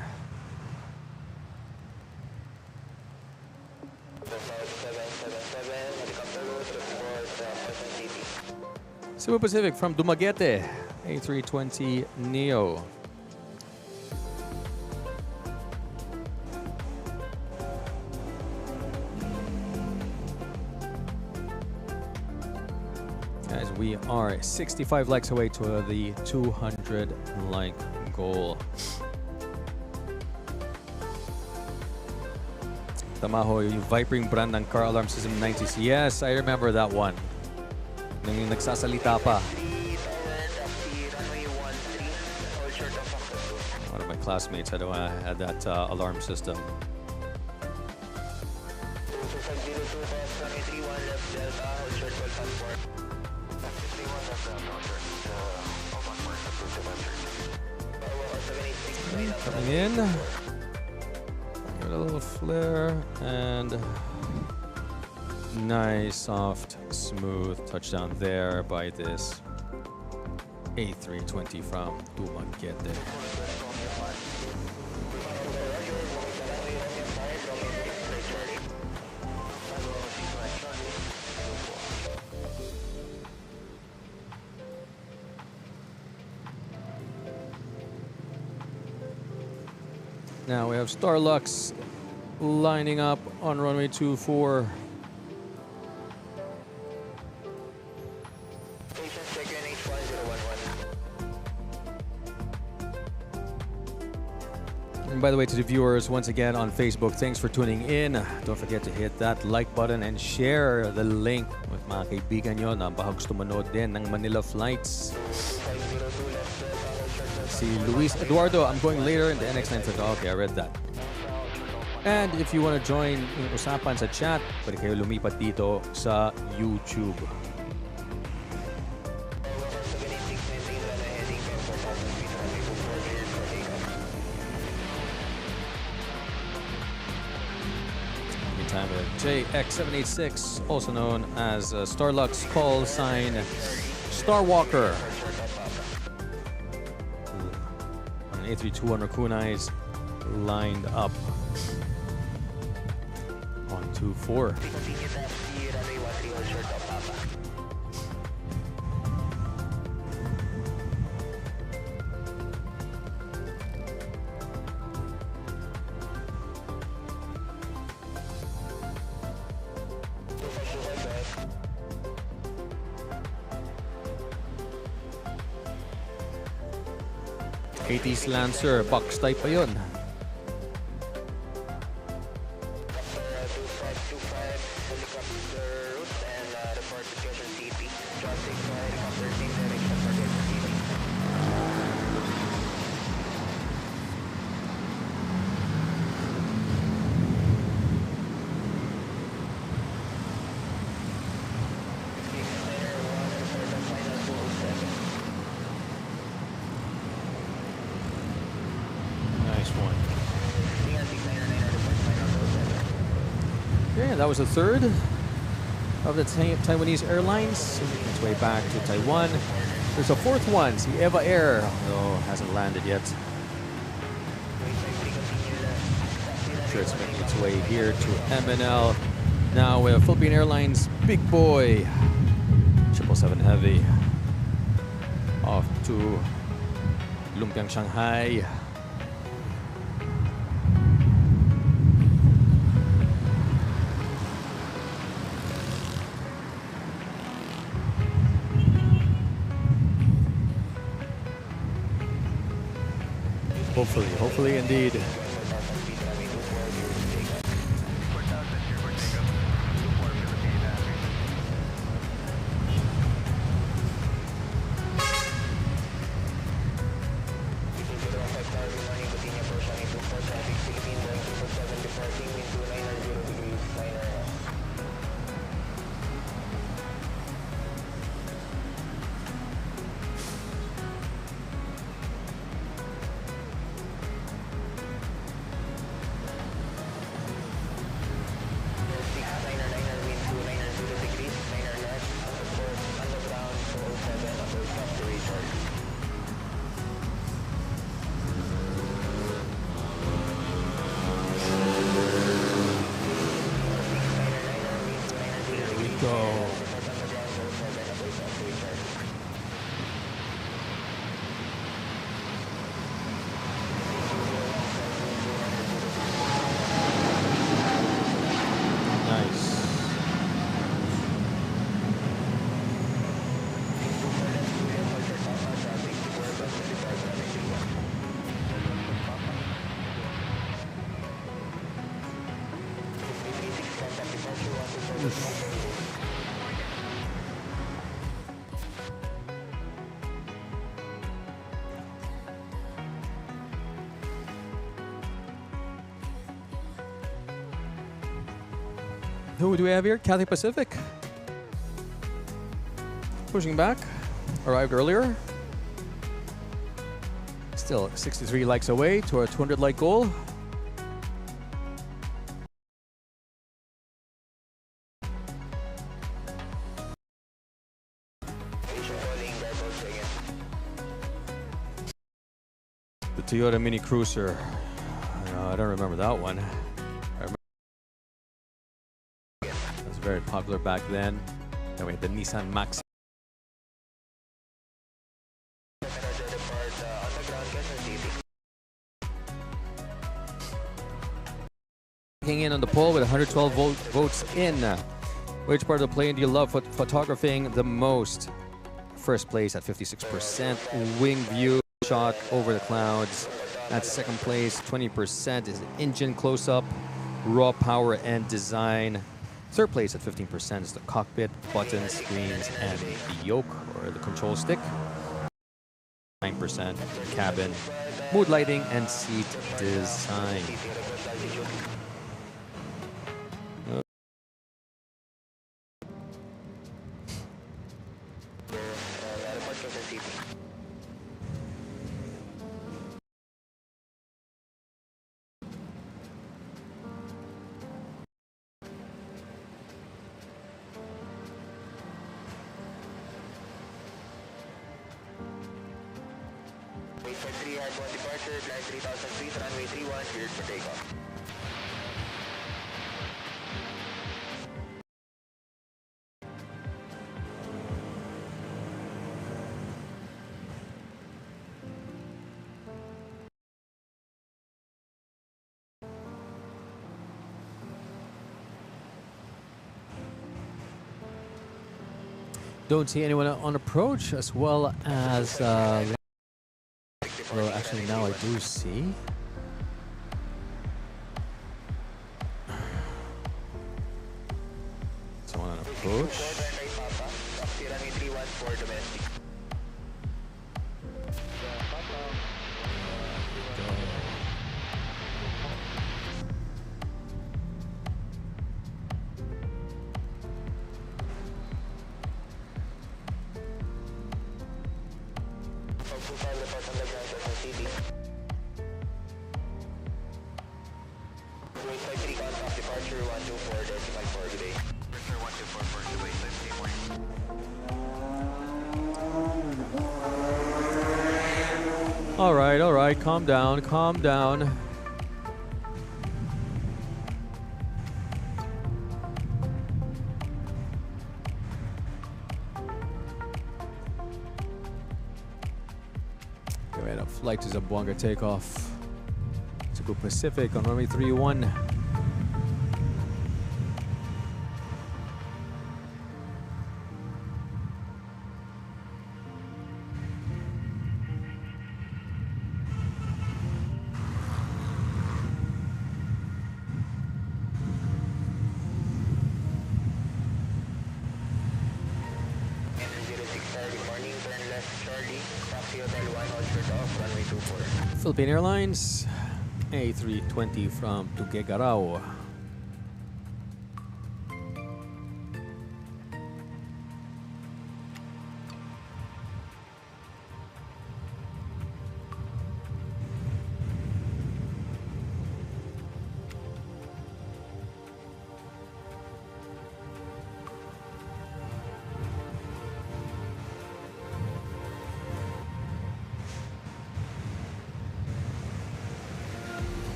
Cebu Pacific from Dumaguete, A320 Neo. Guys, we are 65 likes away to the 200 like goal. Tamaho, yung Vipering brand ng car alarm system 90s. Yes, I remember that one. Nang nagsasalita pa. One of my classmates had that alarm system. Coming in. Give it a little flare and nice, soft, smooth touchdown there by this A320 from Dumaguete. Now we have Starlux lining up on runway 24. And by the way, to the viewers, once again on Facebook, thanks for tuning in. Don't forget to hit that like button and share the link with mga kaibigan nyo na baka gusto manood din ng Manila Flights. Si Luis Eduardo, I'm going later in the NX9. Okay, I read that. And if you want to join yung usapan sa chat, pwede kayo lumipat dito sa YouTube. Time with JX786, also known as Starlux call sign Starwalker. An A321 Kunais lined up. 124. We continue to FT runway 13 hold short of Papa. ATC Lancer, box type pa yun. 2525 helicopter route and report situation CP. Traffic helicopter same direction for the CP. Nice one. Okay, that was the third of the Taiwanese airlines. Making its way back to Taiwan. There's a fourth one, the Eva Air, though hasn't landed yet. Sure, it's making its way here to MNL. Now with Philippine Airlines Big Boy 777 Heavy off to Lumpiang, Shanghai. Hopefully indeed. Who do we have here? Cathay Pacific. Pushing back. Arrived earlier. Still 63 likes away to our 200 like goal. The Toyota Mini Cruiser. I don't remember that one. It was very popular back then. Then we had the Nissan Maxi. In on the poll with 112 votes in. Which part of the plane do you love photographing the most? First place at 56%. Wing view shot over the clouds. At second place, 20% is engine close-up, raw power and design. Third place at 15% is the cockpit, buttons, screens, and the yoke or the control stick. 9% cabin, mood lighting, and seat design. Wait for 3 hard 1 departure, climb 3000 feet, runway 31, cleared for takeoff. Don't see anyone on approach, as well as well, actually now I do see. Someone on approach. All right, calm down, calm down. Go ahead, flight to Zamboanga takeoff. Cebu Pacific on runway 31. Philippine Airlines, A320 from Tuguegarao.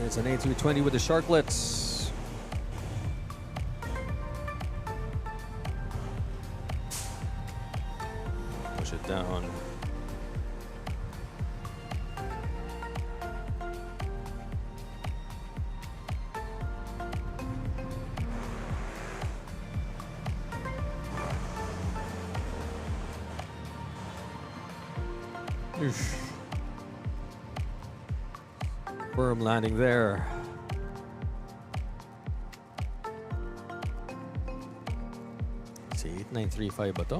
It's an A320 with the sharklets. Push it down. Oof. Firm landing there. Let's see, 8935 ba to?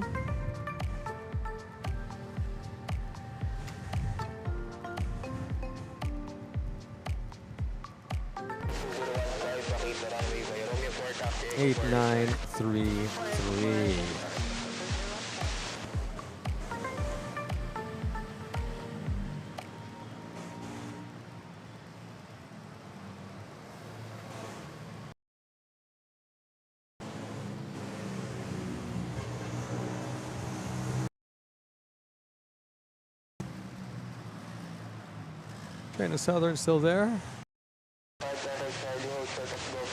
Eight, 933. China Southern still there.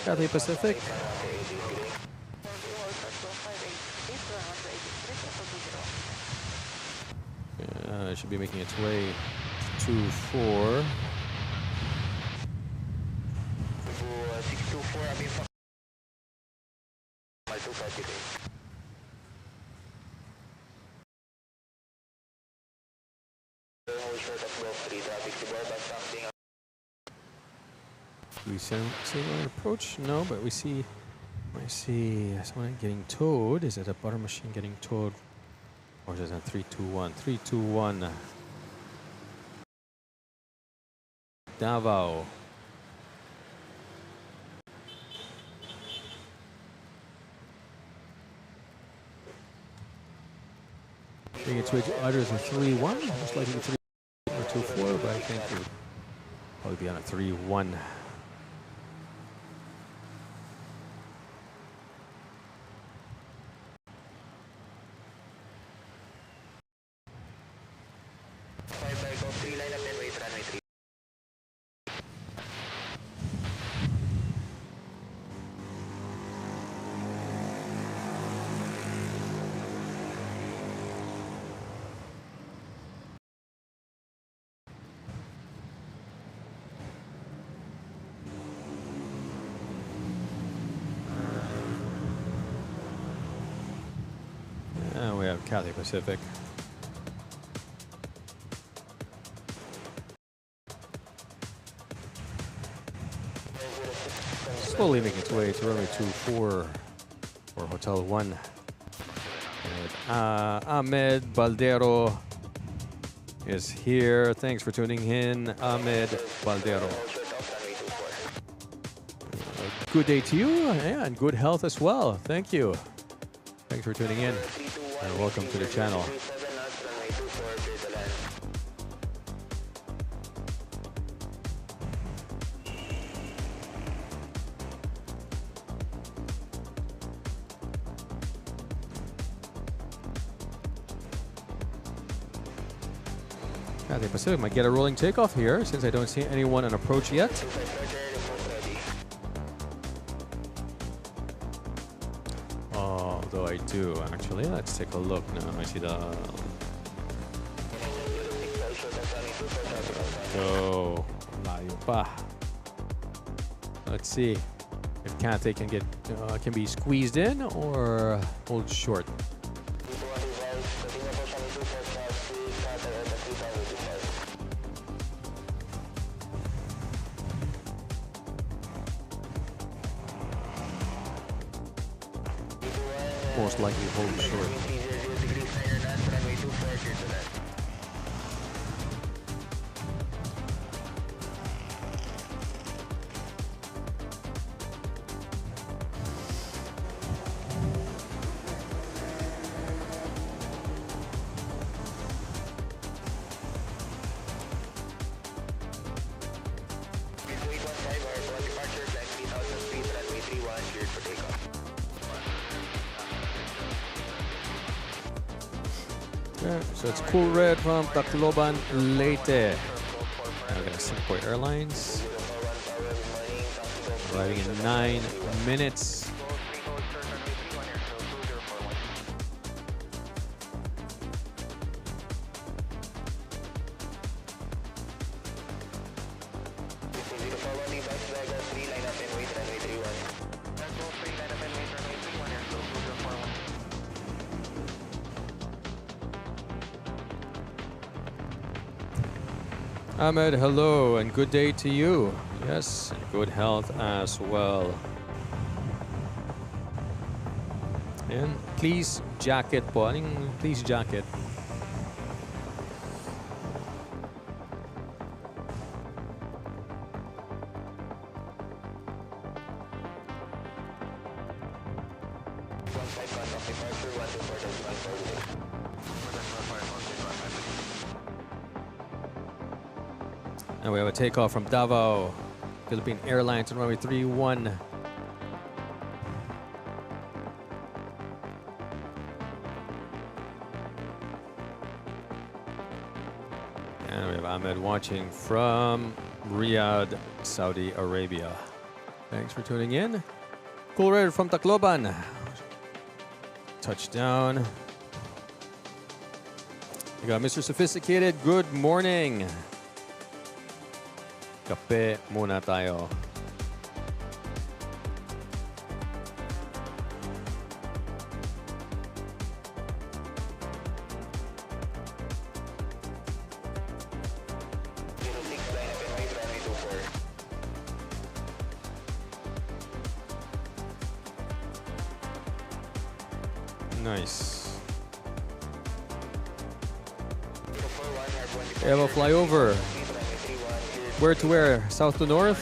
Cathay Pacific. It should be making its way to 2-4. We see anyone approach? No, but we see. I see someone getting towed. Is it a butter machine getting towed, or is it a 321? 321. Davao. Making its way to either a 3-1, most likely 3 or 2-4, but I think it would probably be on a 3-1. Cathay Pacific. Slowly making its way to runway 24 for Hotel 1. And, Ahmed Baldero is here. Thanks for tuning in, Ahmed Baldero. Good day to you, yeah, and good health as well. Thank you. Thanks for tuning in, and welcome to the channel. Cathay Pacific might get a rolling takeoff here since I don't see anyone on approach yet. Although I do actually. Let's take a look now. I see the. No, layo pa. Let's see if Cathay can get can be squeezed in or hold short. Most likely hold short. So it's Cool Red from Tacloban, Leyte. Now we're gonna Singapore Airlines. Arriving in 9 minutes. Ahmed, hello and good day to you. Yes, and good health as well. And please jacket po. Please jacket. And we have a takeoff from Davao, Philippine Airlines on runway 31. And we have Ahmed watching from Riyadh, Saudi Arabia. Thanks for tuning in. Cool Red from Tacloban. Touchdown. We got Mr. Sophisticated. Good morning. Kape muna tayo. Nice. We have a flyover. Where to where? South to north?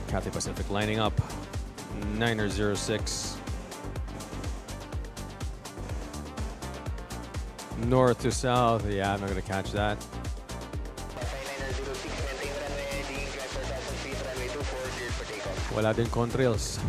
Cathay Pacific lining up. 906. North to south. Yeah, I'm not going to catch that. Wala din contrails.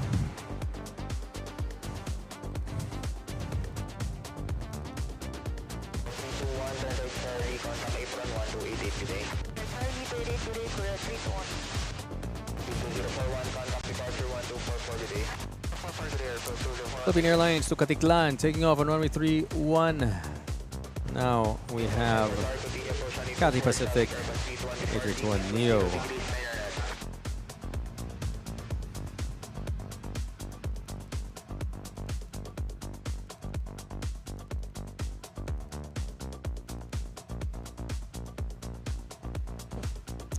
Philippine Airlines to Katiklan, taking off on runway 31. Now we have Cathay Pacific A321neo.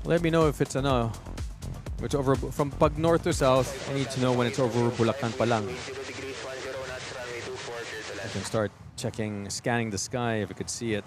Let me know if it's it's over from pag north to south. I need to know when it's over Bulacan pa lang. I can start scanning the sky if I could see it.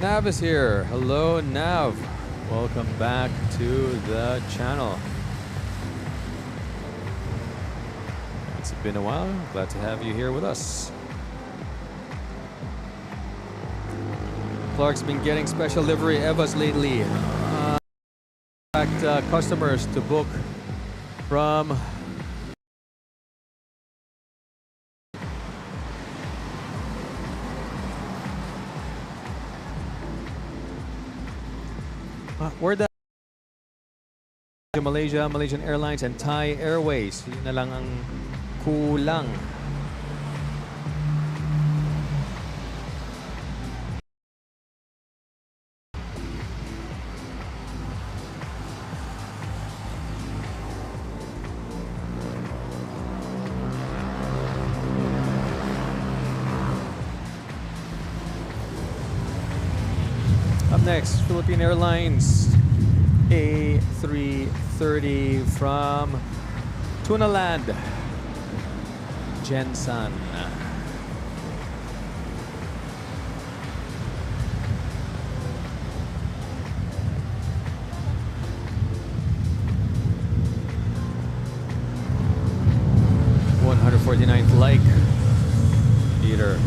Nav is here. Hello, Nav. Welcome back to the channel. It's been a while. Glad to have you here with us. Clark's been getting special livery Evas lately. In fact, customers to book from where the Malaysian Airlines and Thai Airways. Yun na lang ang kulang. Up next, Philippine Airlines A330 from Tunaland, Jensan. .149th like meter.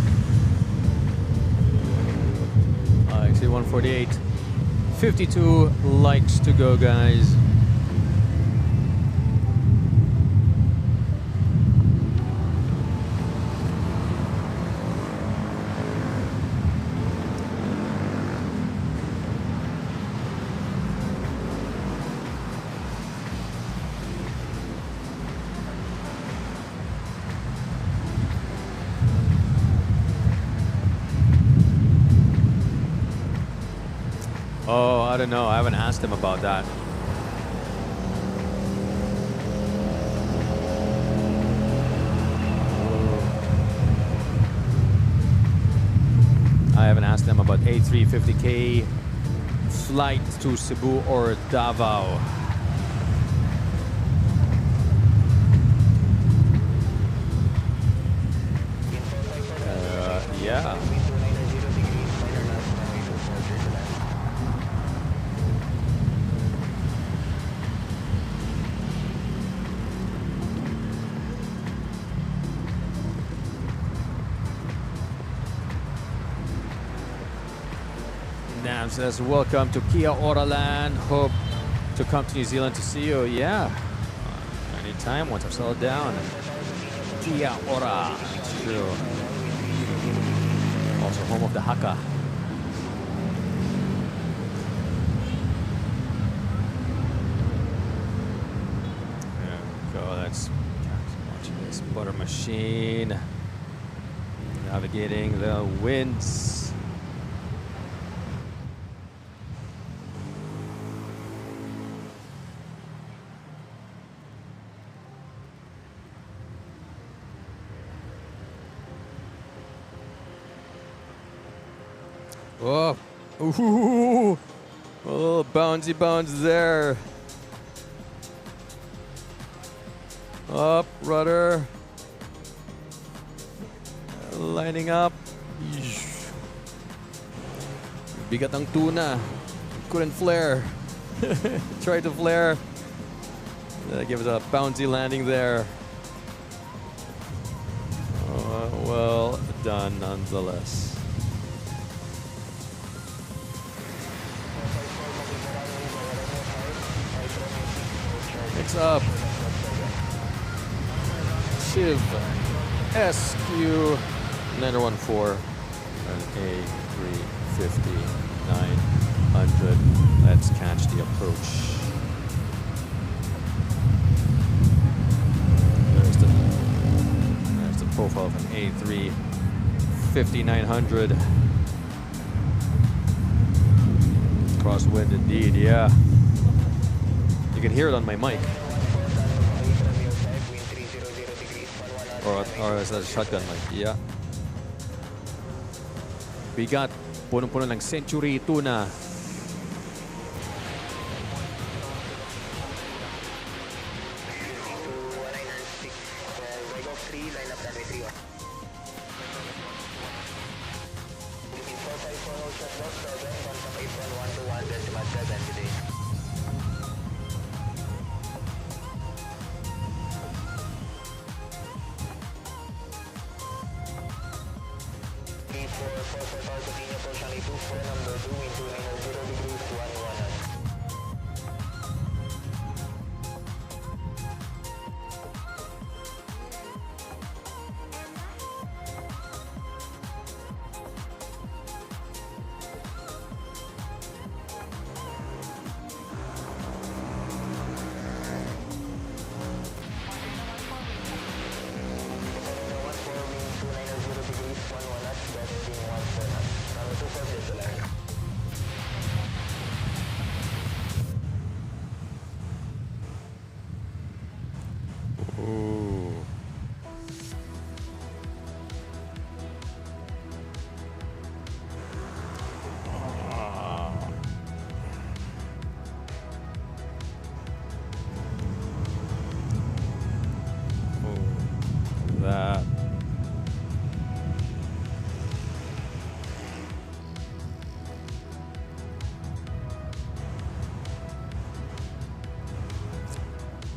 Actually 148. 52 likes to go, guys. Oh, I don't know. I haven't asked him about that. I haven't asked them about A350K flight to Cebu or Davao. Yeah. Nam says, welcome to Kia Oraland. Hope to come to New Zealand to see you. Yeah, anytime once I've settled down. Kia Ora. It's true. Also home of the Haka. There we go. Let's watch this butter machine. Navigating the winds. Oh, ooh, oh, bouncy bounce there. Up, rudder. Lining up. Bigat ang tuna. Couldn't flare. Tried to flare. Give it a bouncy landing there. Well done nonetheless. Next up, Shiv SQ 914 and A350 900. Let's catch the approach. There's the profile of an A350 900. Crosswind indeed, yeah. You can hear it on my mic. Or is that a shotgun mic? Yeah. Bigat. Punong-puno ng Century Tuna.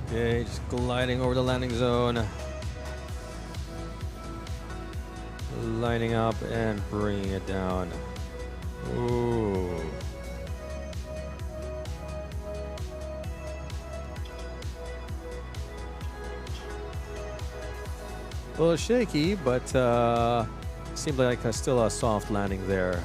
Okay, just gliding over the landing zone. Lining up and bringing it down. Ooh. A little shaky, but seems like still a soft landing there.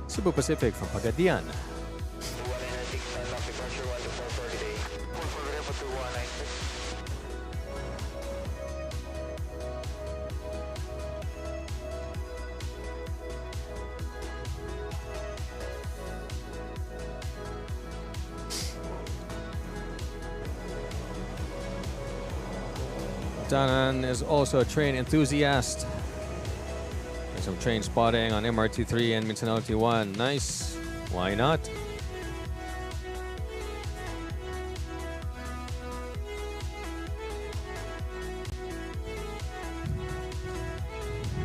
Cebu Pacific from Pagadian. Danan is also a train enthusiast. Some train spotting on MRT3 and Mindanao T1. Nice. Why not?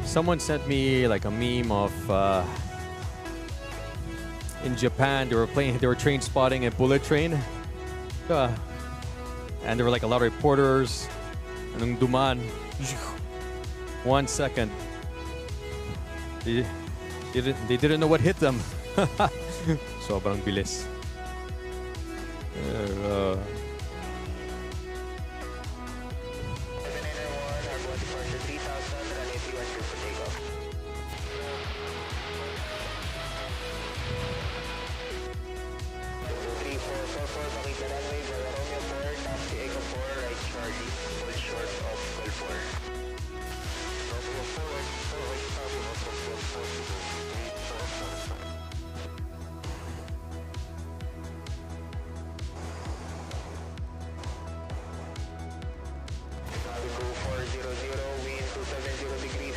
Someone sent me like a meme of in Japan they were train spotting a bullet train. And there were like a lot of reporters. Anong duman. 1 second. They didn't know what hit them. Sobrang bilis.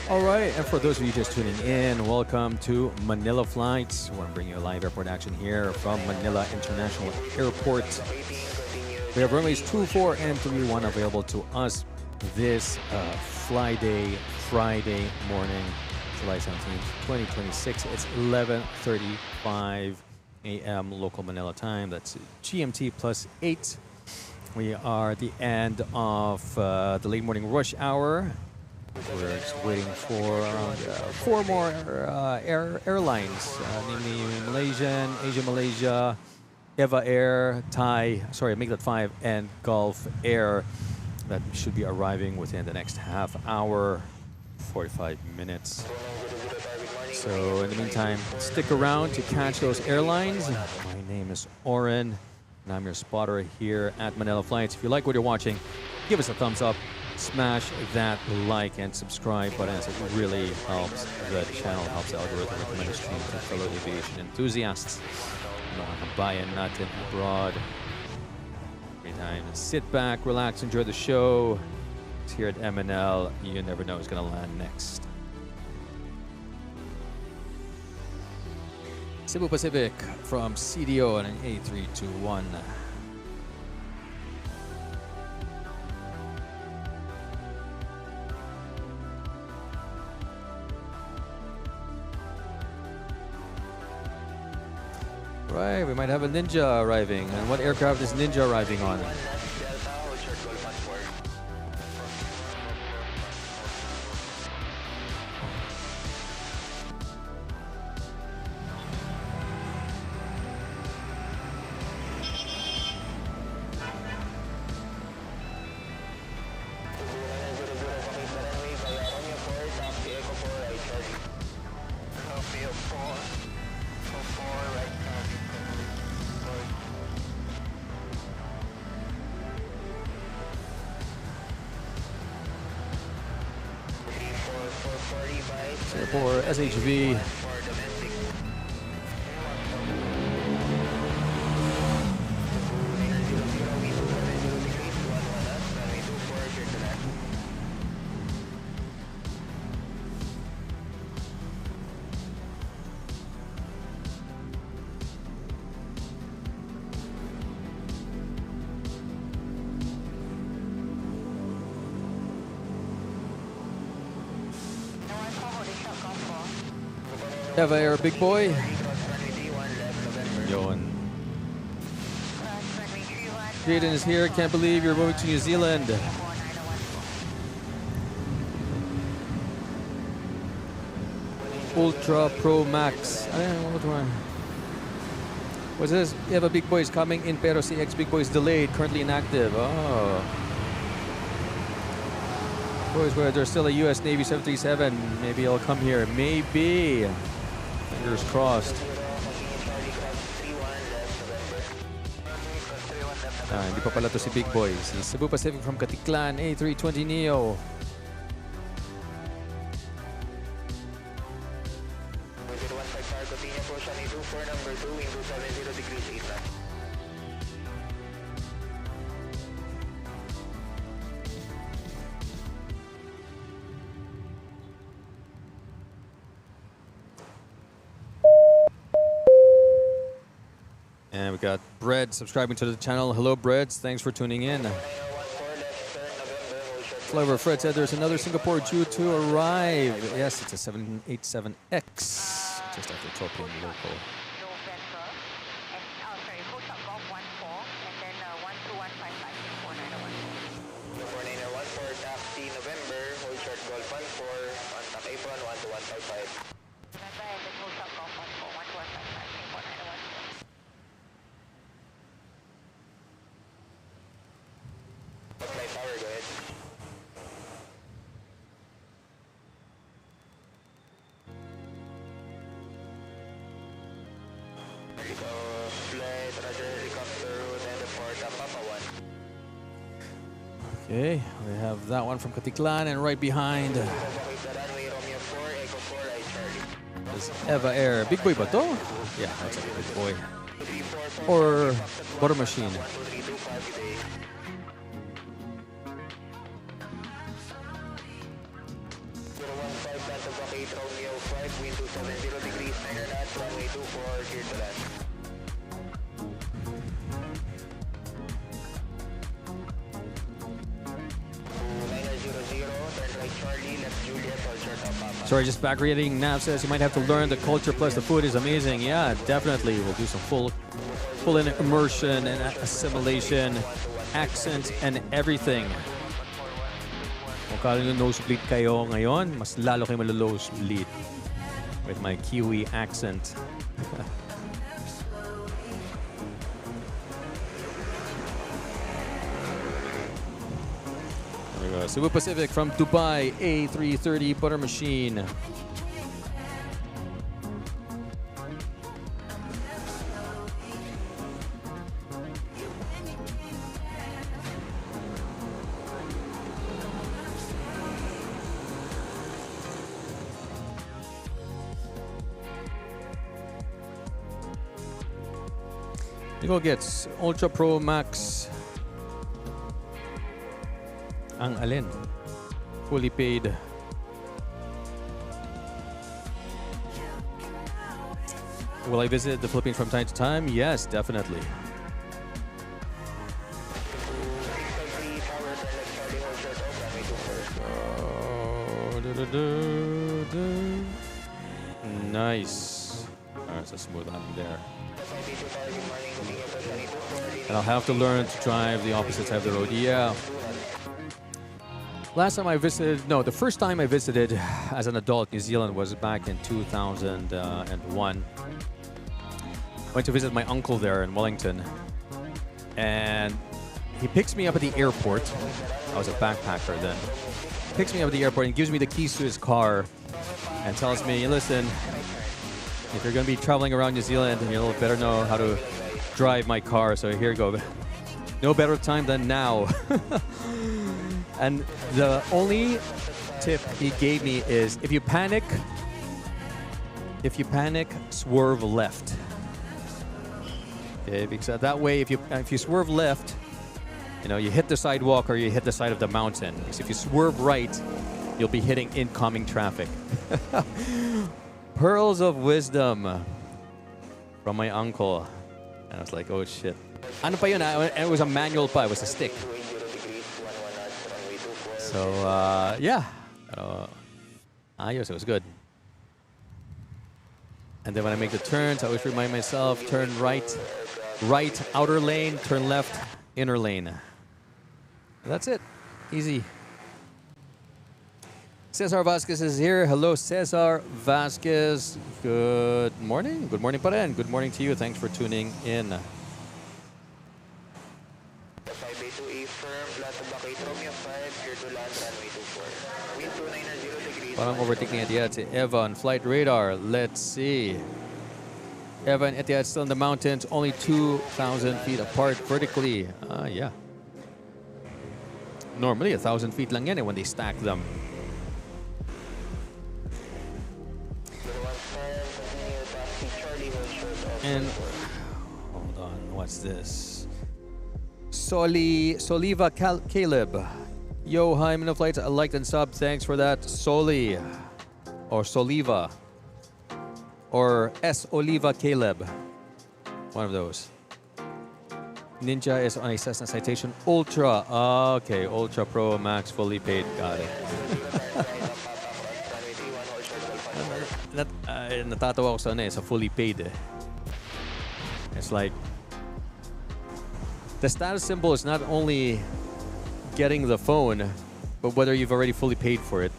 All right, and for those of you just tuning in, welcome to Manila Flights. We're bringing you live airport action here from Manila International Airport. We have runways 24 and 31 available to us this Friday morning, July 17th, 2026. It's 11:35 a.m. local Manila time. That's GMT +8. We are at the end of the late morning rush hour. We're just waiting for around 4 more airlines, namely Malaysian, Asia Malaysia, Eva Air, Thai, sorry, make that 5, and Gulf Air. That should be arriving within the next half hour, 45 minutes. So in the meantime, stick around to catch those airlines. My name is Oren, and I'm your spotter here at Manila Flights. If you like what you're watching, give us a thumbs up. Smash that like and subscribe button, as it really helps the channel, helps the algorithm recommend the stream to fellow aviation enthusiasts. Bayan natin abroad. Every time, sit back, relax, enjoy the show. It's here at MNL. You never know who's going to land next. Cebu Pacific from CDO on an A321. Right, we might have a Ninja arriving. And what aircraft is Ninja arriving on? For SHV. Eva Air, big boy. Going. Jaden is here. Can't believe you're moving to New Zealand. Ultra Pro Max. I don't know what one. What's this? Eva Big Boy is coming in, pero CX Big Boy is delayed, currently inactive. Oh. Boys, where there's still a US Navy 737. Maybe it'll come here. Maybe. Fingers crossed. Hindi pa pala to si Big Boy. Si Cebu Pacific from Katiklan, A320neo. And we got Bread subscribing to the channel. Hello, Breads. Thanks for tuning in. Flavor Fred said there's another Singapore due to arrive. Yes, it's a 787X. Just after 12 p.m. local. Okay, we have that one from Katiklan, and right behind is Eva Air. Big boy ba to? Yeah, that's a big boy. Or butter machine. Sorry, just back reading. Nav says you might have to learn the culture plus the food is amazing. Yeah, definitely. We'll do some full in immersion and assimilation, accent and everything. Kung kala nyo nosebleed kayo ngayon, mas lalo kayo malo-nosebleed with my Kiwi accent. There we go. Cebu Pacific from Dubai, A330 butter machine. Nico gets Ultra Pro Max. Ang alin? Fully paid. Will I visit the Philippines from time to time? Yes, definitely. Nice. Alright, so smooth on there. And I'll have to learn to drive the opposite side of the road. Yeah. Last time I visited, no, the first time I visited as an adult New Zealand was back in 2001. Went to visit my uncle there in Wellington. And he picks me up at the airport. I was a backpacker then. Picks me up at the airport and gives me the keys to his car and tells me, listen, if you're going to be traveling around New Zealand, you'll better know how to drive my car. So here you go. No better time than now. And the only tip he gave me is if you panic, swerve left. Okay, because that way, if you swerve left, you know, you hit the sidewalk or you hit the side of the mountain. Because if you swerve right, you'll be hitting incoming traffic. Pearls of wisdom from my uncle. And I was like, oh shit. Ano pa yun? It was a manual pa. It was a stick. So, yeah. Ayos, it was good. And then when I make the turns, I always remind myself, turn right, outer lane, turn left, inner lane. That's it. Easy. Cesar Vasquez is here. Hello, Cesar Vasquez. Good morning. Good morning pa rin. Good morning to you. Thanks for tuning in. Parang overtaking Etihad si Eva on flight radar. Let's see. Eva and Etihad still in the mountains, only 2,000 feet apart vertically. Yeah. Normally, 1,000 feet lang yan when they stack them. And hold on, what's this? Soliva Caleb. Yo, hi, MNL.FLIGHTS. I liked and sub. Thanks for that. Soli. Or Soliva. Or S. Oliva Caleb. One of those. Ninja is on a Cessna Citation Ultra. Okay, Ultra Pro Max fully paid. Got it. Natatawa ko sa sa fully paid. It's like the status symbol is not only getting the phone, but whether you've already fully paid for it.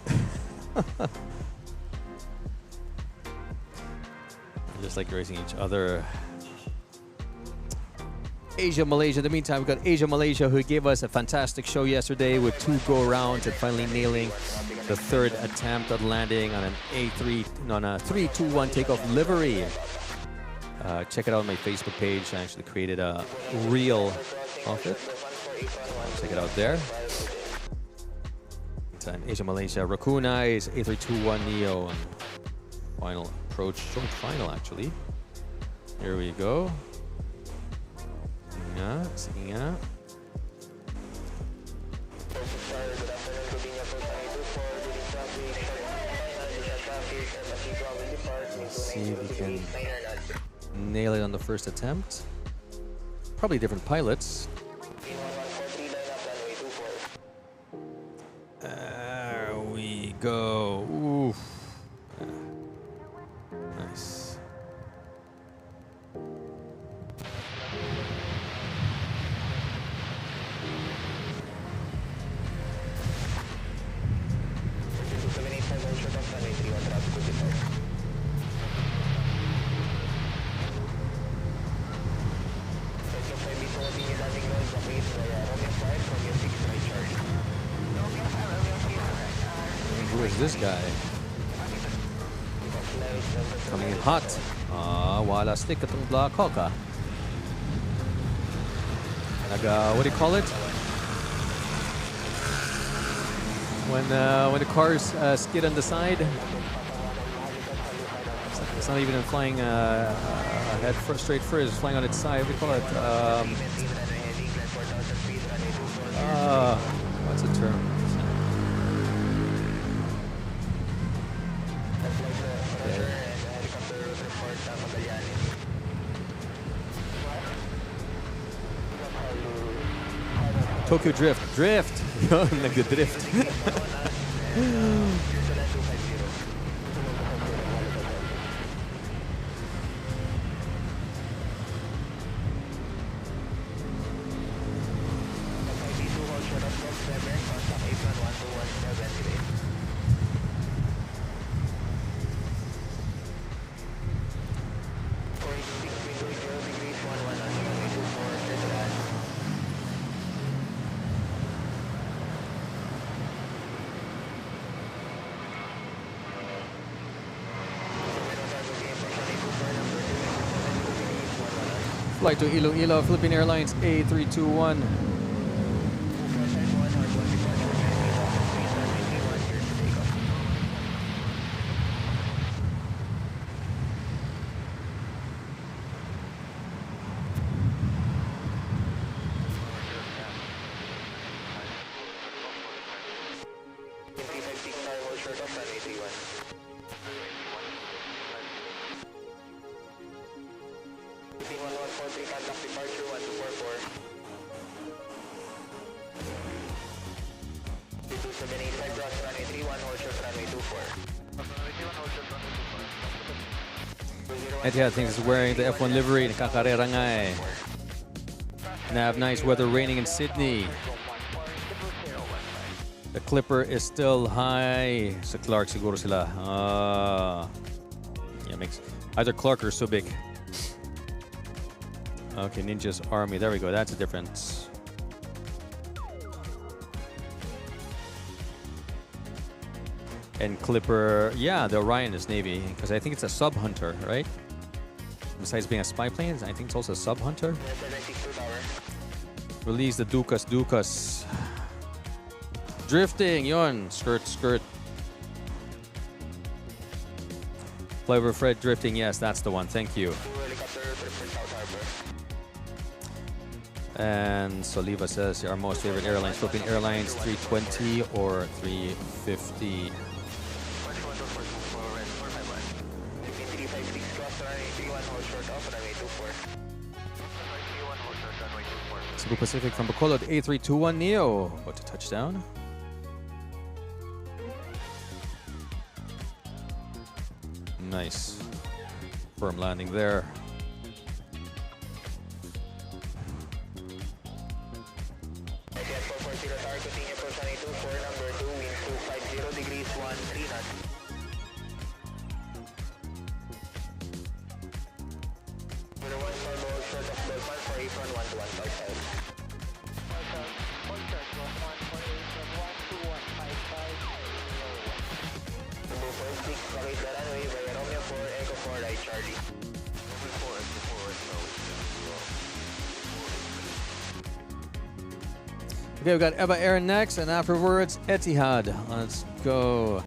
Just like racing each other. Asia, Malaysia. In the meantime, we've got Asia, Malaysia, who gave us a fantastic show yesterday with 2 go-rounds and finally nailing the 3rd attempt at landing on an on a 321 takeoff livery. Check it out on my Facebook page. I actually created a reel of it. Check it out there. and Asia Malaysia. Racuna is A321 Neo. Final approach, short final actually. Here we go. Sige nga. Let's see if we can nail it on the first attempt. Probably different pilots. There we go. Oof. Nice. Who is this guy? Coming in hot. Wala stick itong Black Hawk. What do you call it? When the cars skid on the side. It's not even flying head first, straight first. It's flying on its side. What do you call it? What's the term? Tokyo Drift. Drift! Nag-drift. Flight to Iloilo, Philippine Airlines A321. Etihad thinks it's wearing the F1 livery. Nakakarera nga eh. Nav, nice weather, raining in Sydney. The Clipper is still high. Sa Clark siguro sila. Yeah, makes either Clark or Subic. Okay, Ninja's Army. There we go. That's a difference. And Clipper, yeah, the Orion is Navy because I think it's a sub hunter, right? Besides being a spy plane, I think it's also a sub hunter. Release the Dukas. Drifting, yon. Skirt. Flavor Fred drifting, yes, that's the one. Thank you. And Soliva says our most favorite airlines, Philippine Airlines 320 or 350. Cebu Pacific from Bacolod, A321 Neo. About to touch down. Nice. Firm landing there. Okay, we got Eva Air next, and afterwards, Etihad. Let's go.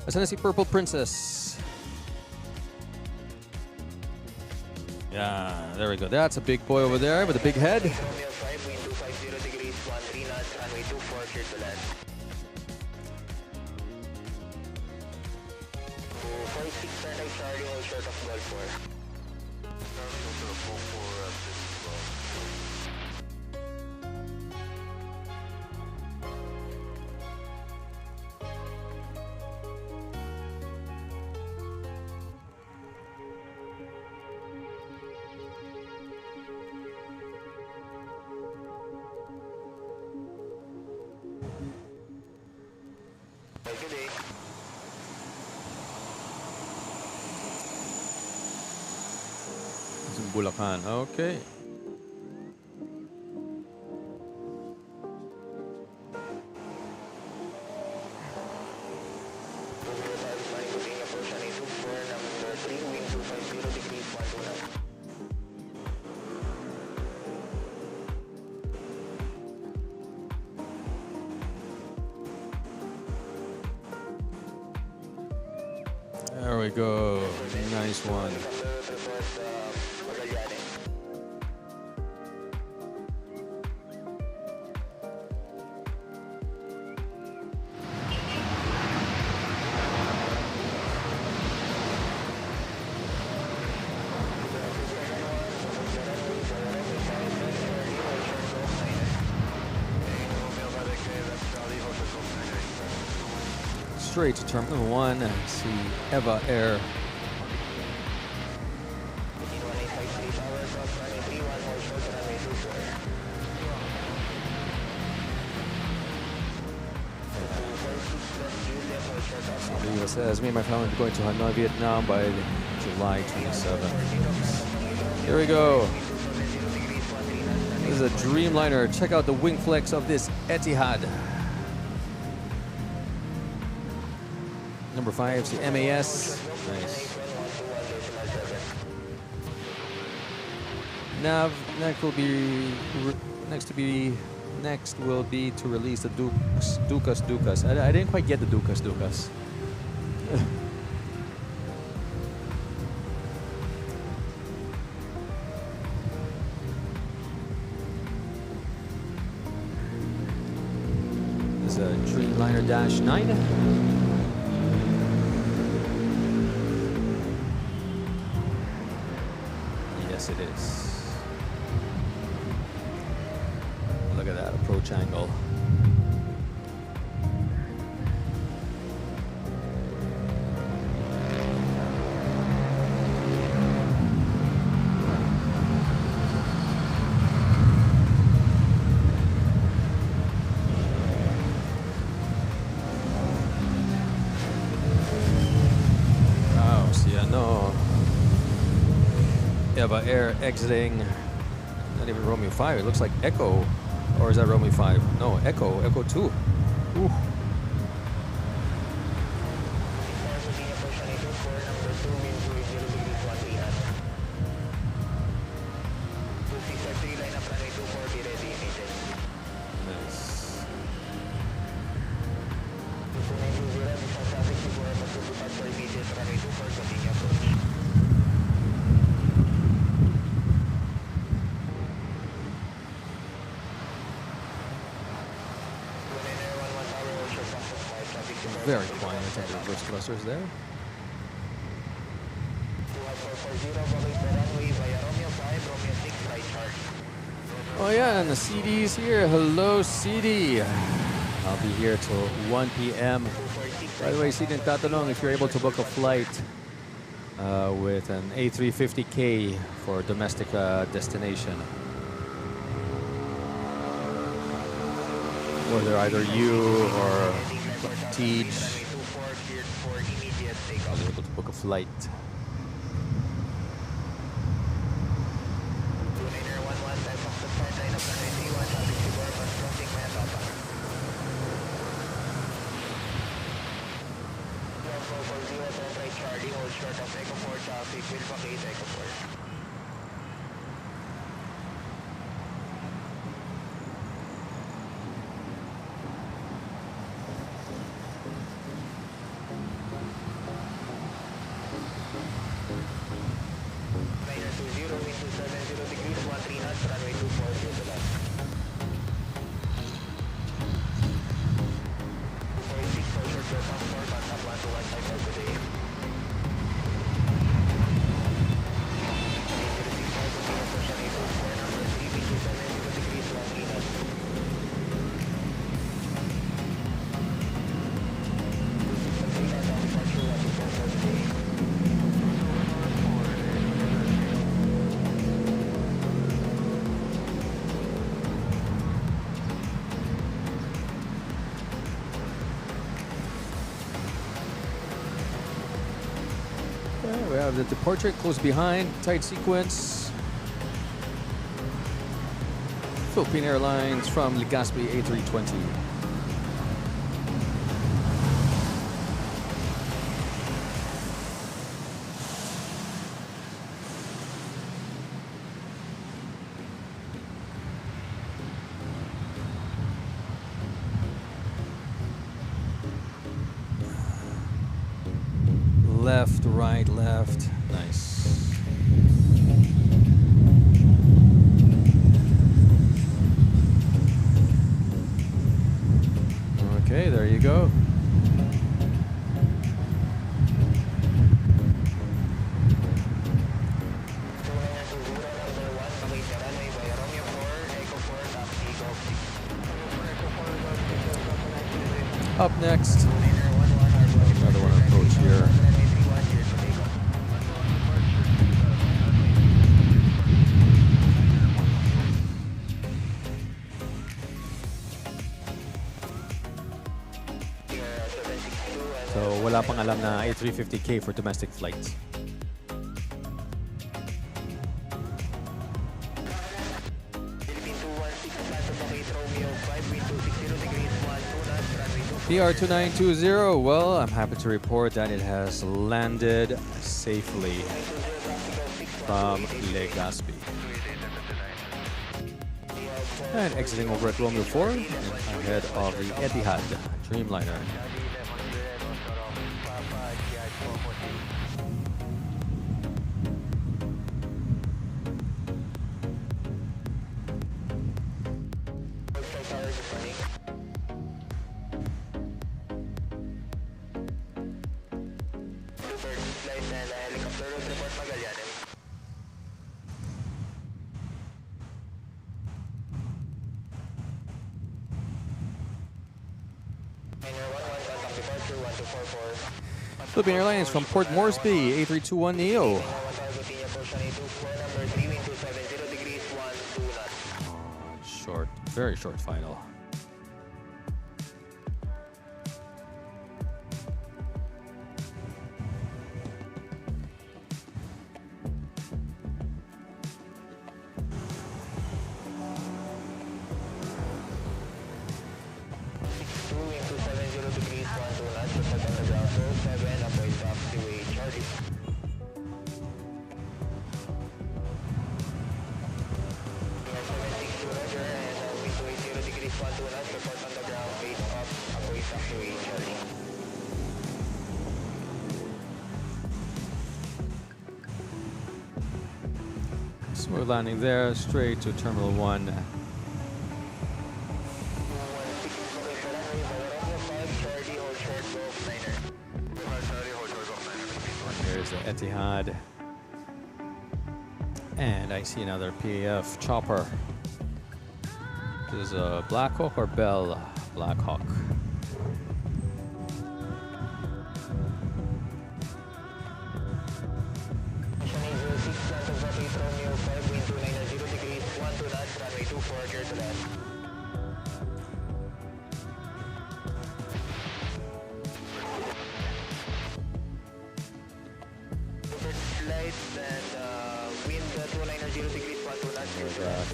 Asan na si Purple Princess? Yeah, there we go. That's a big boy over there with a big head. Romeo 5, wind 250 degrees, 13 knots, runway 24, clear to land. 246, turn right Charlie, hold short of Golf 4. Good day. It's in Bulacan. Okay. There we go. Nice one. Straight to Terminal 1 and see Eva Air. So Leo says, me and my family are going to Hanoi, Vietnam by July 27th. Here we go. This is a Dreamliner. Check out the wing flex of this Etihad. Number 5 is the MAS. Nice. Nav next will be to release the Dukas. I didn't quite get the Dukas. This is a Dreamliner Dash 9. Yes, it is. Look at that approach angle. Wow, see, I know. Eva Air exiting, not even Romeo 5, it looks like Echo, or is that Romeo 5? No, Echo 2. Ooh. Nice. Very quiet on the reverse thrusters there. Oh yeah, and the CD's here. Hello, CD. I'll be here till 1 p.m. By the way, CD, tatanong if you're able to book a flight with an A350K for domestic destination. Whether either you or Tej are able to book a flight. we have the departure close behind, tight sequence. Philippine Airlines from Legazpi A320. Left, right, left. Nice. Okay, there you go. Up next, another one approach here. So wala pang alam na A350K for domestic flights. PR2920, well, I'm happy to report that it has landed safely from Legazpi. And exiting over at Romeo 4 and ahead of the Etihad Dreamliner. Philippine Airlines from Port Moresby, A321neo. Short, very short final. Smooth landing there, straight to Terminal 1. Here's the Etihad. And I see another PAF chopper. This is a Black Hawk or Bell? Black Hawk.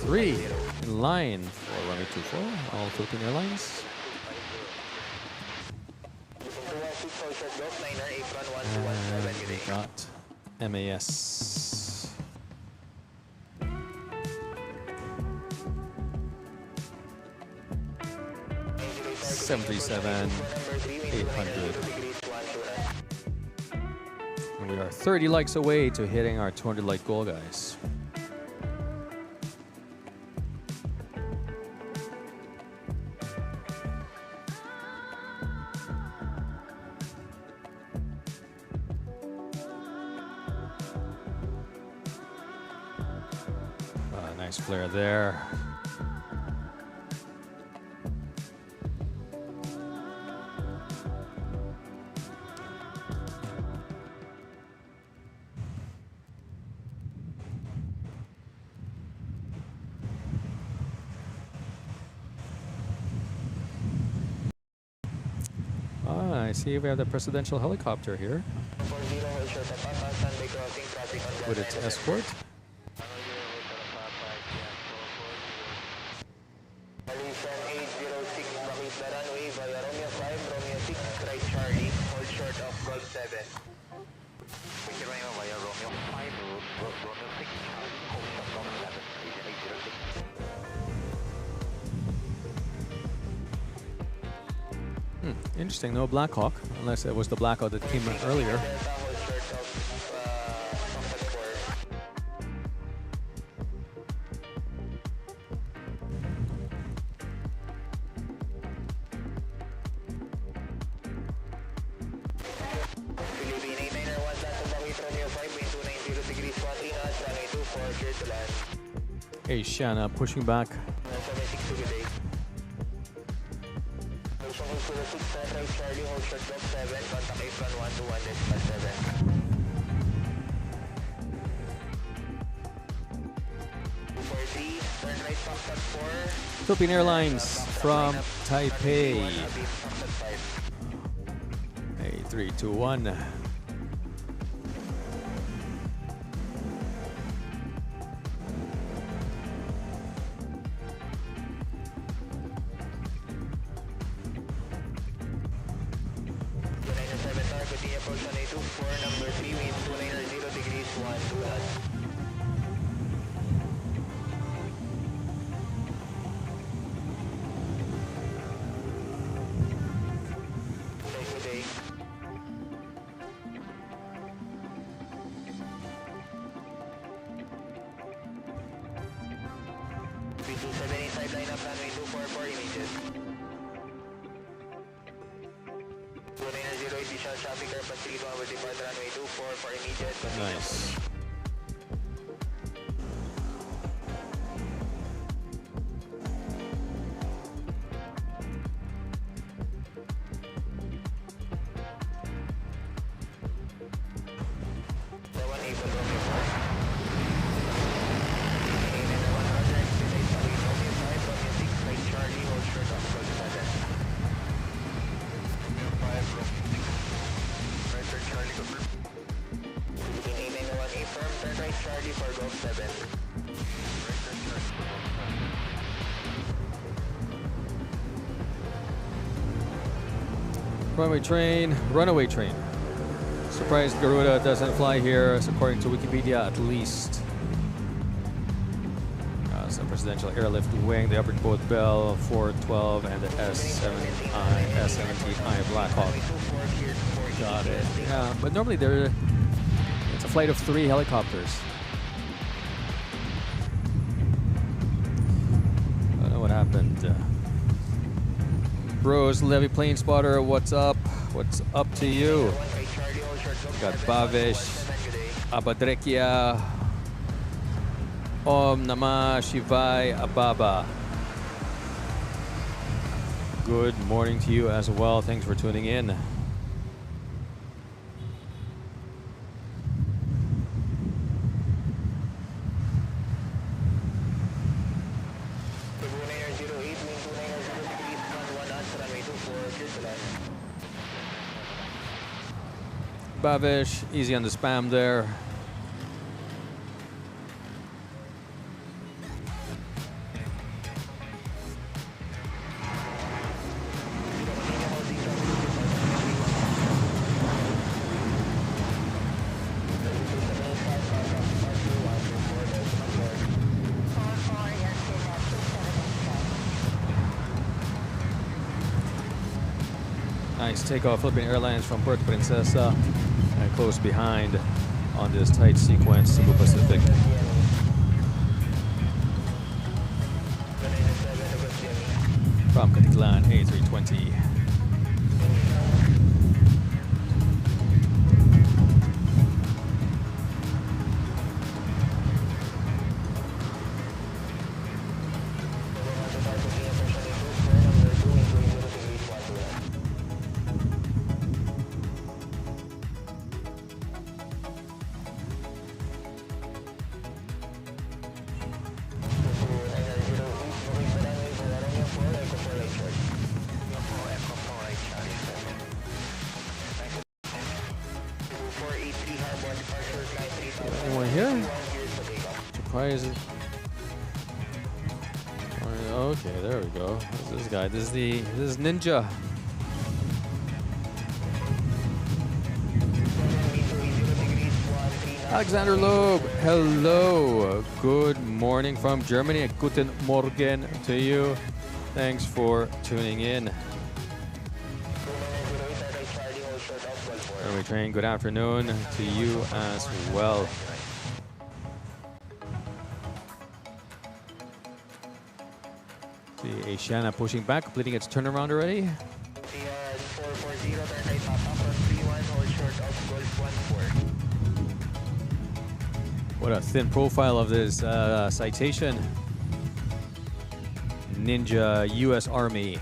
Three in line for runway 24, all Philippine Airlines. And we got MAS. $737-800. And we are 30 likes away to hitting our 200 like goal, guys. Nice flare there. I see we have the presidential helicopter here. hold short of Papa, standby crossing, traffic on with its escort. Aviation 806, makit the runway via Romeo 5, Romeo 6, right Charlie, hold short of Golf 7. Picture Romeo via Romeo 5, Romeo 6, Charlie, hold short of Golf 7, Aviation 806. Interesting, no Black Hawk, unless it was the Black Hawk that came in earlier. Hey, Shanna, pushing back. Charlie, hold short of 7, contact Apron 121, decimal 7. 240, turn right, Foxtrot 4. Philippine Airlines from Taipei. Hey, 3, 2, 1. Nice. Runaway train. Surprised Garuda doesn't fly here, according to Wikipedia at least. Some presidential airlift wing, the upper boat Bell 412 and the S17I Black Hawk. Got it. Yeah, but normally it's a flight of 3 helicopters. I don't know what happened. Bros, Levy Plane Spotter, what's up? What's up to you? Got Bavish, Abadrekia, Om Namah Shivai Ababa. Good morning to you as well. Thanks for tuning in. Bavish, easy on the spam there. Nice takeoff, Philippine Airlines from Puerto Princesa. And close behind on this tight sequence, Cebu Pacific. From Katiklan, A320. Anyone here? Surprise. Okay, there we go. Who's this guy? This is Ninja. Alexander Loeb, hello. Good morning from Germany. Guten Morgen to you. Thanks for tuning in. Refrain, good afternoon to you as well. The Asiana pushing back, completing its turnaround already. 440, turn right Papa, cross 31, hold short of Golf 14. What a thin profile of this citation. Ninja U.S. Army.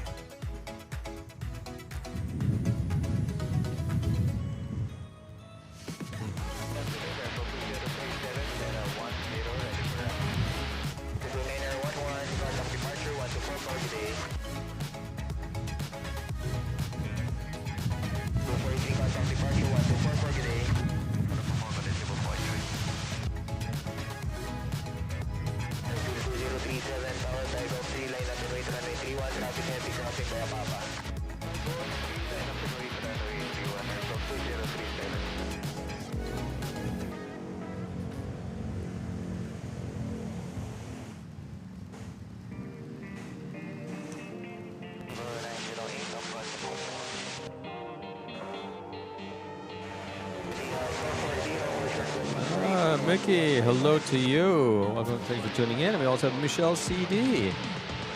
Mickey, hello to you. Welcome, thanks for tuning in. And we also have Michelle CD.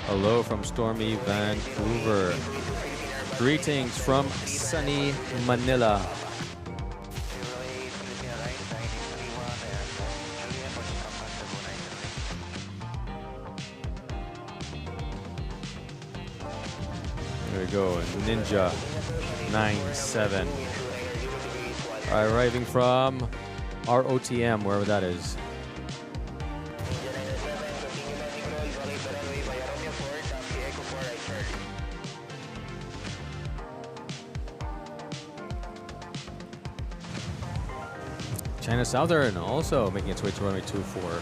Hello from stormy Vancouver. Greetings from sunny Manila. There we go, Ninja 97. Arriving from ROTM, wherever that is. China Southern also making its way to runway 24.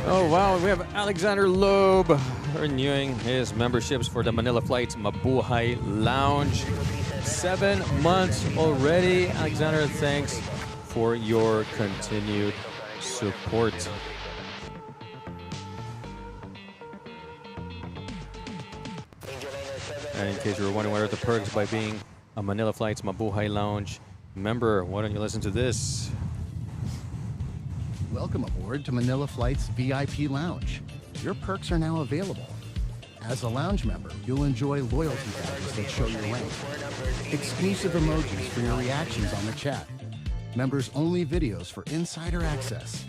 Oh wow, we have Alexander Loeb renewing his memberships for the Manila Flights Mabuhay Lounge. 7 months already. Alexander, thanks for your continued support. And in case you were wondering what are the perks by being a Manila Flights Mabuhay Lounge member, why don't you listen to this? Welcome aboard to Manila Flight's VIP Lounge. Your perks are now available. As a lounge member, you'll enjoy loyalty badges that show your rank, exclusive emojis for your reactions on the chat, members-only videos for insider access,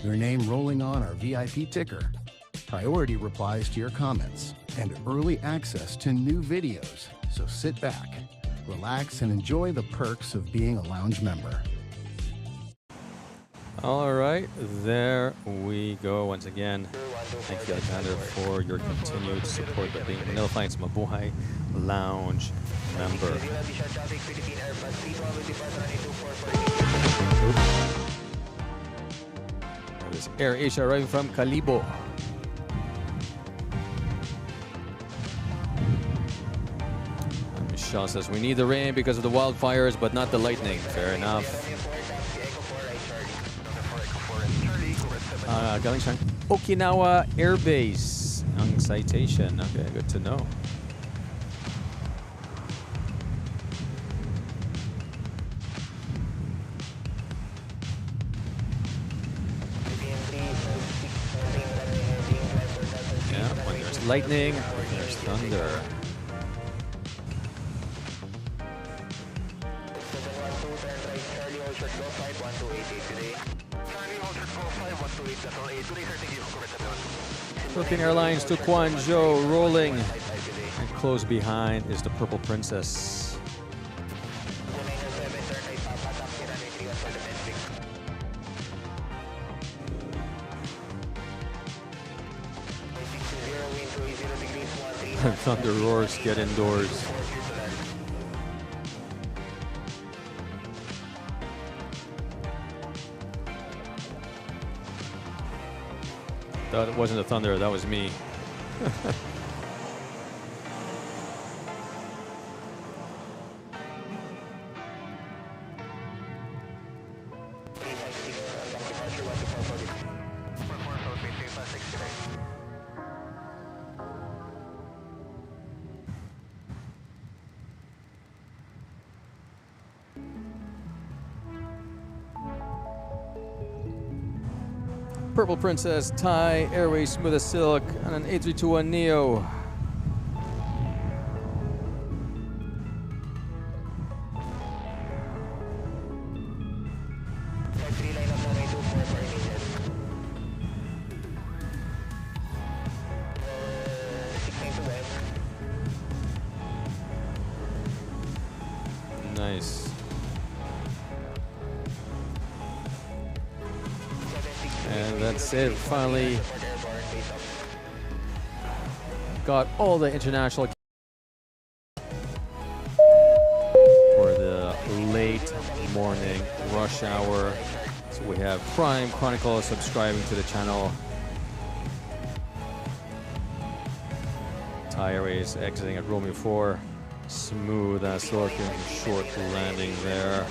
your name rolling on our VIP ticker, priority replies to your comments, and early access to new videos. So sit back, relax, and enjoy the perks of being a lounge member. All right, there we go once again. Thank you, Alexander, for your continued support of being Manila Flights Mabuhay Lounge member. This is Air Asia arriving from Calibo. And Michelle says, we need the rain because of the wildfires, but not the lightning. Fair enough. Galing siyang Okinawa Air Base ang citation. Okay, good to know. Yeah, when there's lightning, when there's thunder. Philippine Airlines to Guangzhou rolling And close behind is the Purple Princess. 907, turn right Papa, taxi runway 31 for domestic. Wind 280 degrees 13. Thunder roars, get indoors. That wasn't a thunder, that was me. Purple Princess, Thai Airways, Smooth as Silk, and an A321 Neo. Nice. And that's it. Finally got all the international for the late morning rush hour. So we have Prime Chronicle subscribing to the channel. Thai Airways exiting at Romeo 4. Smooth as silk and short landing there.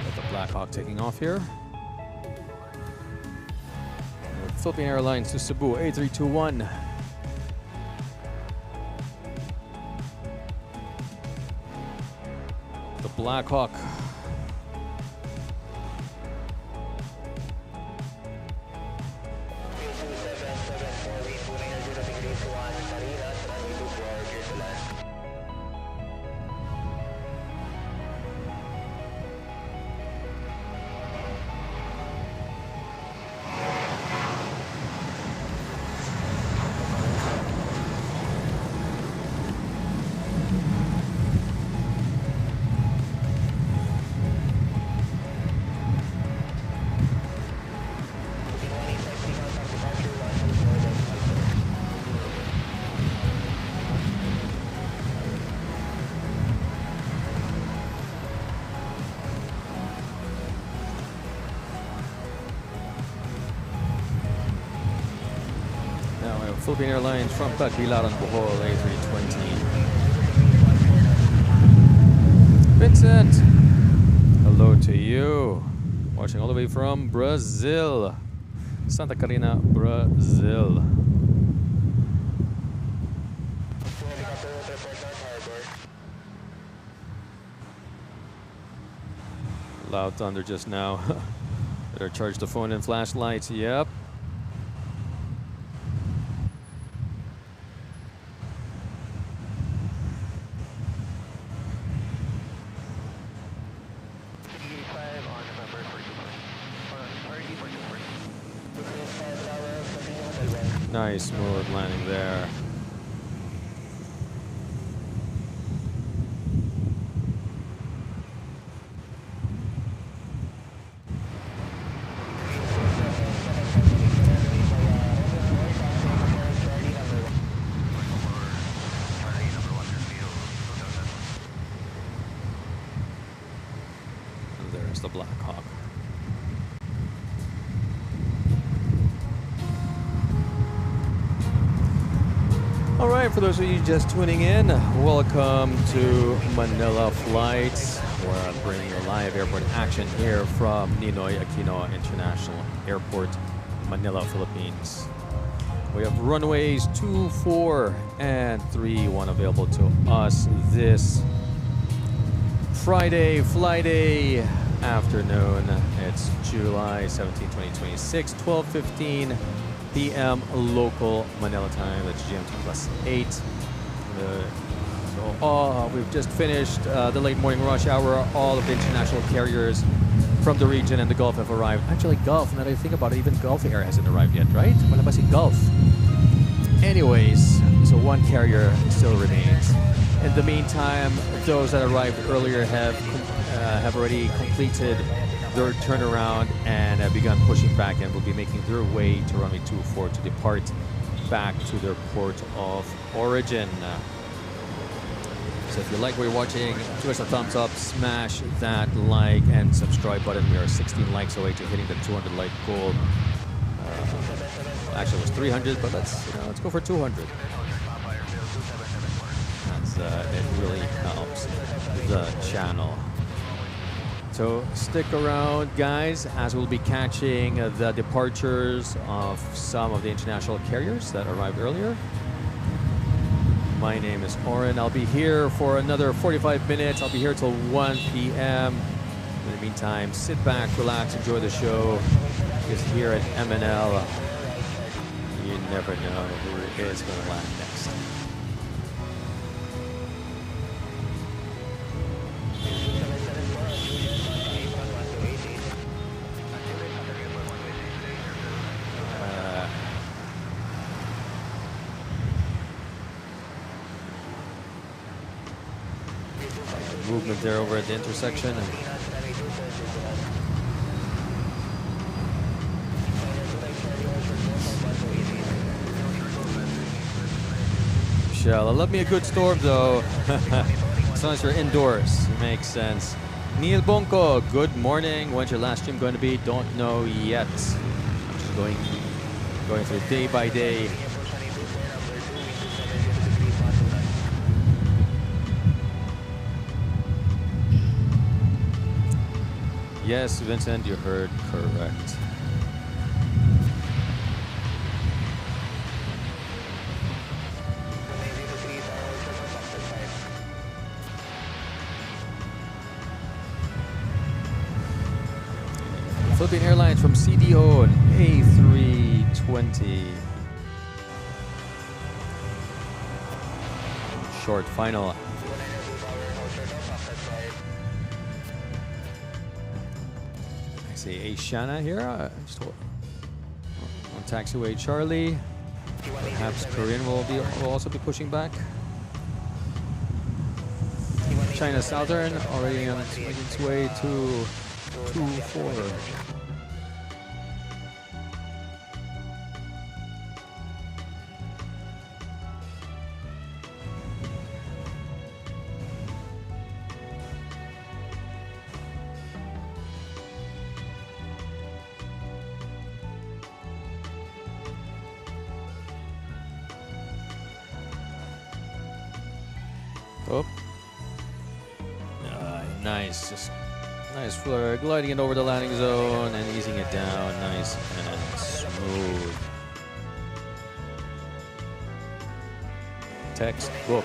Got the Black Hawk taking off here. Philippine Airlines to Cebu, A321. The Black Hawk. Philippine Airlines front back Bilaran Bohol A320. Vincent, hello to you. Watching all the way from Brazil, Santa Catarina, Brazil. Loud thunder just now. Better charge the phone and flashlights. Yep. Nice smooth landing there. And there's the Black Hawk. All right, for those of you just tuning in, welcome to Manila Flights. We're bringing you live airport action here from Ninoy Aquino International Airport, Manila, Philippines. We have runways 2, 4, and 31 available to us this Friday, Flight Day, afternoon. It's July 17, 2026, 12:15 p.m. local Manila time. That's GMT plus 8. We've just finished the late morning rush hour. All of the international carriers from the region and the Gulf have arrived. Actually, Gulf, now that I think about it, even Gulf Air hasn't arrived yet, right? Wala ba si Gulf? Anyways, so one carrier still remains. In the meantime, those that arrived earlier have already completed their turnaround and have begun pushing back and will be making their way to runway 24 to depart back to their port of origin. So if you like what you're watching, give us a thumbs up, smash that like and subscribe button. We are 16 likes away to hitting the 200 like goal. Actually, it was 300, but let's go for 200. It really helps the channel. So stick around, guys, as we'll be catching the departures of some of the international carriers that arrived earlier. My name is Oren. I'll be here for another 45 minutes. I'll be here till 1 p.m. In the meantime, sit back, relax, enjoy the show. Because here at MNL, you never know who is going to land next. Movement there over at the intersection. Michelle, I love me a good storm though. As long as you're indoors, it makes sense. Neil Bonko, good morning. When's your last stream going to be? Don't know yet. I'm just going through day by day. Yes, Vincent, you heard correct. Philippine Airlines from CDO and A320. Short final. Ashana here, just on taxiway Charlie. Perhaps Korean will also be pushing back. China Southern already on its way to 24. Oh, nice, just nice flare, gliding it over the landing zone and easing it down, nice and smooth. Textbook.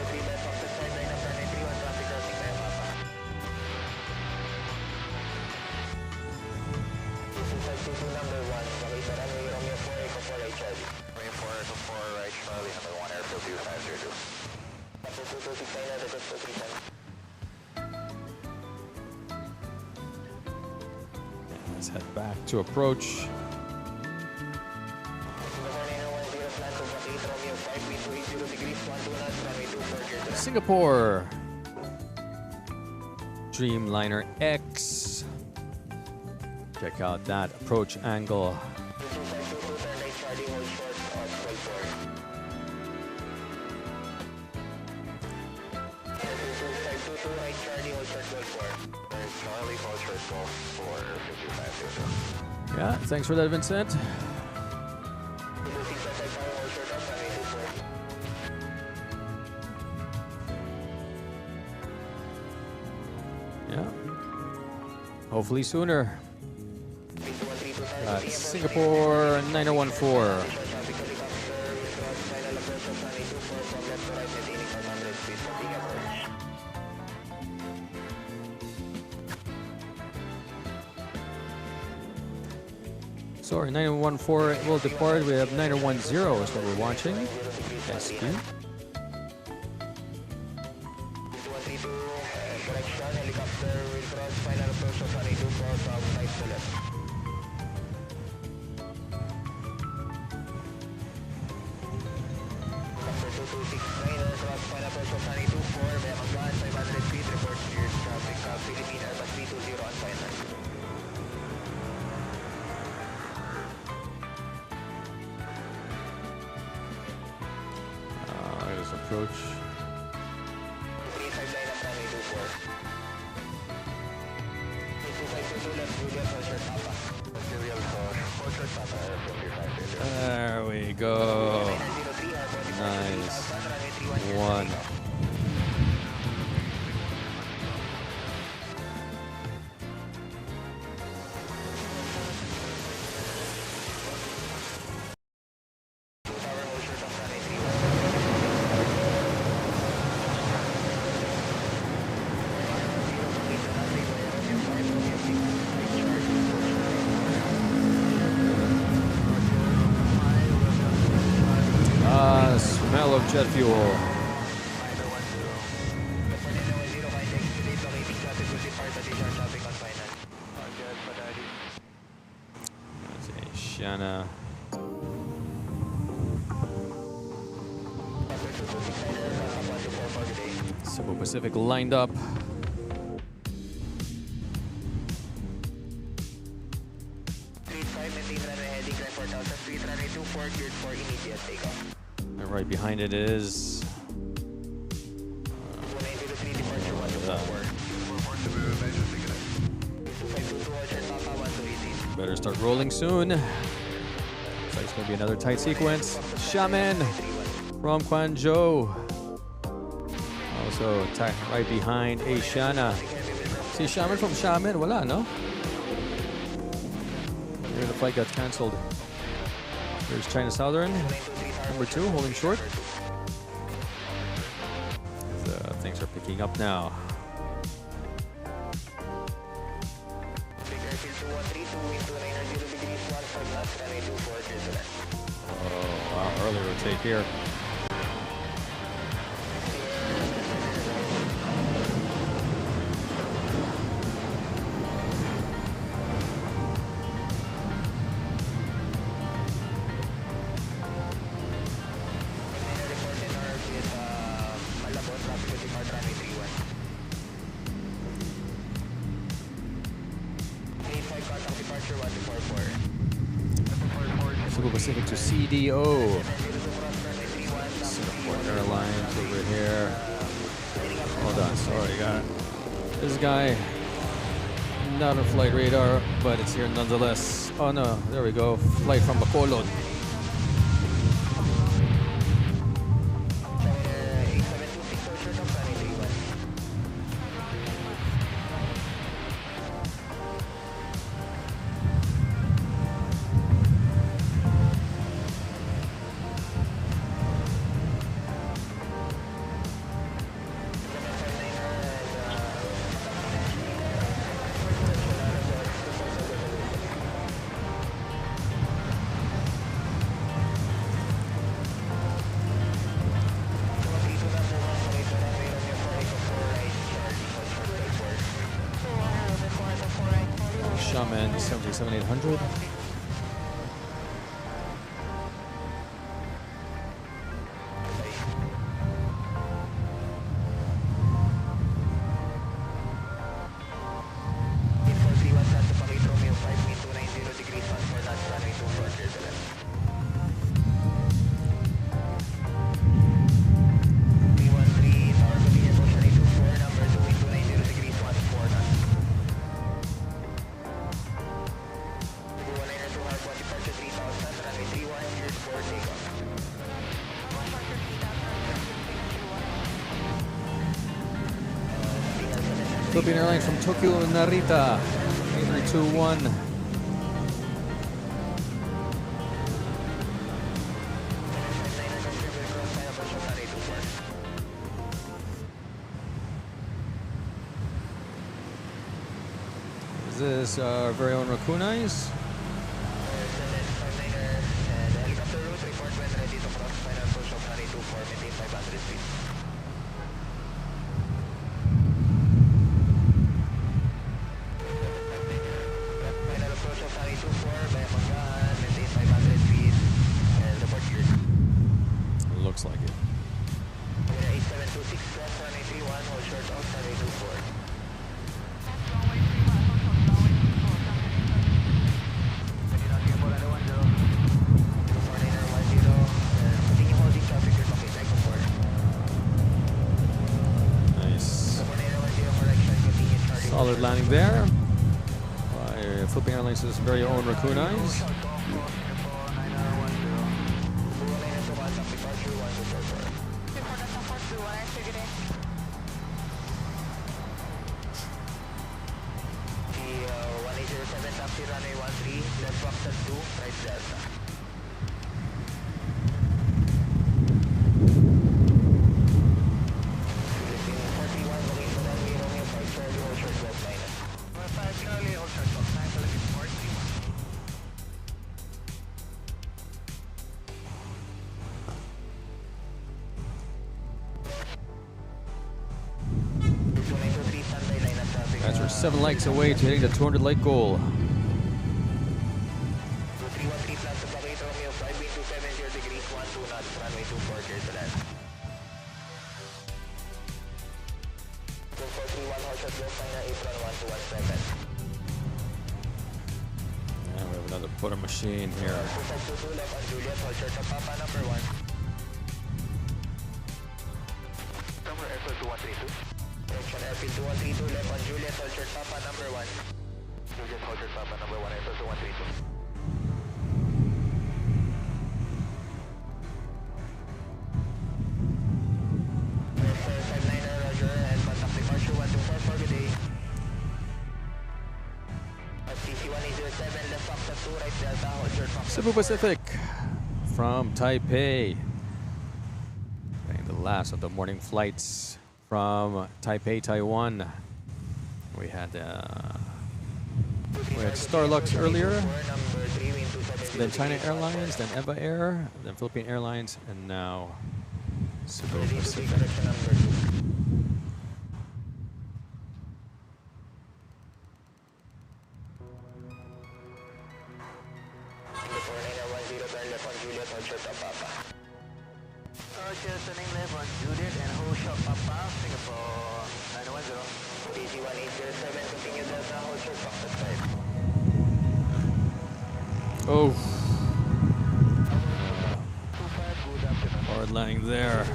Let's head back to approach. Singapore. Dreamliner X. Check out that approach angle. Yeah, thanks for that, Vincent. Yeah. Hopefully sooner. Singapore 9014. Sorry, 914 will depart. We have 910 is what we're watching. SQ. 232, correction, helicopter will cross final approach of 182 cross outside to left. Helicopter 2269 cross final approach of 182 4, Bayamang 500 feet, report clear traffic, Philippine Airbus 320 on final. Approach. 359 up runway 24. 2522 left, Juliet, hold short Papa. Juliet, hold short Papa, 45. There we go. Nice. One. Smell of jet fuel. That's Asiana. Cebu Pacific lined up. And right behind it is better start rolling soon. Looks like it's going to be another tight sequence. Xiamen from Guangzhou. Also right behind Asiana. See Xiamen from Xiamen? Wala, no? Here the flight got cancelled. There's China Southern, number 2, holding short. Things are picking up now. Oh, wow, early rotate here. Cebu Pacific to CDO. Singapore Airlines over here. Hold on, sorry, got this guy. Not on flight radar, but it's here nonetheless. Oh no, there we go. Flight from Bacolod. Xiamen 737-800. Philippine Airlines from Tokyo, Narita, 8321. Is this our very own Raccoonize? looks like it. 8726 cross runway 31, hold short of runway 24. Nice. Solid landing there. By Philippine Airlines' very own Raccoon Eyes. We're 7 likes away to hitting the 200 like goal. 313 plans to Paquito Romeo 5 wind 270 degrees 12 knots runway 24 clear to land. 2431 hold short go final apron 1217. And we have another putter machine here. 2522 left on Juliet hold short of Papa number 1. Number airfield 2132. Direction airfield 2132 left on Juliet hold short Papa number 1. Juliet hold short Papa number 1 airfield 2132. Cebu Pacific from Taipei. Getting the last of the morning flights from Taipei, Taiwan. We had Starlux earlier, then China Airlines, then EVA Air, then Philippine Airlines, and now Cebu Pacific. Oh, hard landing there.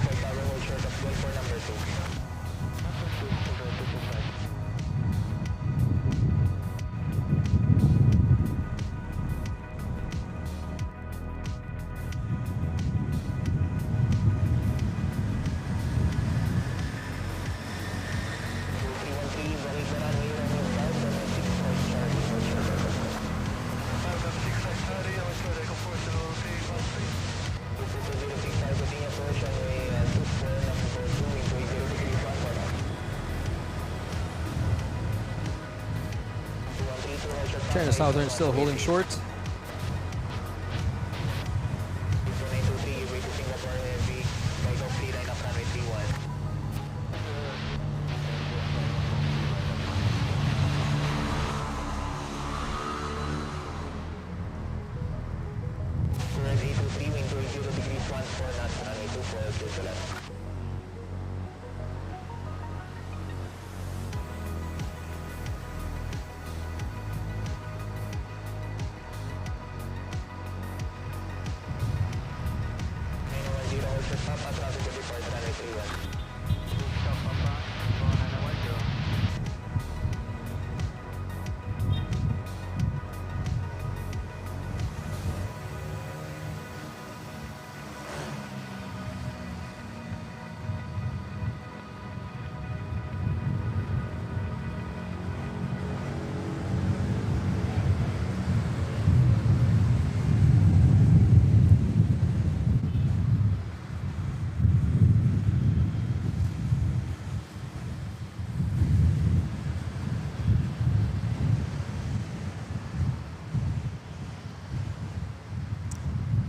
China Southern still holding short.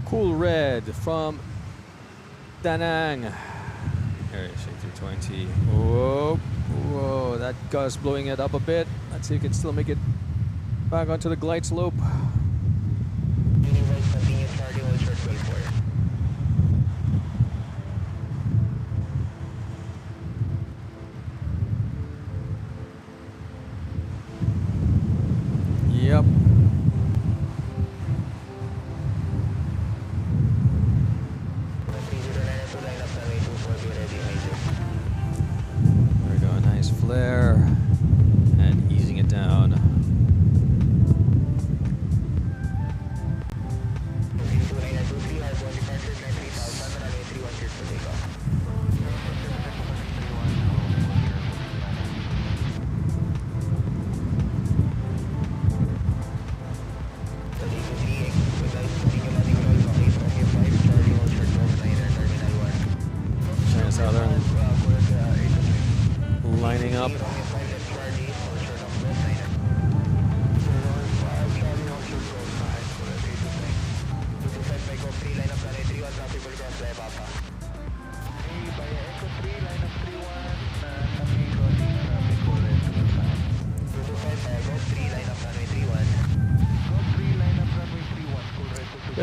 Cool Red from Da Nang. Area shake 320. Whoa, whoa, that gust blowing it up a bit. Let's see if we can still make it back onto the glide slope.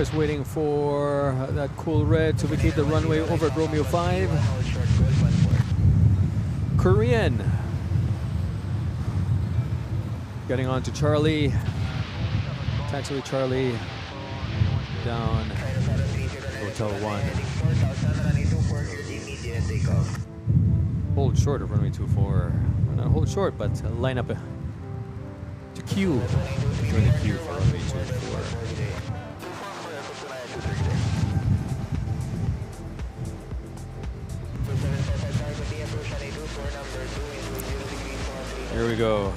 Just waiting for that cool red to vacate the runway over at Romeo 5. Korean. Getting on to Charlie. Taxiway Charlie. Down. Hotel 1. Hold short of runway 24. Not hold short, but line up to queue. Join the queue for runway 24. Here we go.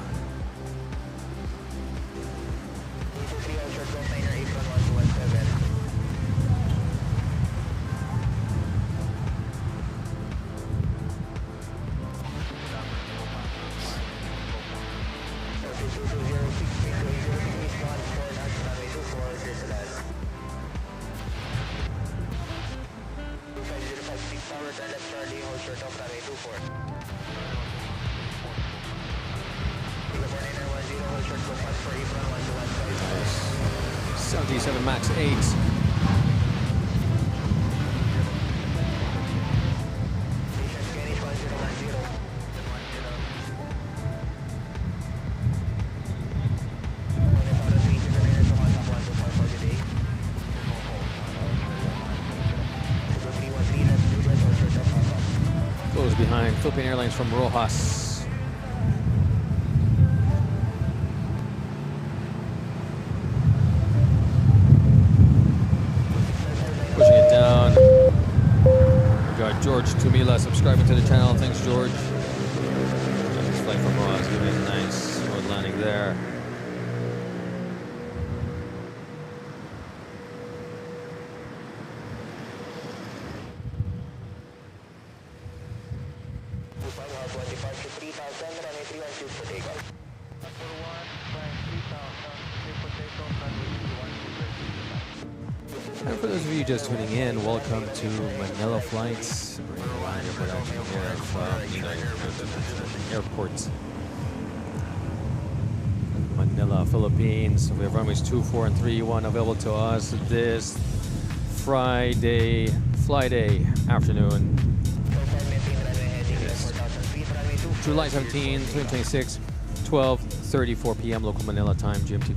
Charlie, hold short of runway 24. 77 max 8. Close behind Philippine Airlines from Rojas. Pushing it down. We got George Tumila subscribing to the channel. Thanks, George. Got this flight from Rojas. Giving it a nice road landing there. And for those of you just tuning in, welcome to Manila Flights. Bringing a live production here from Ninoy Airport, Manila, Philippines. We have runways 24 and 31 available to us this Friday afternoon. July 17, 2026, 12:34 p.m. local Manila time, GMT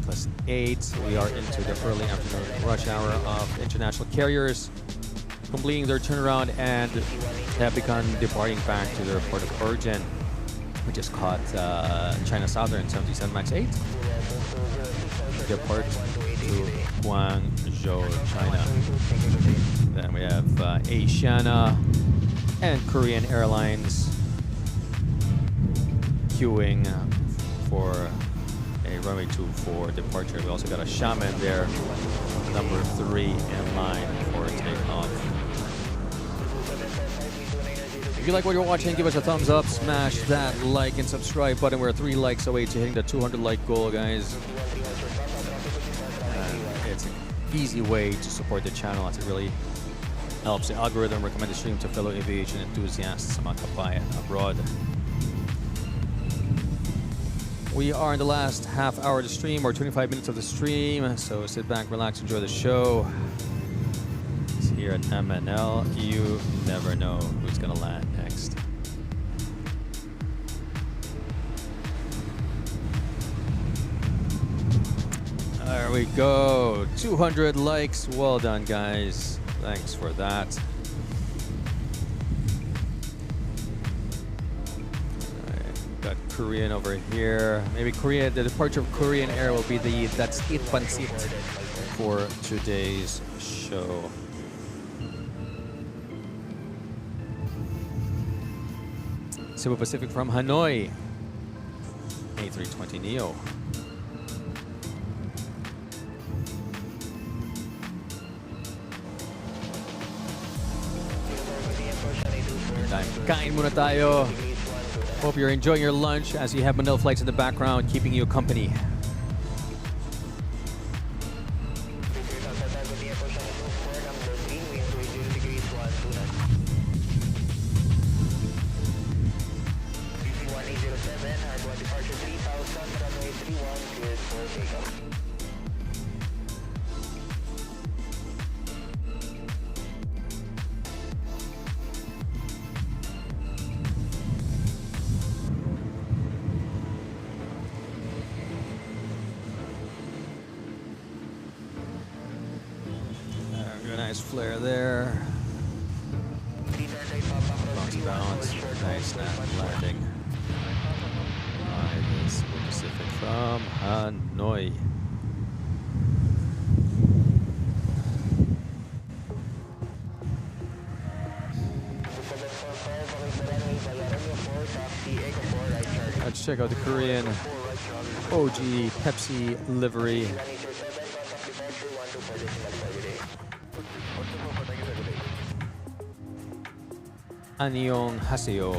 +8. We are into the early afternoon rush hour of international carriers completing their turnaround and have begun departing back to their port of origin. We just caught China Southern 77 MAX 8. Depart to Guangzhou, China. Then we have Asiana and Korean Airlines queuing for a runway 24 departure. We also got a Shaman there, number 3 in line for takeoff. If you like what you're watching, give us a thumbs up, smash that like and subscribe button. We're 3 likes away to hitting the 200 like goal, guys. And it's an easy way to support the channel as it really helps the algorithm recommend the stream to fellow aviation enthusiasts sa mga kabayan abroad. We are in the last half hour of the stream, or 25 minutes of the stream, so sit back, relax, enjoy the show. It's here at MNL. You never know who's gonna land next. There we go. 200 likes. Well done, guys. Thanks for that. Got Korean over here. Maybe Korea, the departure of Korean Air will be that's it pansit for today's show. Cebu Pacific from Hanoi, A320neo. Kain muna tayo. Hope you're enjoying your lunch as you have Manila Flights in the background, keeping you company. Nice flare there. Bounce. Nice snap landing. This Pacific from Hanoi. Let's check out the Korean OG Pepsi livery. Annyeong haseyo.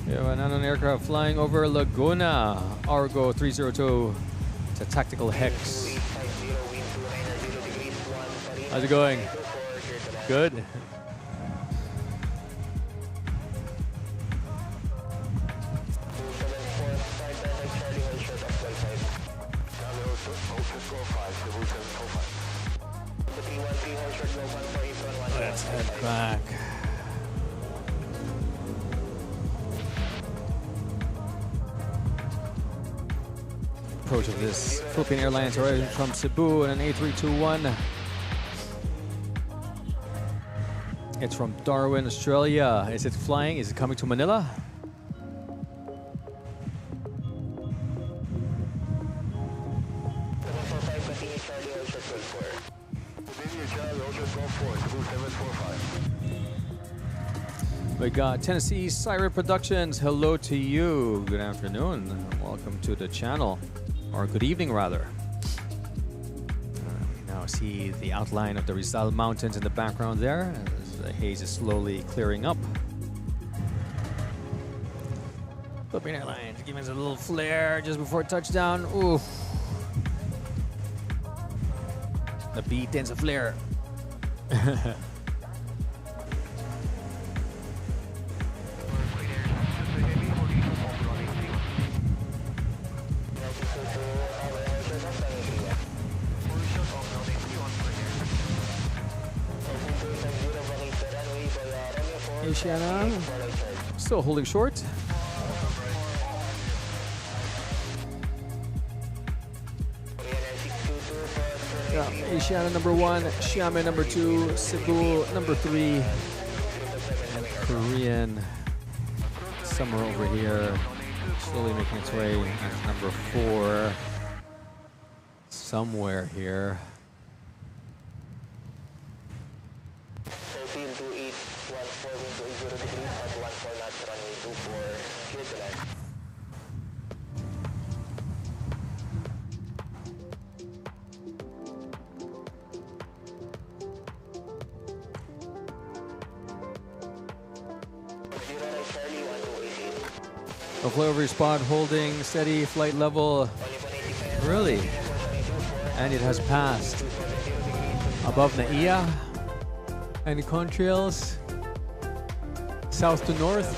We have an unknown aircraft flying over Laguna. Argo 302. It's a tactical hex. How's it going? Good. Let's head back. Approach of this Philippine Airlines arriving from Cebu in an A321. It's from Darwin, Australia. Is it flying? Is it coming to Manila? We got Tennessee Siren Productions. Hello to you. Good afternoon. Welcome to the channel. Or good evening, rather. We now see the outline of the Rizal Mountains in the background there. As the haze is slowly clearing up. Philippine Airlines giving us a little flare just before touchdown. Ooh. The beat ends a flare. Asiana still holding short. Yeah, Asiana number 1, Xiamen number 2, Cebu number 3, and Korean somewhere over here, slowly making its way at number 4, somewhere here. A flyover spot holding steady flight level. Really? And it has passed. Above NAIA. Any contrails? South to north?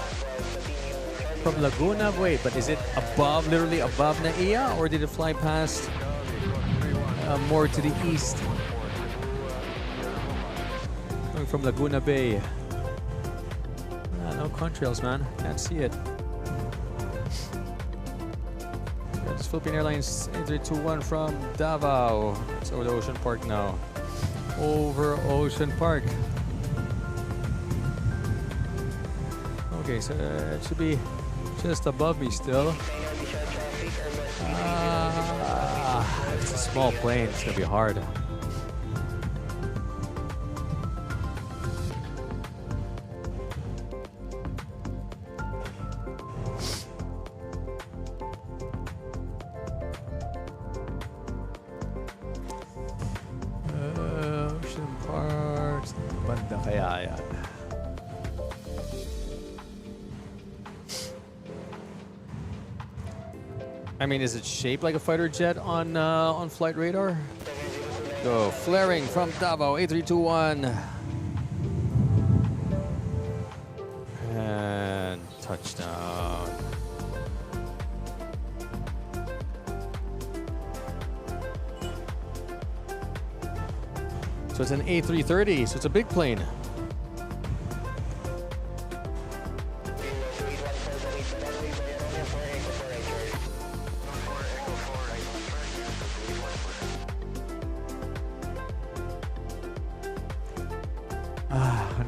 From Laguna? Wait, but is it above, literally above NAIA? Or did it fly past more to the east? Coming from Laguna Bay. No contrails, man. Can't see it. It's Philippine Airlines A321 from Davao. It's over the Ocean Park now. Over Ocean Park. Okay, so it should be just above me still. It's a small plane. It's gonna be hard. I mean, is it shaped like a fighter jet on flight radar? Go flaring from Davao A321 and touchdown. So it's an A330, so it's a big plane.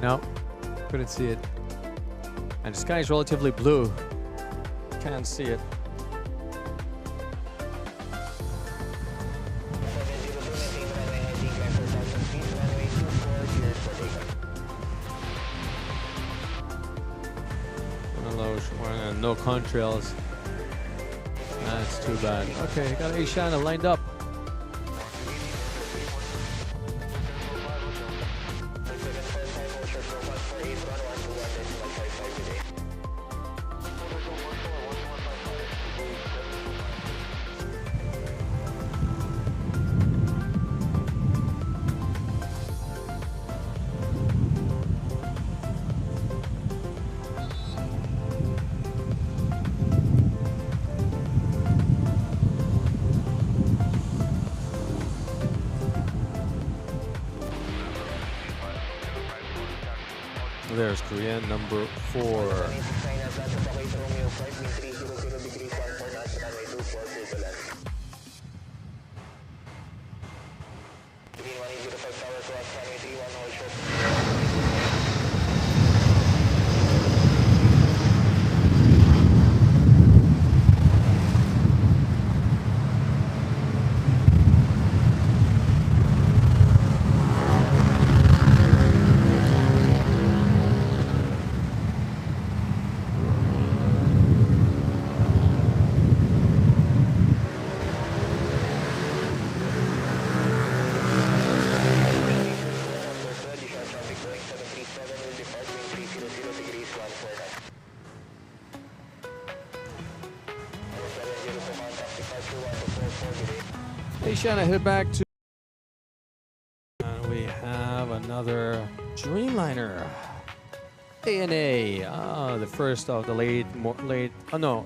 No, couldn't see it. And the sky is relatively blue. Can't see it. 702, maintain runway heading climb 4,000 feet, runway 24, clear for takeoff. No contrails. That's too bad. Okay, got Asiana lined up. There's Korean number 4. Asiana head back to. And we have another Dreamliner. ANA, the first of the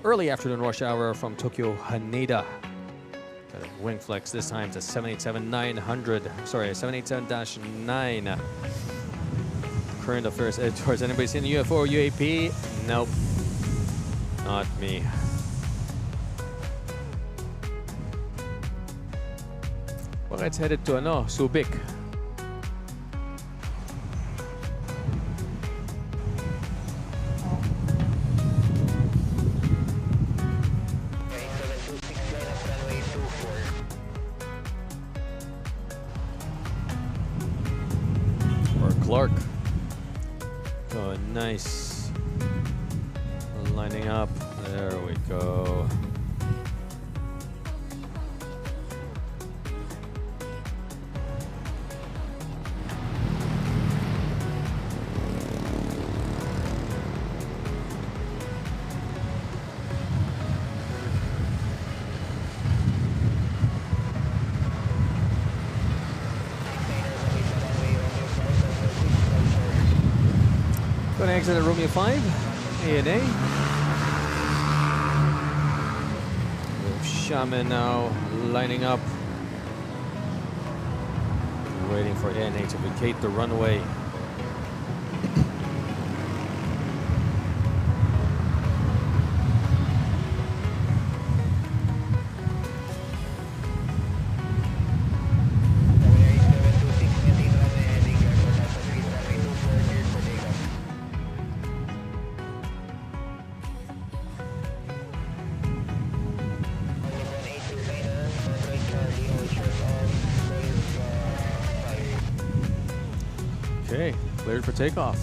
early afternoon rush hour from Tokyo Haneda. Got a wing flex this time to 787-900. Sorry, 787-9. Current affairs editors. Anybody seen the UFO or UAP? Nope. Not me. Well, it's headed to Subic. Clark. Oh, nice. Lining up. There we go. Going to exit at Romeo 5, ANA. With Shaman now lining up. Waiting for ANA to vacate the runway. Okay, cleared for takeoff.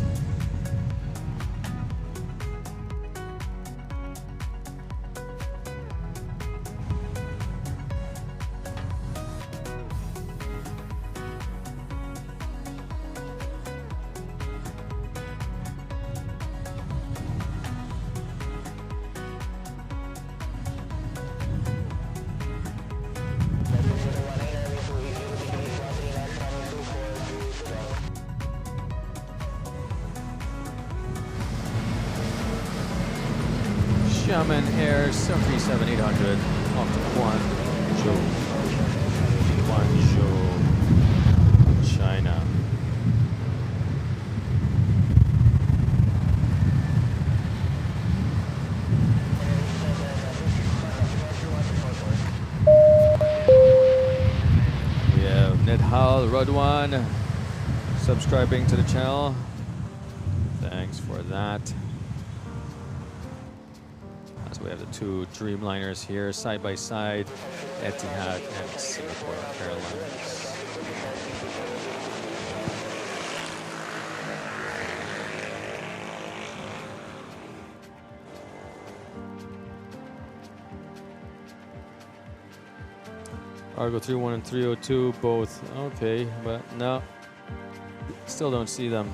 Xiamen Air 737-800 off to Guangzhou, China. We have Ned Hal, Rodwan, subscribing to the channel. Thanks for that. So we have the two Dreamliners here side by side, Etihad and Singapore Airlines. Argo 31 and 302 both okay, but no, still don't see them.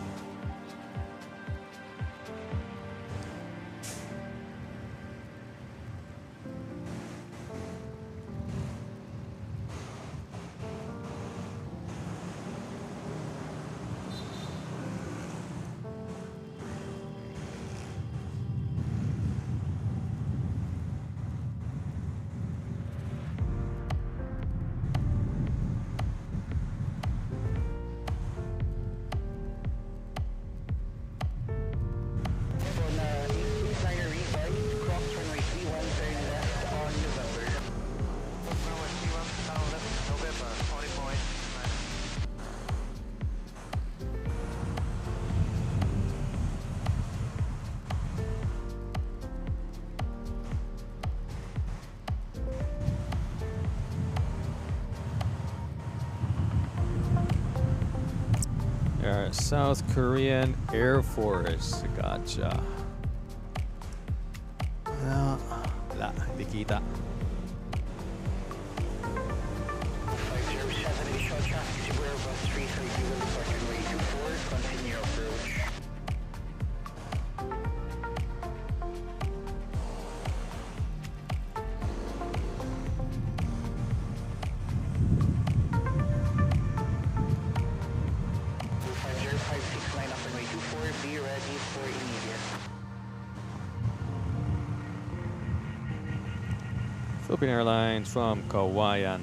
South Korean Air Force. Gotcha. Wala, hindi kita. 507 initial traffic to Airbus 330 will depart runway 24, continue approach. Be ready for immediate. Philippine Airlines from Kawayan.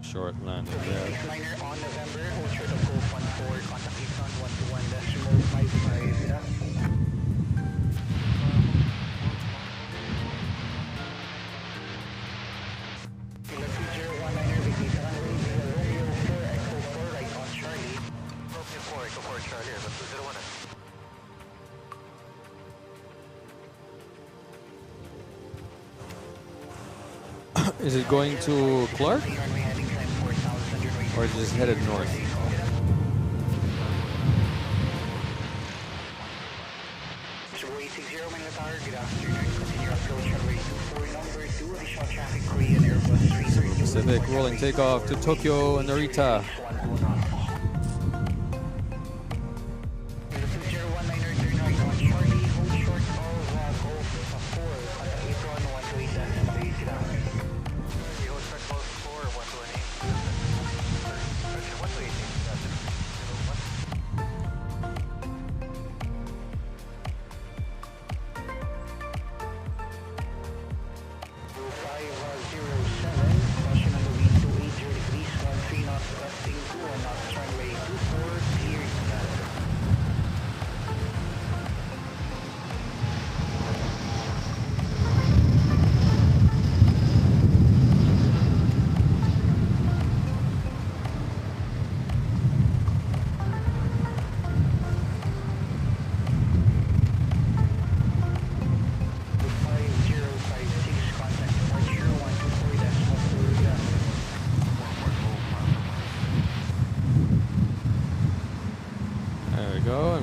Short landing there. Liner on November, hold short of Gulf 14, contact Eastern 121.55. Is it going to Clark? Or is it just headed north? Pacific rolling takeoff to Tokyo and Narita.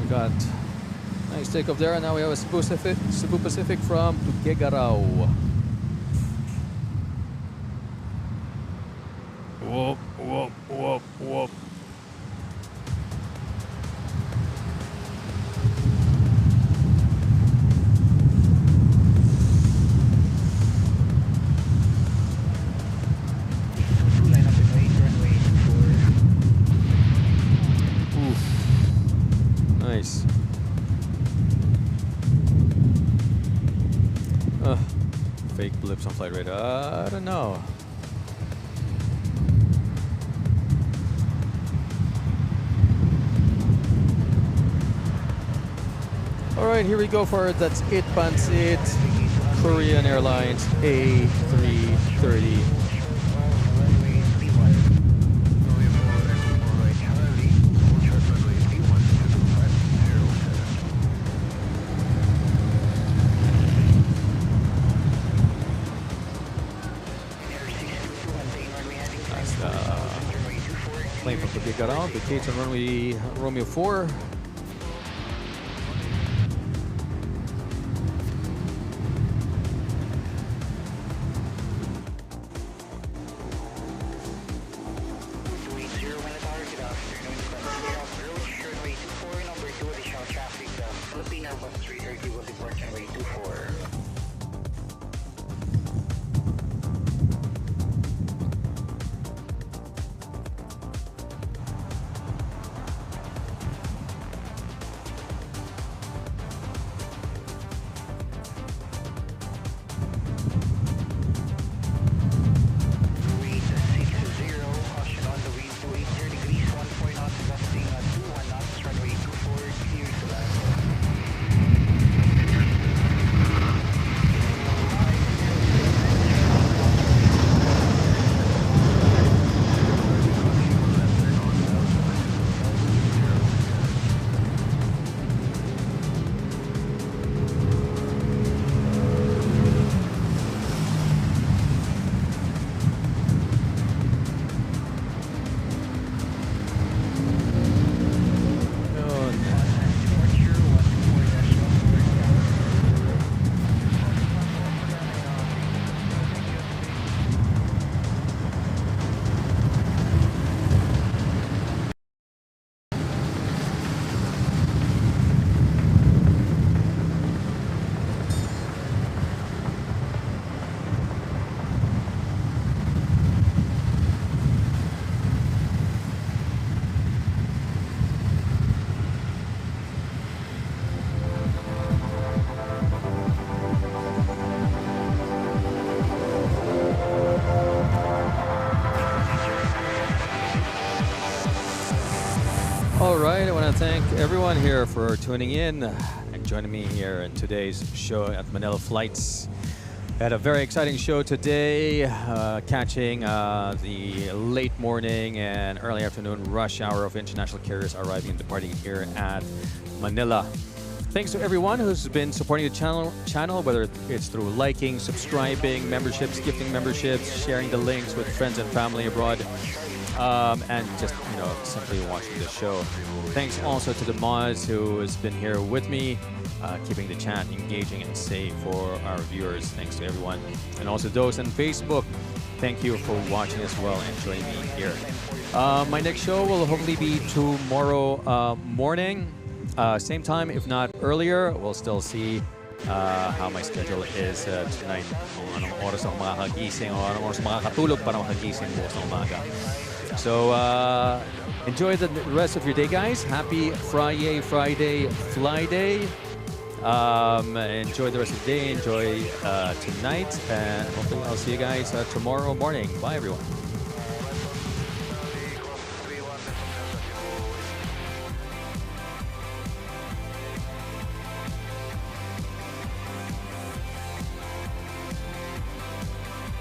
Got nice takeoff there, and now we have a Cebu Pacific from Tuguegarao. Whoop, whoop, whoop, whoop. Nice. Fake blips on flight radar. I don't know. All right, here we go for that's it, Pansit. Korean Airlines A330. vacates on runway Romeo 4. All right, I want to thank everyone here for tuning in and joining me here in today's show at Manila.FLIGHTS. I had a very exciting show today, catching the late morning and early afternoon rush hour of international carriers arriving and departing here at Manila. Thanks to everyone who's been supporting the channel, whether it's through liking, subscribing, memberships, gifting memberships, sharing the links with friends and family abroad, and just, simply watching the show. Thanks also to the mods who has been here with me, keeping the chat engaging and safe for our viewers. Thanks to everyone. And also those on Facebook, thank you for watching as well and joining me here. My next show will hopefully be tomorrow morning. Same time, if not earlier. We'll still see how my schedule is tonight. Kung anong oras ako makakagising o anong oras makakatulog para makagising bukas ng umaga. So enjoy the rest of your day, guys. Happy Friday, Fly Day. Enjoy the rest of the day. Enjoy tonight. And hopefully I'll see you guys tomorrow morning. Bye, everyone.